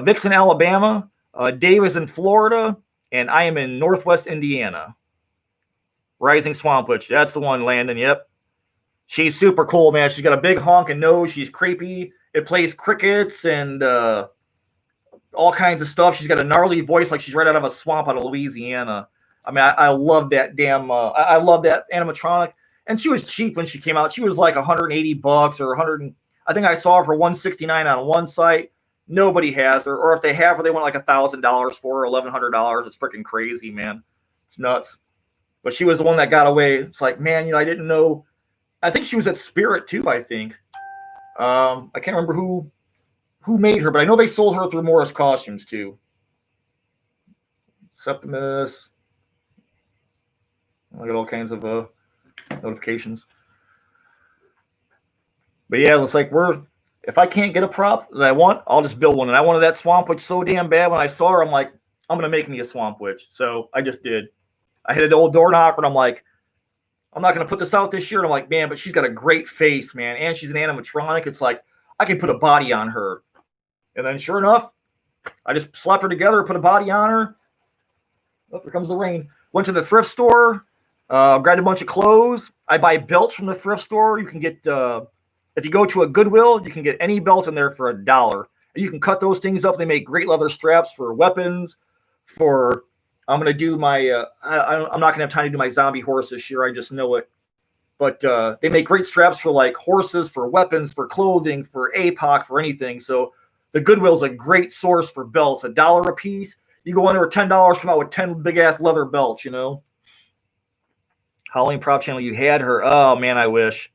Vic's in Alabama. Dave is in Florida. And I am in Northwest Indiana. Rising Swamp Witch. That's the one, Landon. Yep. She's super cool, man. She's got a big honking nose. She's creepy. It plays crickets and all kinds of stuff. She's got a gnarly voice like she's right out of a swamp out of Louisiana. I mean, I love that damn... I love that animatronic. And she was cheap when she came out. She was like $180 or 100. I think I saw her for $169 on one site. Nobody has her, or if they have her, they want like $1,000 for her, $1,100. It's freaking crazy, man. It's nuts. But she was the one that got away. It's like, man, I didn't know. I think she was at Spirit too. I think. I can't remember who made her, but I know they sold her through Morris Costumes too. Septimus. I get all kinds of notifications. But yeah, it's like if I can't get a prop that I want, I'll just build one. And I wanted that Swamp Witch so damn bad. When I saw her, I'm like, I'm going to make me a Swamp Witch. So I just did. I hit an old door knocker, and I'm like, I'm not going to put this out this year. And I'm like, man, but she's got a great face, man. And she's an animatronic. It's like, I can put a body on her. And then sure enough, I just slapped her together, put a body on her. Oh, here comes the rain. Went to the thrift store, grabbed a bunch of clothes. I buy belts from the thrift store. You can get... if you go to a Goodwill, you can get any belt in there for $1. You can cut those things up. They make great leather straps for weapons. I'm going to do my, I'm not going to have time to do my zombie horse this year. I just know it. But they make great straps for like horses, for weapons, for clothing, for APOC, for anything. So the Goodwill's a great source for belts. $1 a piece. You go in there with $10, come out with 10 big ass leather belts, you know. Halloween prop channel, you had her. Oh man, I wish.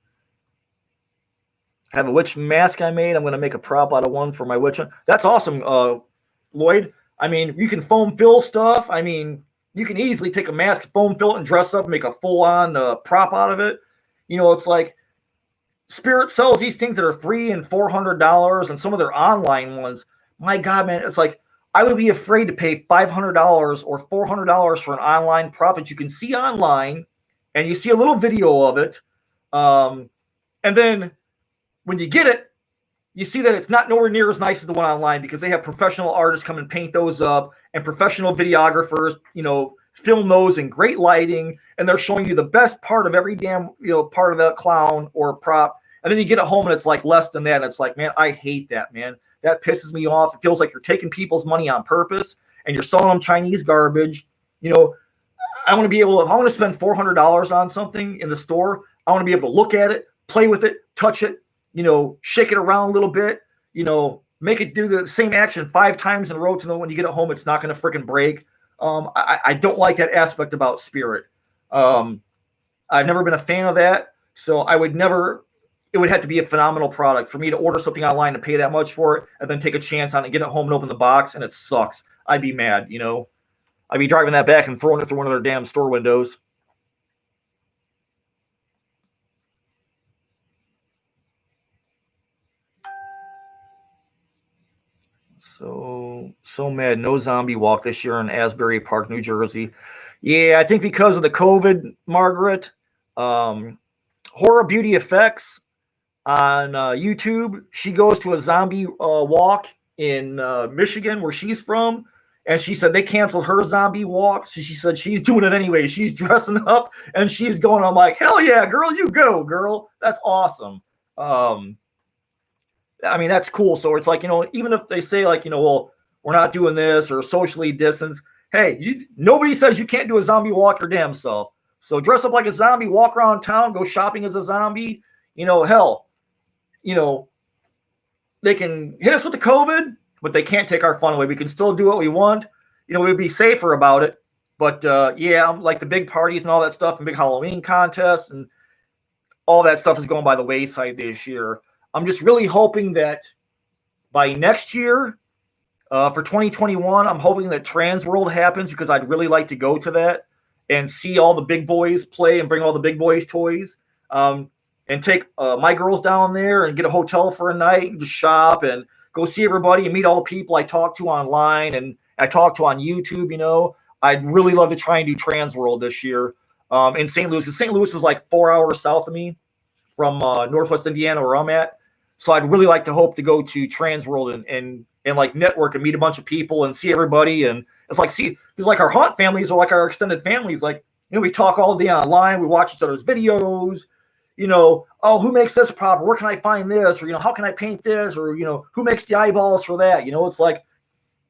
I have a witch mask I made. I'm going to make a prop out of one for my witch. That's awesome, Lloyd. I mean, you can foam fill stuff. I mean, you can easily take a mask, foam fill it, and dress it up and make a full-on prop out of it. You know, it's like Spirit sells these things that are free and $400, and some of their online ones. My God, man, it's like I would be afraid to pay $500 or $400 for an online prop that you can see online, and you see a little video of it, and then when you get it, you see that it's not nowhere near as nice as the one online because they have professional artists come and paint those up and professional videographers, you know, film those in great lighting, and they're showing you the best part of every damn, you know, part of that clown or prop. And then you get it home and it's like less than that. And it's like, man, I hate that, man. That pisses me off. It feels like you're taking people's money on purpose and you're selling them Chinese garbage. You know, I want to be able to, if I want to spend $400 on something in the store, I want to be able to look at it, play with it, touch it, you know, shake it around a little bit, you know, make it do the same action 5 times in a row to know when you get it home, it's not going to freaking break. I don't like that aspect about Spirit. I've never been a fan of that. So I would never, it would have to be a phenomenal product for me to order something online and pay that much for it and then take a chance on it, get it home and open the box and it sucks. I'd be mad, you know. I'd be driving that back and throwing it through one of their damn store windows. So mad. No zombie walk this year in Asbury Park, New Jersey. Yeah, I think because of the COVID, Margaret, Horror Beauty Effects on YouTube, she goes to a zombie walk in Michigan where she's from. And she said they canceled her zombie walk. So she said she's doing it anyway. She's dressing up and she's going. I'm like, hell yeah, girl, you go, girl. That's awesome. I mean, that's cool. So it's like, you know, even if they say like, you know, well, we're not doing this or socially distance. Hey, nobody says you can't do a zombie walk your damn self. So dress up like a zombie, walk around town, go shopping as a zombie. You know, hell, you know, they can hit us with the COVID, but they can't take our fun away. We can still do what we want. You know, we'd be safer about it. But yeah, like the big parties and all that stuff and big Halloween contests and all that stuff is going by the wayside this year. I'm just really hoping that by next year, for 2021, I'm hoping that Trans World happens because I'd really like to go to that and see all the big boys play and bring all the big boys toys, and take my girls down there and get a hotel for a night and just shop and go see everybody and meet all the people I talk to online and I talk to on YouTube. You know, I'd really love to try and do Trans World this year in St. Louis. St. Louis is like 4 hours south of me from Northwest Indiana where I'm at. So I'd really like to hope to go to Trans World and like network and meet a bunch of people and see everybody. And it's like, see, because like our haunt families are like our extended families. Like, you know, we talk all day online. We watch each other's videos, you know, oh, who makes this prop? Where can I find this? Or, you know, how can I paint this? Or, you know, who makes the eyeballs for that? You know, it's like,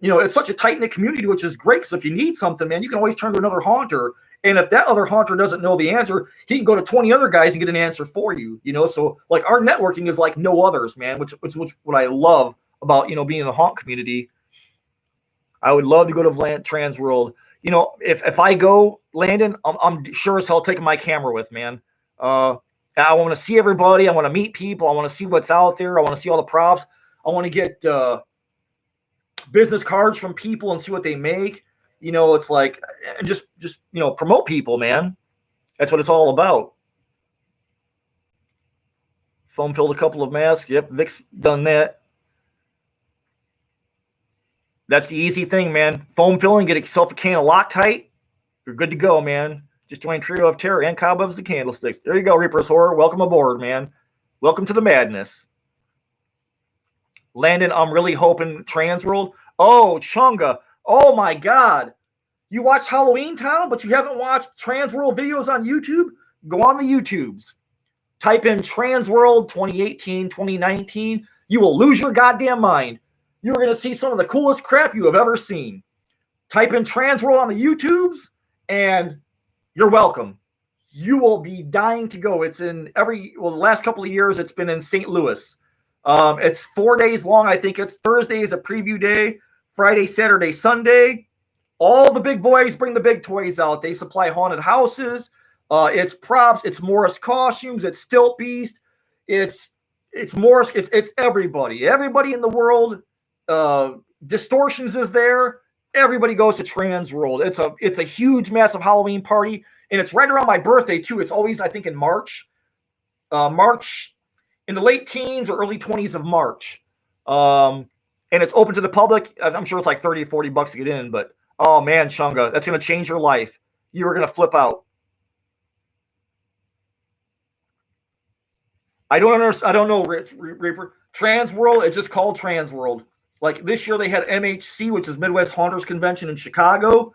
you know, it's such a tight-knit community, which is great. So if you need something, man, you can always turn to another haunter. And if that other haunter doesn't know the answer, he can go to 20 other guys and get an answer for you, you know? So like our networking is like no others, man, which what I love about, you know, being in the haunt community. I would love to go to Trans World. You know, if I go, Landon, I'm sure as hell taking my camera with, man. I want to see everybody. I want to meet people. I want to see what's out there. I want to see all the props. I want to get business cards from people and see what they make. You know, it's like, just you know, promote people, man. That's what it's all about. Foam filled a couple of masks. Yep, Vic's done that. That's the easy thing, man. Foam filling, get yourself a can of Loctite. You're good to go, man. Just join Trio of Terror and Cobwebs the Candlesticks. There you go, Reaper's Horror. Welcome aboard, man. Welcome to the madness. Landon, I'm really hoping Trans World. Oh, Chunga. Oh, my God. You watched Halloween Town, but you haven't watched Trans World videos on YouTube? Go on the YouTubes. Type in Trans World 2018, 2019. You will lose your goddamn mind. You're going to see some of the coolest crap you have ever seen. Type in Trans World on the YouTubes, and you're welcome. You will be dying to go. It's in the last couple of years, it's been in St. Louis. It's 4 days long. I think it's Thursday is a preview day, Friday, Saturday, Sunday. All the big boys bring the big toys out. They supply haunted houses. It's props. It's Morris costumes. It's Stilt Beast. It's Morris. It's everybody. Everybody in the world. Distortions is there. Everybody goes to Trans World. It's a huge, massive Halloween party, and it's right around my birthday too. It's always, I think, in March. March, in the late teens or early 20s of March. And it's open to the public. I'm sure it's like 30 or 40 bucks to get in, but oh man, Chunga, that's going to change your life. You are going to flip out. I don't understand. I don't know, Reaper. Trans World, it's just called Trans World. Like this year they had MHC, which is Midwest Haunters Convention in Chicago.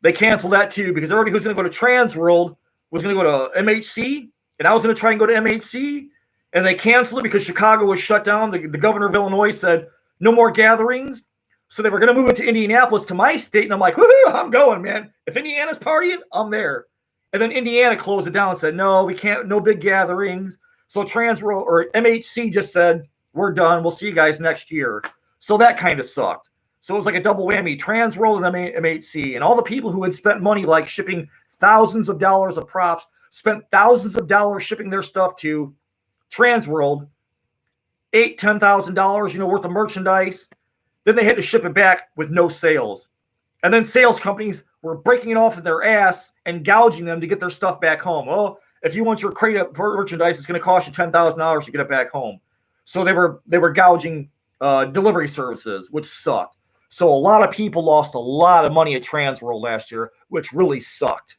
They canceled that too because everybody who's going to go to Trans World was going to go to MHC, and I was going to try and go to MHC, and they canceled it because Chicago was shut down. The governor of Illinois said no more gatherings. So they were going to move it to Indianapolis, to my state, and I'm like, woohoo, I'm going, man. If Indiana's partying, I'm there. And then Indiana closed it down and said, no, we can't, no big gatherings. So Trans World or MHC just said, we're done. We'll see you guys next year. So that kind of sucked. So it was like a double whammy, Trans World and MHC. And all the people who had spent money, like shipping thousands of dollars of props, spent thousands of dollars shipping their stuff to Trans World, $8,000, $10,000, worth of merchandise. Then they had to ship it back with no sales. And then sales companies were breaking it off of their ass and gouging them to get their stuff back home. Well, if you want your crate of merchandise, it's going to cost you $10,000 to get it back home. So they were gouging delivery services, which sucked. So a lot of people lost a lot of money at Trans World last year, which really sucked.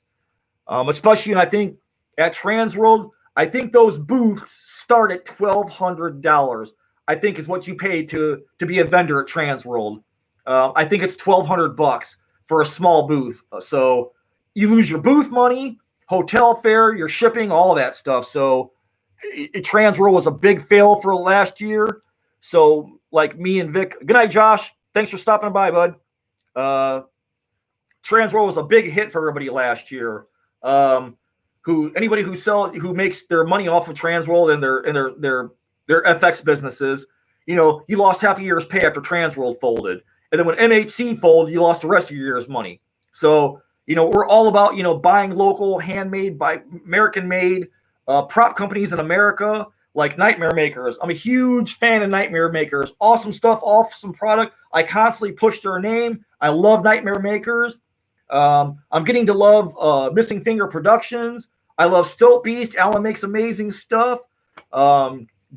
Especially, and I think at Trans World, I think those booths start at $1,200. I think is what you pay to be a vendor at Trans World. I think it's $1,200 for a small booth. So you lose your booth money, hotel fare, your shipping, all of that stuff. So Trans World was a big fail for last year. So like me and Vic, good night, Josh. Thanks for stopping by, bud. Trans World was a big hit for everybody last year. Anybody who makes their money off of Trans World and their FX businesses, you lost half a year's pay after Trans World folded. And then when MHC folded, you lost the rest of your year's money. So, we're all about, buying local, handmade, by American-made prop companies in America, like Nightmare Makers. I'm a huge fan of Nightmare Makers. Awesome stuff, awesome product. I constantly push their name. I love Nightmare Makers. I'm getting to love Missing Finger Productions. I love Stilt Beast. Alan makes amazing stuff.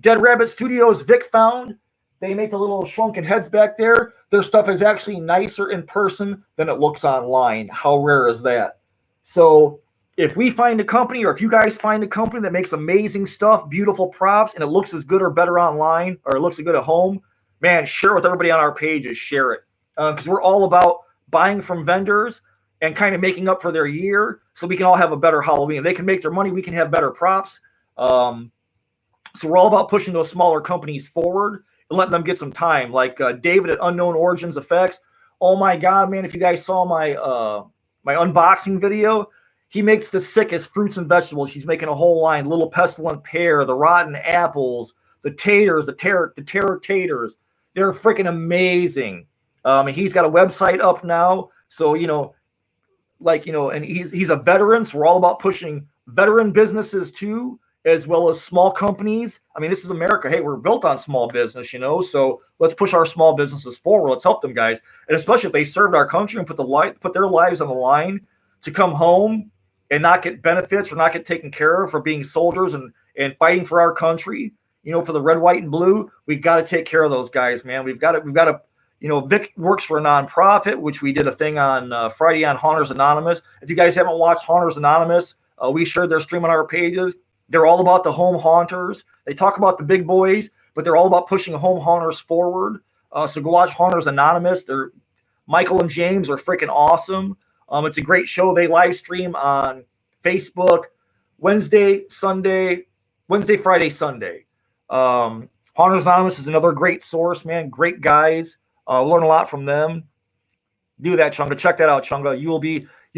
Dead Rabbit Studios, Vic found. They make the little shrunken heads back there. Their stuff is actually nicer in person than it looks online. How rare is that? So if we find a company, or if you guys find a company that makes amazing stuff, beautiful props, and it looks as good or better online, or it looks as good at home, man, share it with everybody on our pages. Share it. Because we're all about buying from vendors and kind of making up for their year so we can all have a better Halloween. If they can make their money, we can have better props. So we're all about pushing those smaller companies forward and letting them get some time. Like David at Unknown Origins Effects. Oh my God, man! If you guys saw my my unboxing video, he makes the sickest fruits and vegetables. He's making a whole line: Little Pestilent Pear, the Rotten Apples, the Taters, the Terror Taters. They're freaking amazing. He's got a website up now, so and he's a veteran. So we're all about pushing veteran businesses too, as well as small companies. I mean, this is America. Hey, we're built on small business, so let's push our small businesses forward. Let's help them, guys. And especially if they served our country and put their lives on the line to come home and not get benefits or not get taken care of for being soldiers and fighting for our country, for the red, white, and blue. We've got to take care of those guys, man. We've got to, Vic works for a nonprofit, which we did a thing on Friday on Haunters Anonymous. If you guys haven't watched Haunters Anonymous, we shared their stream on our pages. They're all about the home haunters. They talk about the big boys, but they're all about pushing home haunters forward. So go watch Haunters Anonymous. Michael and James are freaking awesome. It's a great show. They live stream on Facebook Wednesday, Friday, Sunday. Haunters Anonymous is another great source, man. Great guys. Learn a lot from them. Do that, Chunga. Check that out, Chunga. You'll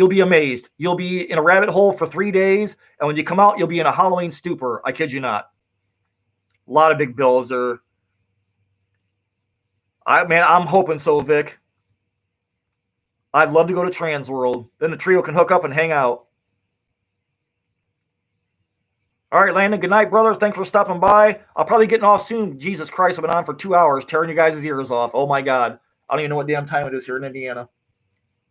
be amazed. You'll be in a rabbit hole for 3 days, and when you come out, you'll be in a Halloween stupor. I kid you not. A lot of big bills there. I'm hoping so, Vic. I'd love to go to Trans World. Then the trio can hook up and hang out. All right, Landon, good night, brother. Thanks for stopping by. I'll probably get off soon. Jesus Christ, I've been on for 2 hours, tearing you guys' ears off. Oh, my God. I don't even know what damn time it is here in Indiana.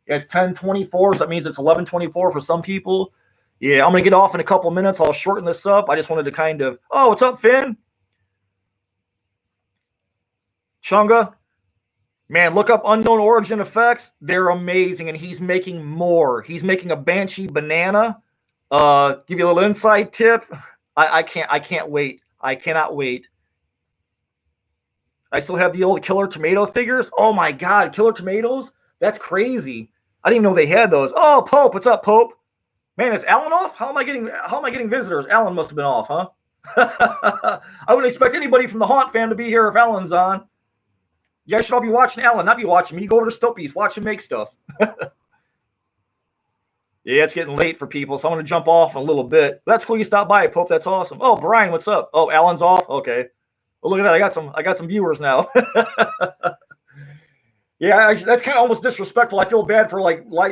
Yeah, it's 10:24, so that means it's 11:24 for some people. Yeah, I'm going to get off in a couple minutes. I'll shorten this up. I just wanted to kind of... Oh, what's up, Finn? Chunga? Man, look up Unknown Origin Effects. They're amazing, and he's making more. He's making a Banshee banana. Give you a little inside tip. I can't wait. I cannot wait. I still have the old Killer Tomato figures. Oh my God, Killer Tomatoes? That's crazy. I didn't even know they had those. Oh, Pope, what's up, Pope? Man, is Alan off? How am I getting visitors? Alan must have been off, huh? I wouldn't expect anybody from the Haunt fam to be here if Alan's on. You guys should all be watching Alan, not be watching me. You go over to Stoppies, watch him make stuff. Yeah, it's getting late for people, so I'm going to jump off in a little bit. That's cool you stopped by, Pope. That's awesome. Oh, Brian, what's up? Oh, Alan's off? Okay. Well, look at that. I got some viewers now. Yeah, that's kind of almost disrespectful. I feel bad for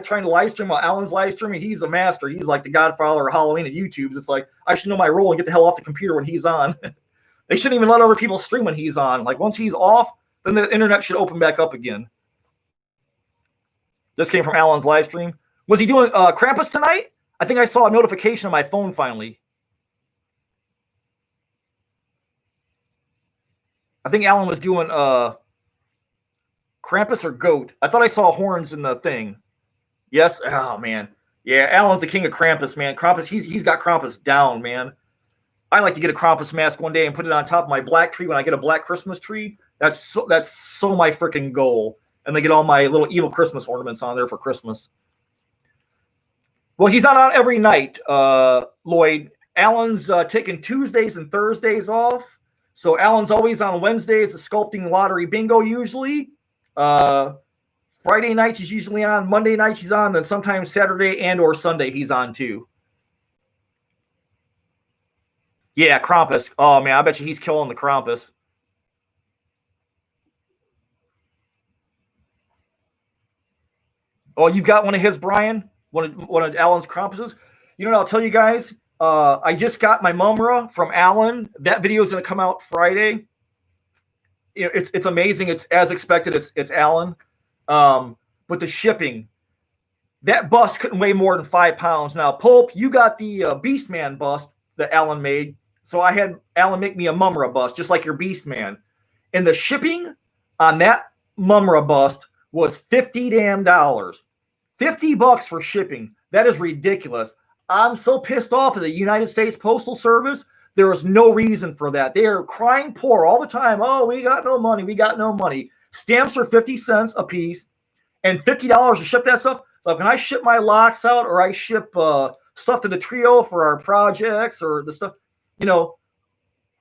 trying to live stream while Alan's live streaming. He's the master. He's like the godfather of Halloween at YouTube. It's like, I should know my role and get the hell off the computer when he's on. They shouldn't even let other people stream when he's on. Like, once he's off, then the internet should open back up again. This came from Alan's live stream. Was he doing Krampus tonight? I think I saw a notification on my phone finally. I think Alan was doing Krampus or Goat. I thought I saw horns in the thing. Yes? Oh, man. Yeah, Alan's the king of Krampus, man. Krampus, he's got Krampus down, man. I like to get a Krampus mask one day and put it on top of my black tree when I get a black Christmas tree. That's so my freaking goal. And they get all my little evil Christmas ornaments on there for Christmas. Well, he's not on every night, Lloyd. Alan's taking Tuesdays and Thursdays off. So Alan's always on Wednesdays, the sculpting lottery bingo usually. Friday nights he's usually on. Monday nights he's on. Then sometimes Saturday and or Sunday he's on too. Yeah, Krampus. Oh, man, I bet you he's killing the Krampus. Oh, you've got one of his, Brian? One of Alan's Krampuses. You know what I'll tell you guys? I just got my Mumra from Alan. That video is going to come out Friday. It's amazing. It's as expected. It's Alan. But the shipping, that bust couldn't weigh more than 5 pounds. Now, Pope, you got the Beastman bust that Alan made. So I had Alan make me a Mumra bust, just like your Beastman. And the shipping on that Mumra bust was $50 damn. $50 for shipping. That is ridiculous. I'm so pissed off at the United States Postal Service. There is no reason for that. They are crying poor all the time. Oh, we got no money. We got no money. Stamps are 50 cents a piece and $50 to ship that stuff. Like when I ship my locks out or I ship stuff to the trio for our projects or the stuff,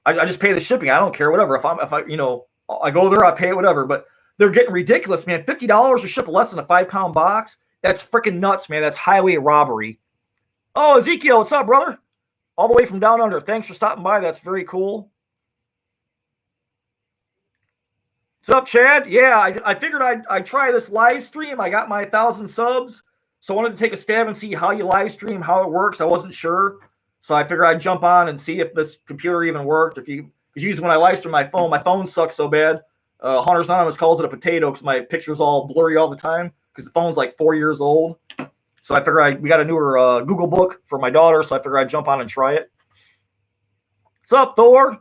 I just pay the shipping. I don't care, whatever. If I go there, I pay it, whatever. But they're getting ridiculous, man. $50 to ship less than a 5-pound box. That's freaking nuts, man. That's highway robbery. Oh, Ezekiel, what's up, brother? All the way from down under. Thanks for stopping by. That's very cool. What's up, Chad? Yeah, I figured I'd try this live stream. I got my 1,000 subs, so I wanted to take a stab and see how you live stream, how it works. I wasn't sure, so I figured I'd jump on and see if this computer even worked. Because usually when I live stream my phone sucks so bad. Hunters Anonymous calls it a potato because my picture's all blurry all the time because the phone's like 4 years old. So I figured we got a newer Google book for my daughter, so I figured I'd jump on and try it. What's up, Thor?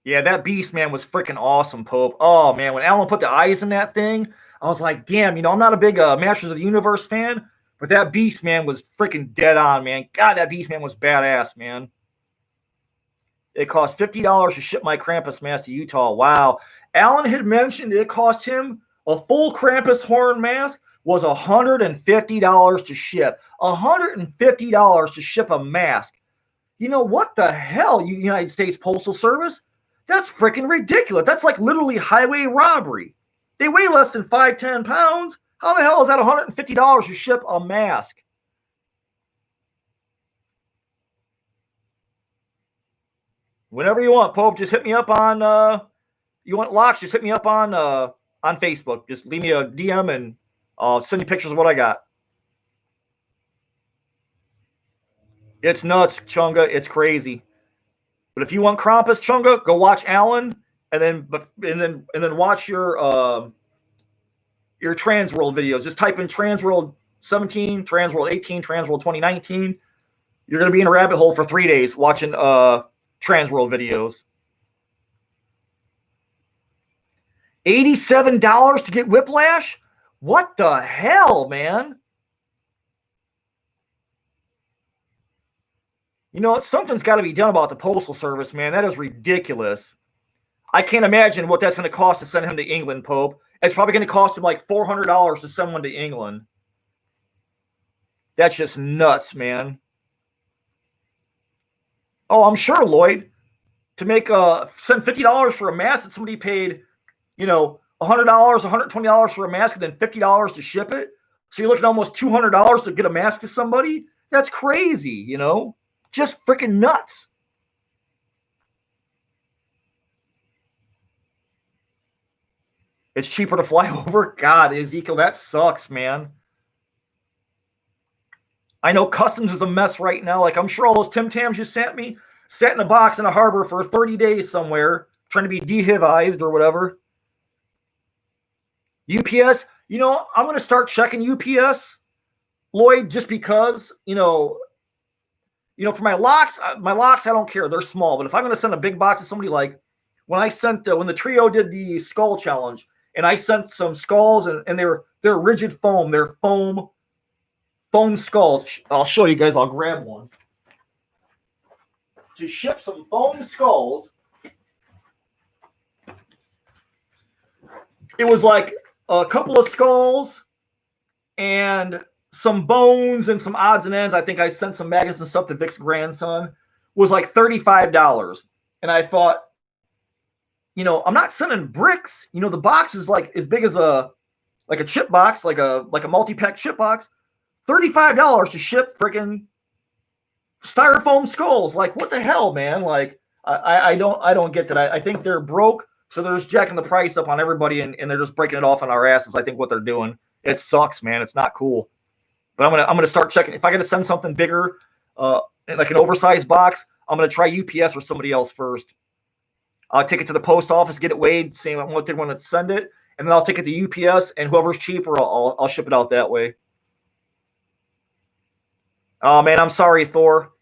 Yeah, that beast, man, was freaking awesome, Pope. Oh, man, when Alan put the eyes in that thing, I was like, damn, I'm not a big Masters of the Universe fan, but that beast, man, was freaking dead on, man. God, that beast, man, was badass, man. It cost $50 to ship my Krampus mask to Utah. Wow. Alan had mentioned it cost him a full Krampus horn mask was $150 to ship. $150 to ship a mask. What the hell, United States Postal Service? That's freaking ridiculous. That's like literally highway robbery. They weigh less than 5-10 pounds. How the hell is that $150 to ship a mask? Whenever you want, Pope, just hit me up on you want locks, just hit me up on Facebook. Just leave me a DM and I'll send you pictures of what I got. It's nuts, Chunga. It's crazy. But if you want Krampus, Chunga, go watch Alan and then watch your Transworld videos. Just type in Transworld 17, Transworld 18, Transworld 2019. You're gonna be in a rabbit hole for 3 days watching Transworld videos. $87 to get Whiplash? What the hell, man? You know, something's got to be done about the Postal Service, man. That is ridiculous. I can't imagine what that's going to cost to send him to England, Pope. It's probably going to cost him like $400 to send one to England. That's just nuts, man. Oh, I'm sure, Lloyd, to send $50 for a mask that somebody paid, $100, $120 for a mask, and then $50 to ship it. So you're looking at almost $200 to get a mask to somebody. That's crazy, just freaking nuts. It's cheaper to fly over. God, Ezekiel, that sucks, man. I know customs is a mess right now. Like, I'm sure all those Tim Tams you sent me sat in a box in a harbor for 30 days somewhere, trying to be dehivised or whatever. UPS, I'm going to start checking UPS, Lloyd, just because, for my locks, I don't care. They're small. But if I'm going to send a big box to somebody, like when the trio did the skull challenge, and I sent some skulls, and they're rigid foam. They're foam skulls. I'll show you guys. I'll grab one. To ship some foam skulls, it was like a couple of skulls and some bones and some odds and ends. I think I sent some magnets and stuff to Vic's grandson. Was like $35. And I thought, I'm not sending bricks. The box is like as big as a chip box, like a multi-pack chip box. $35 to ship freaking styrofoam skulls. Like, what the hell, man? Like, I don't get that. I think they're broke, so they're just jacking the price up on everybody, and they're just breaking it off on our asses. I think what they're doing. It sucks, man. It's not cool. But I'm gonna start checking. If I got to send something bigger, like an oversized box, I'm gonna try UPS or somebody else first. I'll take it to the post office, get it weighed, see what they want to send it, and then I'll take it to UPS, and whoever's cheaper, I'll ship it out that way. Oh man, I'm sorry, Thor.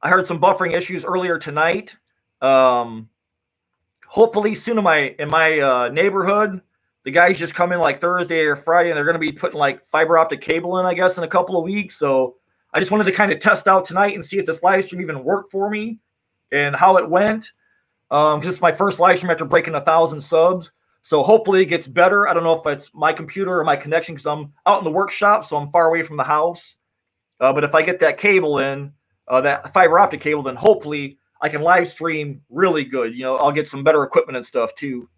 I heard some buffering issues earlier tonight. Hopefully soon in my neighborhood, the guys just come in like Thursday or Friday, and they're going to be putting like fiber optic cable in, I guess, in a couple of weeks. So I just wanted to kind of test out tonight and see if this live stream even worked for me and how it went. Because it's my first live stream after breaking 1,000 subs. So hopefully it gets better. I don't know if it's my computer or my connection, because I'm out in the workshop, so I'm far away from the house. But if I get that cable in, that fiber optic cable, then hopefully I can live stream really good. I'll get some better equipment and stuff too.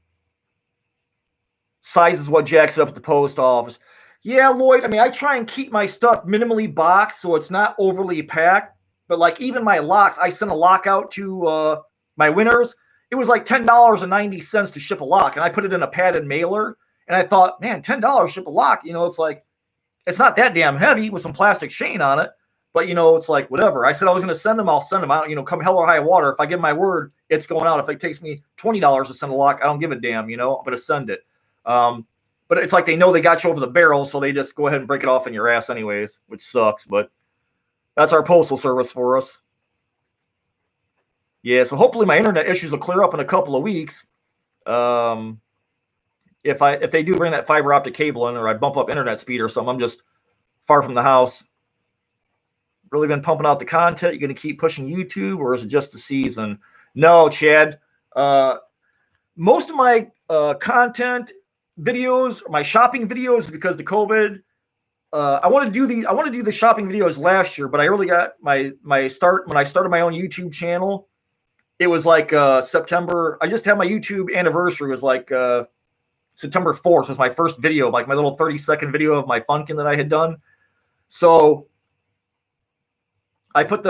Size is what jacks it up at the post office. Yeah, Lloyd, I try and keep my stuff minimally boxed so it's not overly packed. But like even my locks, I sent a lock out to my winners. It was like $10.90 to ship a lock, and I put it in a padded mailer. And I thought, man, $10 ship a lock. It's like, it's not that damn heavy with some plastic chain on it. But, it's like, whatever. I said I was going to send them. I'll send them out. Come hell or high water. If I give my word, it's going out. If it takes me $20 to send a lock, I don't give a damn, I'm going to send it. But it's like they know they got you over the barrel, so they just go ahead and break it off in your ass anyways, which sucks. But that's our postal service for us. Yeah, so hopefully my internet issues will clear up in a couple of weeks. If they do bring that fiber optic cable in, or I bump up internet speed or something, I'm just far from the house. Really been pumping out the content. You going to keep pushing YouTube, or is it just the season? No, Chad. Most of my content videos, my shopping videos, because the COVID. I want to do the shopping videos last year, but I really got my start when I started my own YouTube channel. It was like September. I just had my YouTube anniversary. It was like September 4th was my first video, like my little 30-second video of my Funkin that I had done. So I put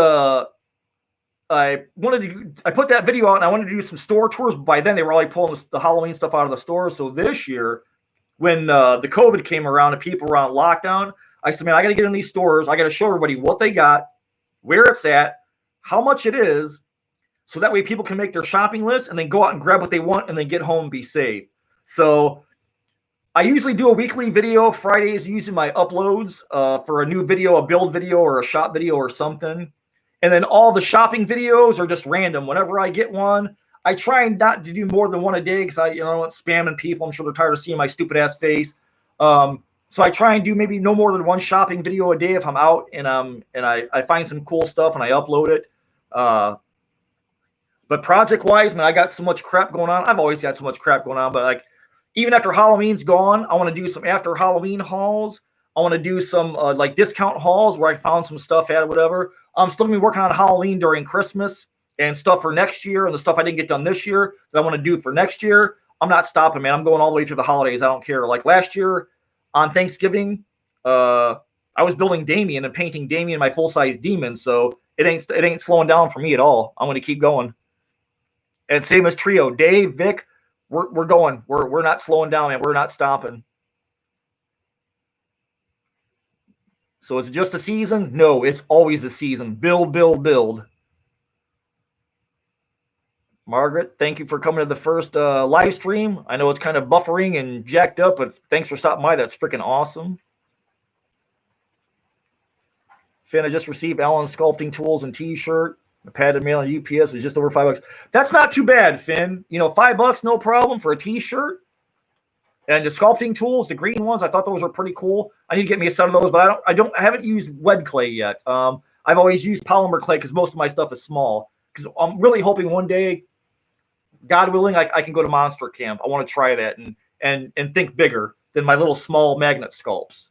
I put that video out and I wanted to do some store tours. But by then they were already pulling the Halloween stuff out of the stores. So this year, when the COVID came around and people were on lockdown, I said, man, I got to get in these stores. I got to show everybody what they got, where it's at, how much it is, so that way people can make their shopping list and then go out and grab what they want and then get home and be safe. So I usually do a weekly video. Fridays using my uploads for a new video, a build video or a shop video or something. And then all the shopping videos are just random. Whenever I get one, I try not to do more than one a day because I don't want spamming people. I'm sure they're tired of seeing my stupid ass face. So I try and do maybe no more than one shopping video a day if I'm out and I find some cool stuff and I upload it. But project wise, man, I got so much crap going on. I've always got so much crap going on, but like even after Halloween's gone, I want to do some after Halloween hauls. I want to do some like discount hauls where I found some stuff at whatever. I'm still gonna be working on Halloween during Christmas and stuff for next year and the stuff I didn't get done this year that I want to do for next year. I'm not stopping, man. I'm going all the way through the holidays. I don't care. Like last year on Thanksgiving, I was building Damien and painting Damien, my full-size demon. So it ain't slowing down for me at all. I'm going to keep going. And same as Trio, Dave, Vic, we're going. We're not slowing down, man. We're not stopping. So is it just a season? No, it's always a season. Build, build, build. Margaret, thank you for coming to the first live stream. I know it's kind of buffering and jacked up, but thanks for stopping by. That's freaking awesome. Finn, I just received Alan's sculpting tools and t-shirt. The padded mail and UPS was just over $5. That's not too bad, Finn. You know, $5, no problem for a t-shirt. And the sculpting tools, the green ones, I thought those were pretty cool. I need to get me a set of those, but I haven't used wet clay yet. I've always used polymer clay because most of my stuff is small. Because I'm really hoping one day, God willing, I can go to Monster Camp. I want to try that and think bigger than my little small magnet sculpts.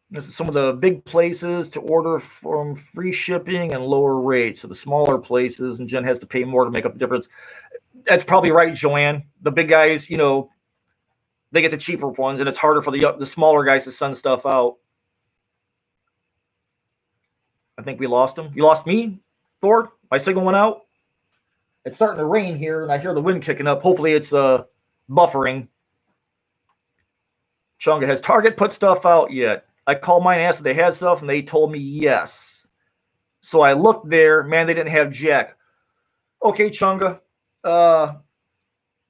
This is some of the big places to order from free shipping and lower rates. So the smaller places, and Jen has to pay more to make up the difference. That's probably right, Joanne. The big guys, you know, they get the cheaper ones, and it's harder for the smaller guys to send stuff out. I think we lost him. You lost me, Thor? My signal went out. It's starting to rain here, and I hear the wind kicking up. Hopefully it's buffering. Chunga, has Target put stuff out yet? I called mine and asked if they had stuff, and they told me yes. So I looked there. Man, they didn't have jack. Okay, Chunga.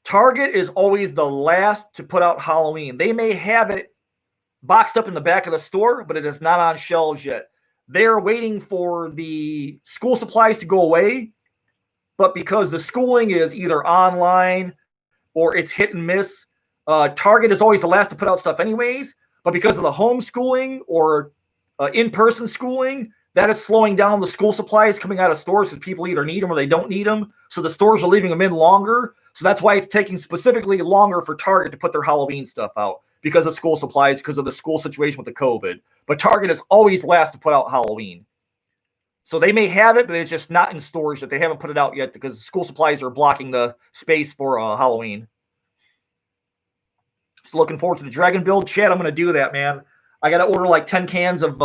Target is always the last to put out Halloween. They may have it boxed up in the back of the store, but it is not on shelves yet. They are waiting for the school supplies to go away, but because the schooling is either online or it's hit and miss, Target is always the last to put out stuff anyways, but because of the homeschooling or in-person schooling, that is slowing down the school supplies coming out of stores because people either need them or they don't need them. So the stores are leaving them in longer. So that's why it's taking specifically longer for Target to put their Halloween stuff out because of school supplies, because of the school situation with the COVID. But Target is always last to put out Halloween. So they may have it, but it's just not in storage that they haven't put it out yet because school supplies are blocking the space for Halloween. So looking forward to the dragon build. Chad, I'm going to do that, man. I got to order like 10 cans of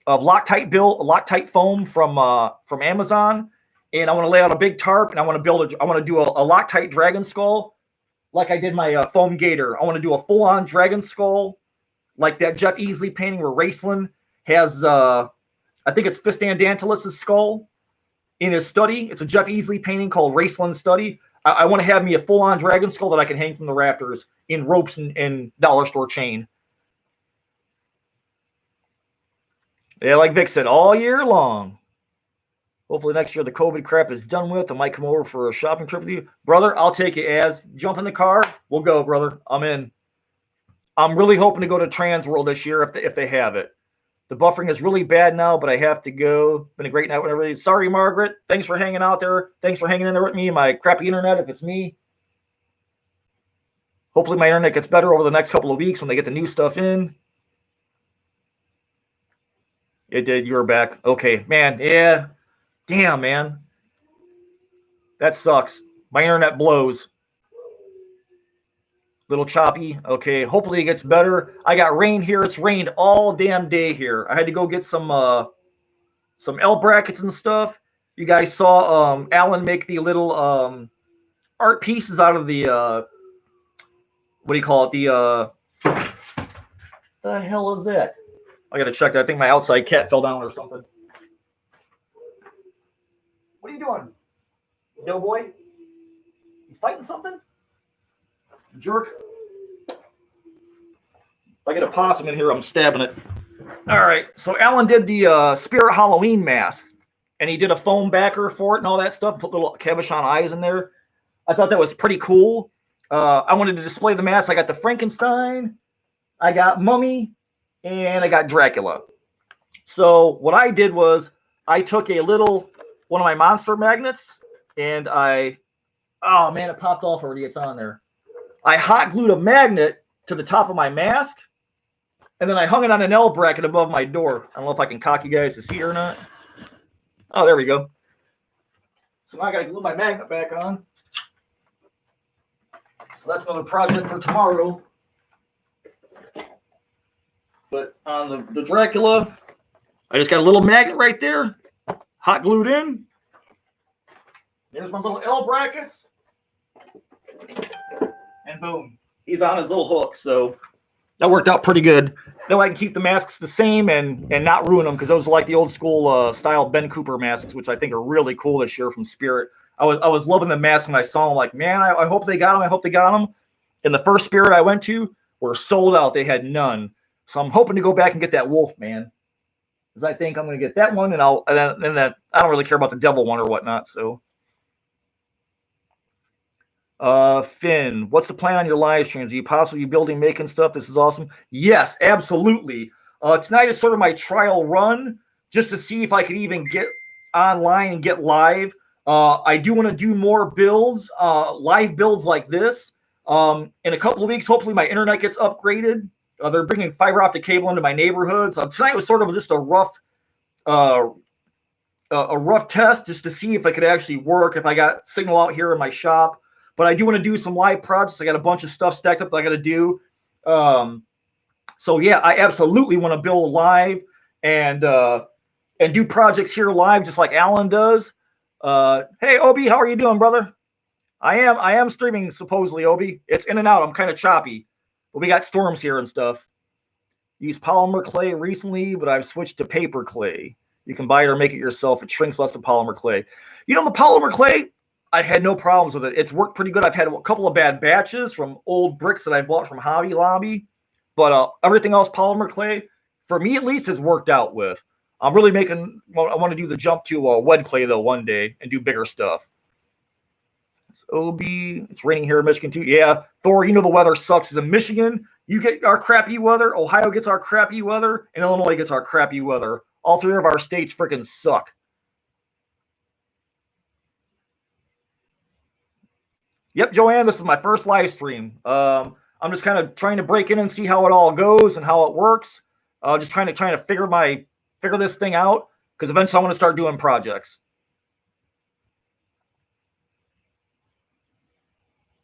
Loctite foam from Amazon, and I want to lay out a big tarp, and I want to do a Loctite dragon skull like I did my foam gator. I want to do a full-on dragon skull like that Jeff Easley painting where Raceland has I think it's Fistandantilus' skull in his study. It's a Jeff Easley painting called Raceland Study. I want to have me a full-on dragon skull that I can hang from the rafters in ropes and dollar store chain. Yeah, like Vic said, all year long. Hopefully next year the COVID crap is done with. I might come over for a shopping trip with you. Brother, I'll take you as. Jump in the car. We'll go, brother. I'm in. I'm really hoping to go to Trans World this year if they have it. The buffering is really bad now, but I have to go. Been a great night with everybody. Sorry, Margaret. Thanks for hanging out there. Thanks for hanging in there with me. My crappy internet, if it's me. Hopefully my internet gets better over the next couple of weeks when they get the new stuff in. It did. You were back. Okay, man. Yeah. Damn, man. That sucks. My internet blows. Little choppy. Okay, hopefully it gets better. I got rain here. It's rained all damn day here. I had to go get some some L brackets and stuff. You guys saw Alan make the little art pieces out of the what do you call it? The hell is that? I gotta check that. I think my outside cat fell down or something. What are you doing, doughboy? You fighting something? Jerk. If I get a possum in here, I'm stabbing it. All right, so Alan did the Spirit Halloween mask, and he did a foam backer for it and all that stuff, put little cabochon eyes in there. I thought that was pretty cool. I wanted to display the mask. I got the Frankenstein, I got Mummy, and I got Dracula. So what I did was I took one of my monster magnets, and oh man, it popped off already. It's on there. I hot glued a magnet to the top of my mask, and then I hung it on an L bracket above my door. I don't know if I can cock you guys to see it or not. Oh, there we go. So now I gotta glue my magnet back on. So that's another project for tomorrow. But on the Dracula, I just got a little magnet right there, hot glued in. There's my little L brackets. And boom, he's on his little hook. So that worked out pretty good. Now I can keep the masks the same and not ruin them, because those are like the old school style Ben Cooper masks, which I think are really cool this year from Spirit. I was loving the mask when I saw them. Like, man, I hope they got them. I hope they got them. And the first Spirit I went to were sold out. They had none. So I'm hoping to go back and get that wolf man, because I think I'm going to get that one, and then I don't really care about the devil one or whatnot. So, Finn, what's the plan on your live streams? Are you possibly building, making stuff? This is awesome. Yes, absolutely. Tonight is sort of my trial run, just to see if I could even get online and get live. I do want to do more builds, live builds like this. In a couple of weeks, hopefully my internet gets upgraded. They're bringing fiber optic cable into my neighborhood. So tonight was sort of just a rough test, just to see if it could actually work, if I got signal out here in my shop. But I do want to do some live projects. I got a bunch of stuff stacked up that I got to do. So yeah, I absolutely want to build live and do projects here live, just like Alan does. Hey, Obi, how are you doing, brother? I am streaming, supposedly, Obi. It's in and out. I'm kind of choppy. But we got storms here and stuff. Used polymer clay recently, but I've switched to paper clay. You can buy it or make it yourself. It shrinks less than polymer clay. You know, the polymer clay, I had no problems with it. It's worked pretty good. I've had a couple of bad batches from old bricks that I bought from Hobby Lobby. But everything else, polymer clay, for me at least, has worked out with. I'm really I want to do the jump to wet clay, though, one day and do bigger stuff. Obi, it's raining here in Michigan too. Yeah, Thor, you know the weather sucks. In Michigan, you get our crappy weather. Ohio gets our crappy weather, and Illinois gets our crappy weather. All three of our states freaking suck. Yep, Joanne, this is my first live stream. I'm just kind of trying to break in and see how it all goes and how it works. Just trying to figure this thing out, because eventually I want to start doing projects.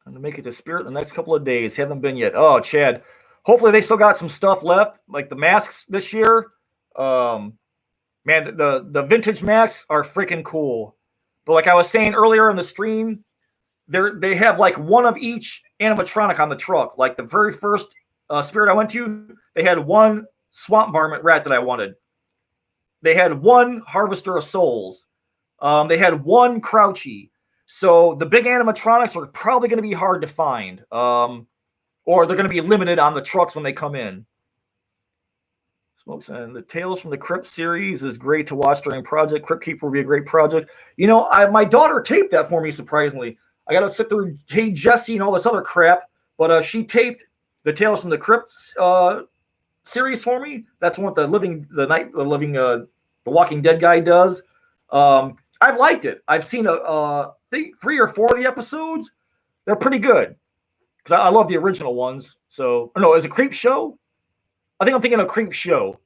I'm going to make it to Spirit in the next couple of days. Haven't been yet. Oh, Chad. Hopefully they still got some stuff left, like the masks this year. Man, the vintage masks are freaking cool. But like I was saying earlier in the stream, they have like one of each animatronic on the truck. Like the very first Spirit I went to, they had one swamp varmint rat that I wanted. They had one Harvester of Souls. They had one Crouchy. So the big animatronics are probably going to be hard to find, or they're going to be limited on the trucks when they come in. Smokes, and the Tales from the Crypt series is great to watch during project. Crypt Keeper will be a great project. You know, my daughter taped that for me, surprisingly. I got to sit through Hey Jesse and all this other crap, but she taped the Tales from the Crypt series for me. That's what the Walking Dead guy does. I've liked it. I've seen I think 3 or 4 of the episodes. They're pretty good, because I love the original ones. So, no, is it Creep Show? I think I'm thinking of Creep Show.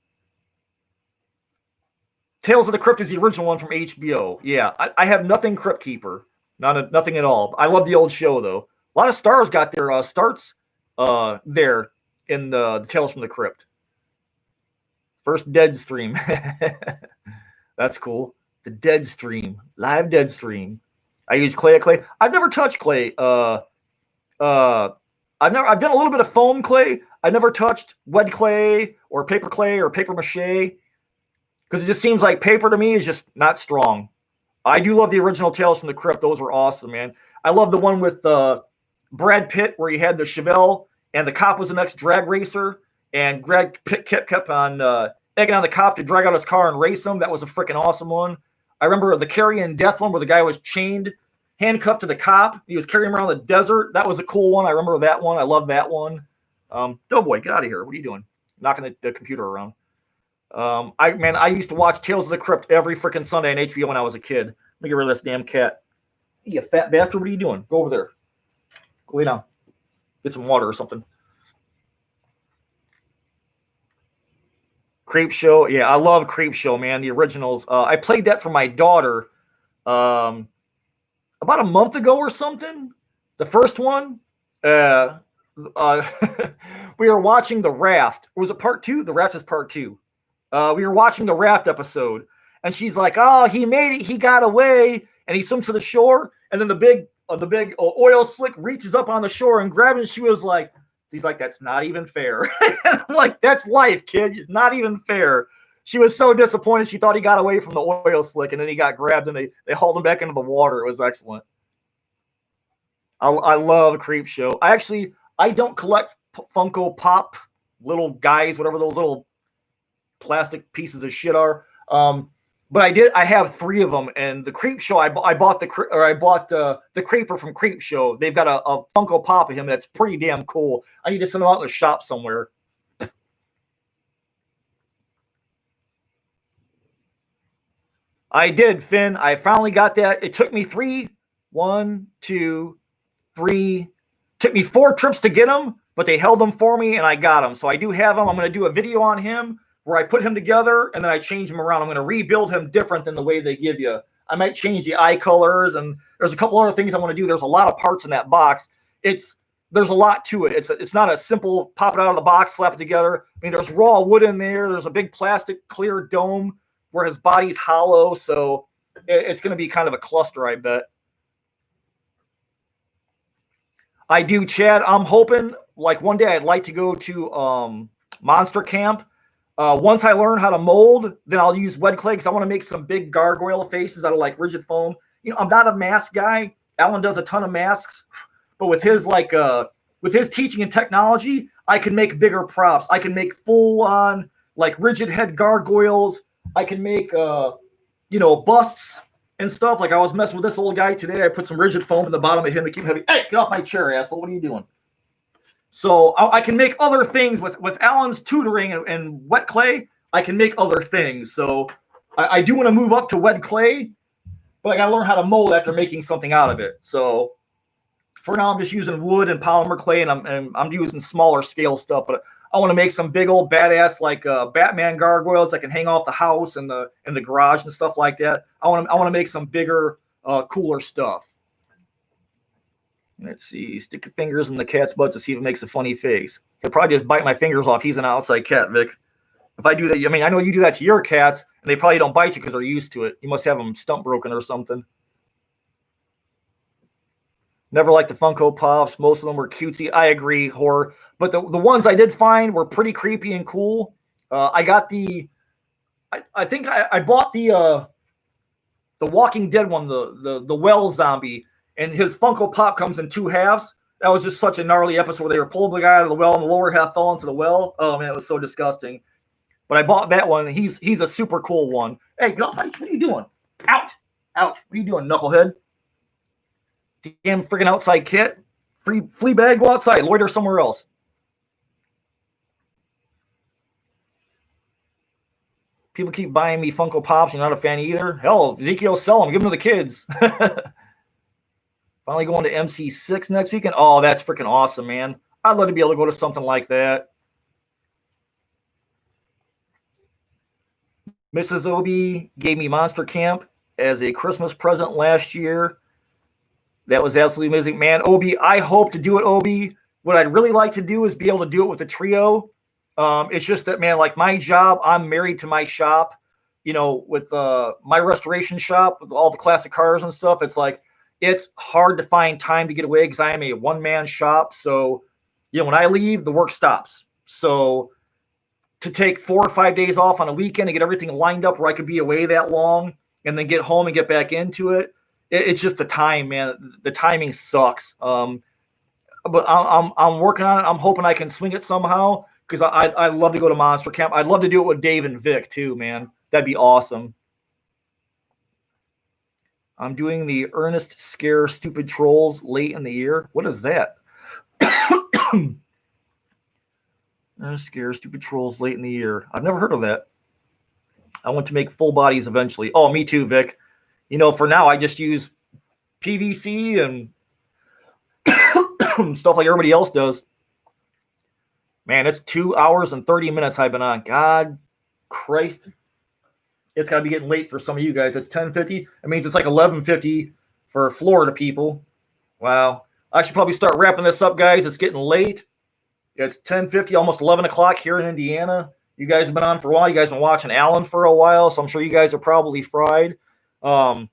Tales of the Crypt is the original one from HBO. Yeah, I have nothing Crypt Keeper. Nothing at all. I love the old show, though. A lot of stars got their starts there in the Tales from the Crypt. First Dead stream. That's cool. The dead stream, live dead stream. I use clay. I've never touched clay. Uh, I've done a little bit of foam clay. I've never touched wet clay or paper mache because it just seems like paper to me is just not strong. I do love the original Tales from the Crypt. Those were awesome, man. I love the one with Brad Pitt where he had the Chevelle and the cop was the next drag racer, and Brad Pitt kept on egging on the cop to drag out his car and race him. That was a freaking awesome one. I remember the Carrion Death one where the guy was chained, handcuffed to the cop. He was carrying him around the desert. That was a cool one. I remember that one. I love that one. Doughboy, get out of here. What are you doing? Knocking the computer around. I used to watch Tales of the Crypt every freaking Sunday on HBO when I was a kid. Let me get rid of this damn cat. You fat bastard, what are you doing? Go over there. Go lay down. Get some water or something. Creep Show. Yeah, I love Creep Show, man. The originals. I played that for my daughter about a month ago or something. The first one. We were watching The Raft. Was it part 2? The Raft is part 2. We were watching the Raft episode, and she's like, "Oh, he made it. He got away." And he swims to the shore, and then the big oil slick reaches up on the shore and grabs him. She was like, he's like, "That's not even fair." And I'm like, "That's life, kid. It's not even fair." She was so disappointed. She thought he got away from the oil slick, and then he got grabbed, and they hauled him back into the water. It was excellent. I love Creep Show. I don't collect Funko Pop little guys, whatever those little plastic pieces of shit are. But I have 3 of them, and the Creep Show I bought the Creeper from Creep Show. They've got a Funko Pop of him that's pretty damn cool. I need to send them out in the shop somewhere. I did, Finn. I finally got that. It took me 4 trips to get them, but they held them for me and I got them. So I do have them. I'm going to do a video on him where I put him together and then I change him around. I'm going to rebuild him different than the way they give you. I might change the eye colors, and there's a couple other things I want to do. There's a lot of parts in that box. There's a lot to it. It's not a simple pop it out of the box, slap it together. I mean, there's raw wood in there. There's a big plastic clear dome where his body's hollow. So it's going to be kind of a cluster, I bet. I do, Chad. I'm hoping like one day I'd like to go to Monster Camp. Once I learn how to mold, then I'll use wet clay because I want to make some big gargoyle faces out of like rigid foam. You know, I'm not a mask guy. Alan does a ton of masks, but with his teaching and technology, I can make bigger props. I can make full on like rigid head gargoyles. I can make busts and stuff. Like I was messing with this old guy today. I put some rigid foam in the bottom of him to keep him heavy. Hey, get off my chair, asshole. What are you doing? So I can make other things with Alan's tutoring and wet clay. I can make other things. So I do want to move up to wet clay, but I got to learn how to mold after making something out of it. So for now, I'm just using wood and polymer clay, and I'm using smaller scale stuff. But I want to make some big old badass like Batman gargoyles that can hang off the house and the garage and stuff like that. I want to make some bigger, cooler stuff. Let's see. Stick your fingers in the cat's butt to see if it makes a funny face. He'll probably just bite my fingers off. He's an outside cat, Vic. If I do that, I mean, I know you do that to your cats, and they probably don't bite you because they're used to it. You must have them stump broken or something. Never liked the Funko Pops. Most of them were cutesy. I agree, horror. But the ones I did find were pretty creepy and cool. I got I think I bought the Walking Dead one, the well zombie, and his Funko Pop comes in 2 halves. That was just such a gnarly episode where they were pulling the guy out of the well and the lower half fell into the well. Oh man, it was so disgusting. But I bought that one. He's a super cool one. Hey, what are you doing? Out. What are you doing, knucklehead? Damn freaking outside kit. Flea bag, go outside. Loiter somewhere else. People keep buying me Funko Pops. You're not a fan either? Hell, Ezekiel, sell them. Give them to the kids. Finally going to MC6 next weekend. Oh, that's freaking awesome, man. I'd love to be able to go to something like that. Mrs. Obi gave me Monster Camp as a Christmas present last year. That was absolutely amazing. Man, Obi, I hope to do it, Obi. What I'd really like to do is be able to do it with the trio. It's just that, man, like my job, I'm married to my shop. with my restoration shop with all the classic cars and stuff, it's like it's hard to find time to get away because I am a one-man shop. So, when I leave, the work stops. So to take 4 or 5 days off on a weekend and get everything lined up where I could be away that long and then get home and get back into it, it's just the time, man. The timing sucks. But I'm working on it. I'm hoping I can swing it somehow because I love to go to Monster Camp. I'd love to do it with Dave and Vic too, man. That'd be awesome. I'm doing the Earnest Scare Stupid Trolls late in the year. What is that? Earnest Scare Stupid Trolls late in the year. I've never heard of that. I want to make full bodies eventually. Oh, me too, Vic. For now, I just use PVC and stuff like everybody else does. Man, it's 2 hours and 30 minutes I've been on. God Christ. It's got to be getting late for some of you guys. It's 10:50. It means it's like 11:50 for Florida people. Wow. I should probably start wrapping this up, guys. It's getting late. It's 10:50, almost 11 o'clock here in Indiana. You guys have been on for a while. You guys have been watching Alan for a while, so I'm sure you guys are probably fried. I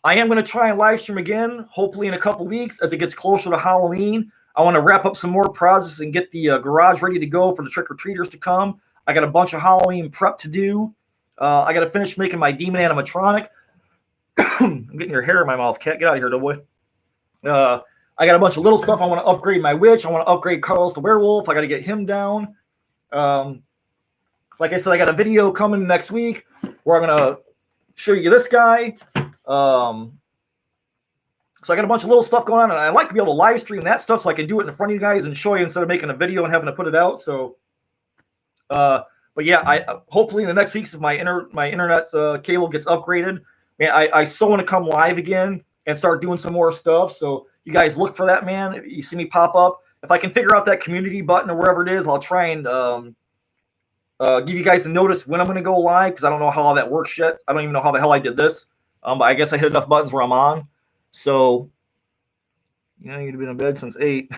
am going to try and live stream again, hopefully in a couple weeks as it gets closer to Halloween. I want to wrap up some more projects and get the garage ready to go for the trick-or-treaters to come. I got a bunch of Halloween prep to do. I got to finish making my demon animatronic. I'm getting your hair in my mouth, cat. Get out of here, doughboy. I got a bunch of little stuff. I want to upgrade my witch. I want to upgrade Carlos the werewolf. I got to get him down. Like I said, I got a video coming next week where I'm going to show you this guy. So I got a bunch of little stuff going on, and I like to be able to live stream that stuff so I can do it in front of you guys and show you instead of making a video and having to put it out. So, but yeah, I hopefully in the next weeks if my internet cable gets upgraded, man, I so want to come live again and start doing some more stuff. So you guys look for that, man. If you see me pop up, if I can figure out that community button or wherever it is, I'll try and give you guys a notice when I'm going to go live because I don't know how all that works yet. I don't even know how the hell I did this. But I guess I hit enough buttons where I'm on. So, you'd have been in bed since 8.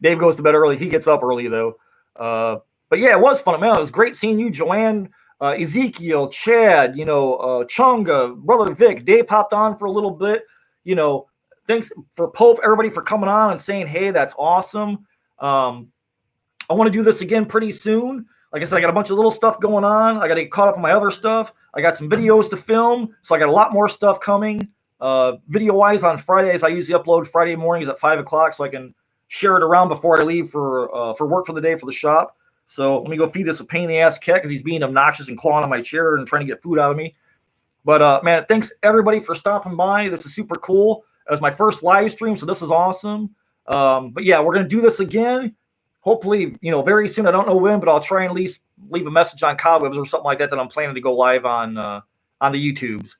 Dave goes to bed early. He gets up early, though. But, yeah, it was fun. Man, it was great seeing you, Joanne, Ezekiel, Chad, Chunga, Brother Vic. Dave popped on for a little bit. Thanks for Pope, everybody, for coming on and saying, hey, that's awesome. I want to do this again pretty soon. Like I said, I got a bunch of little stuff going on. I got to get caught up on my other stuff. I got some videos to film, so I got a lot more stuff coming. Video-wise on Fridays, I usually upload Friday mornings at 5 o'clock so I can share it around before I leave for work for the day for the shop. So let me go feed this a pain-in-the-ass cat because he's being obnoxious and clawing on my chair and trying to get food out of me. But, man, thanks, everybody, for stopping by. This is super cool. It was my first live stream, so this is awesome. But, yeah, we're going to do this again. Hopefully, very soon. I don't know when, but I'll try and at least leave a message on Cobwebs or something like that I'm planning to go live on the YouTubes.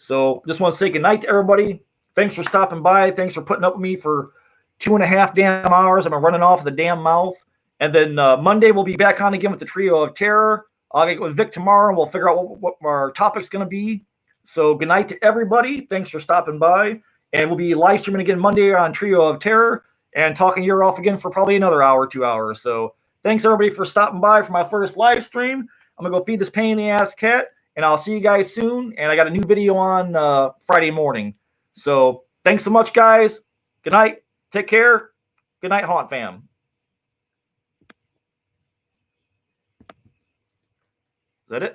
So just want to say goodnight to everybody. Thanks for stopping by. Thanks for putting up with me for 2.5 damn hours. I've been running off the damn mouth. And then Monday we'll be back on again with the Trio of Terror. I'll get with Vic tomorrow and we'll figure out what our topic's going to be. So good night to everybody. Thanks for stopping by. And we'll be live streaming again Monday on Trio of Terror and talking your off again for probably another hour, 2 hours. So thanks everybody for stopping by for my first live stream. I'm going to go feed this pain in the ass cat. And I'll see you guys soon. And I got a new video on Friday morning. So thanks so much, guys. Good night. Take care. Good night, Haunt fam. Is that it?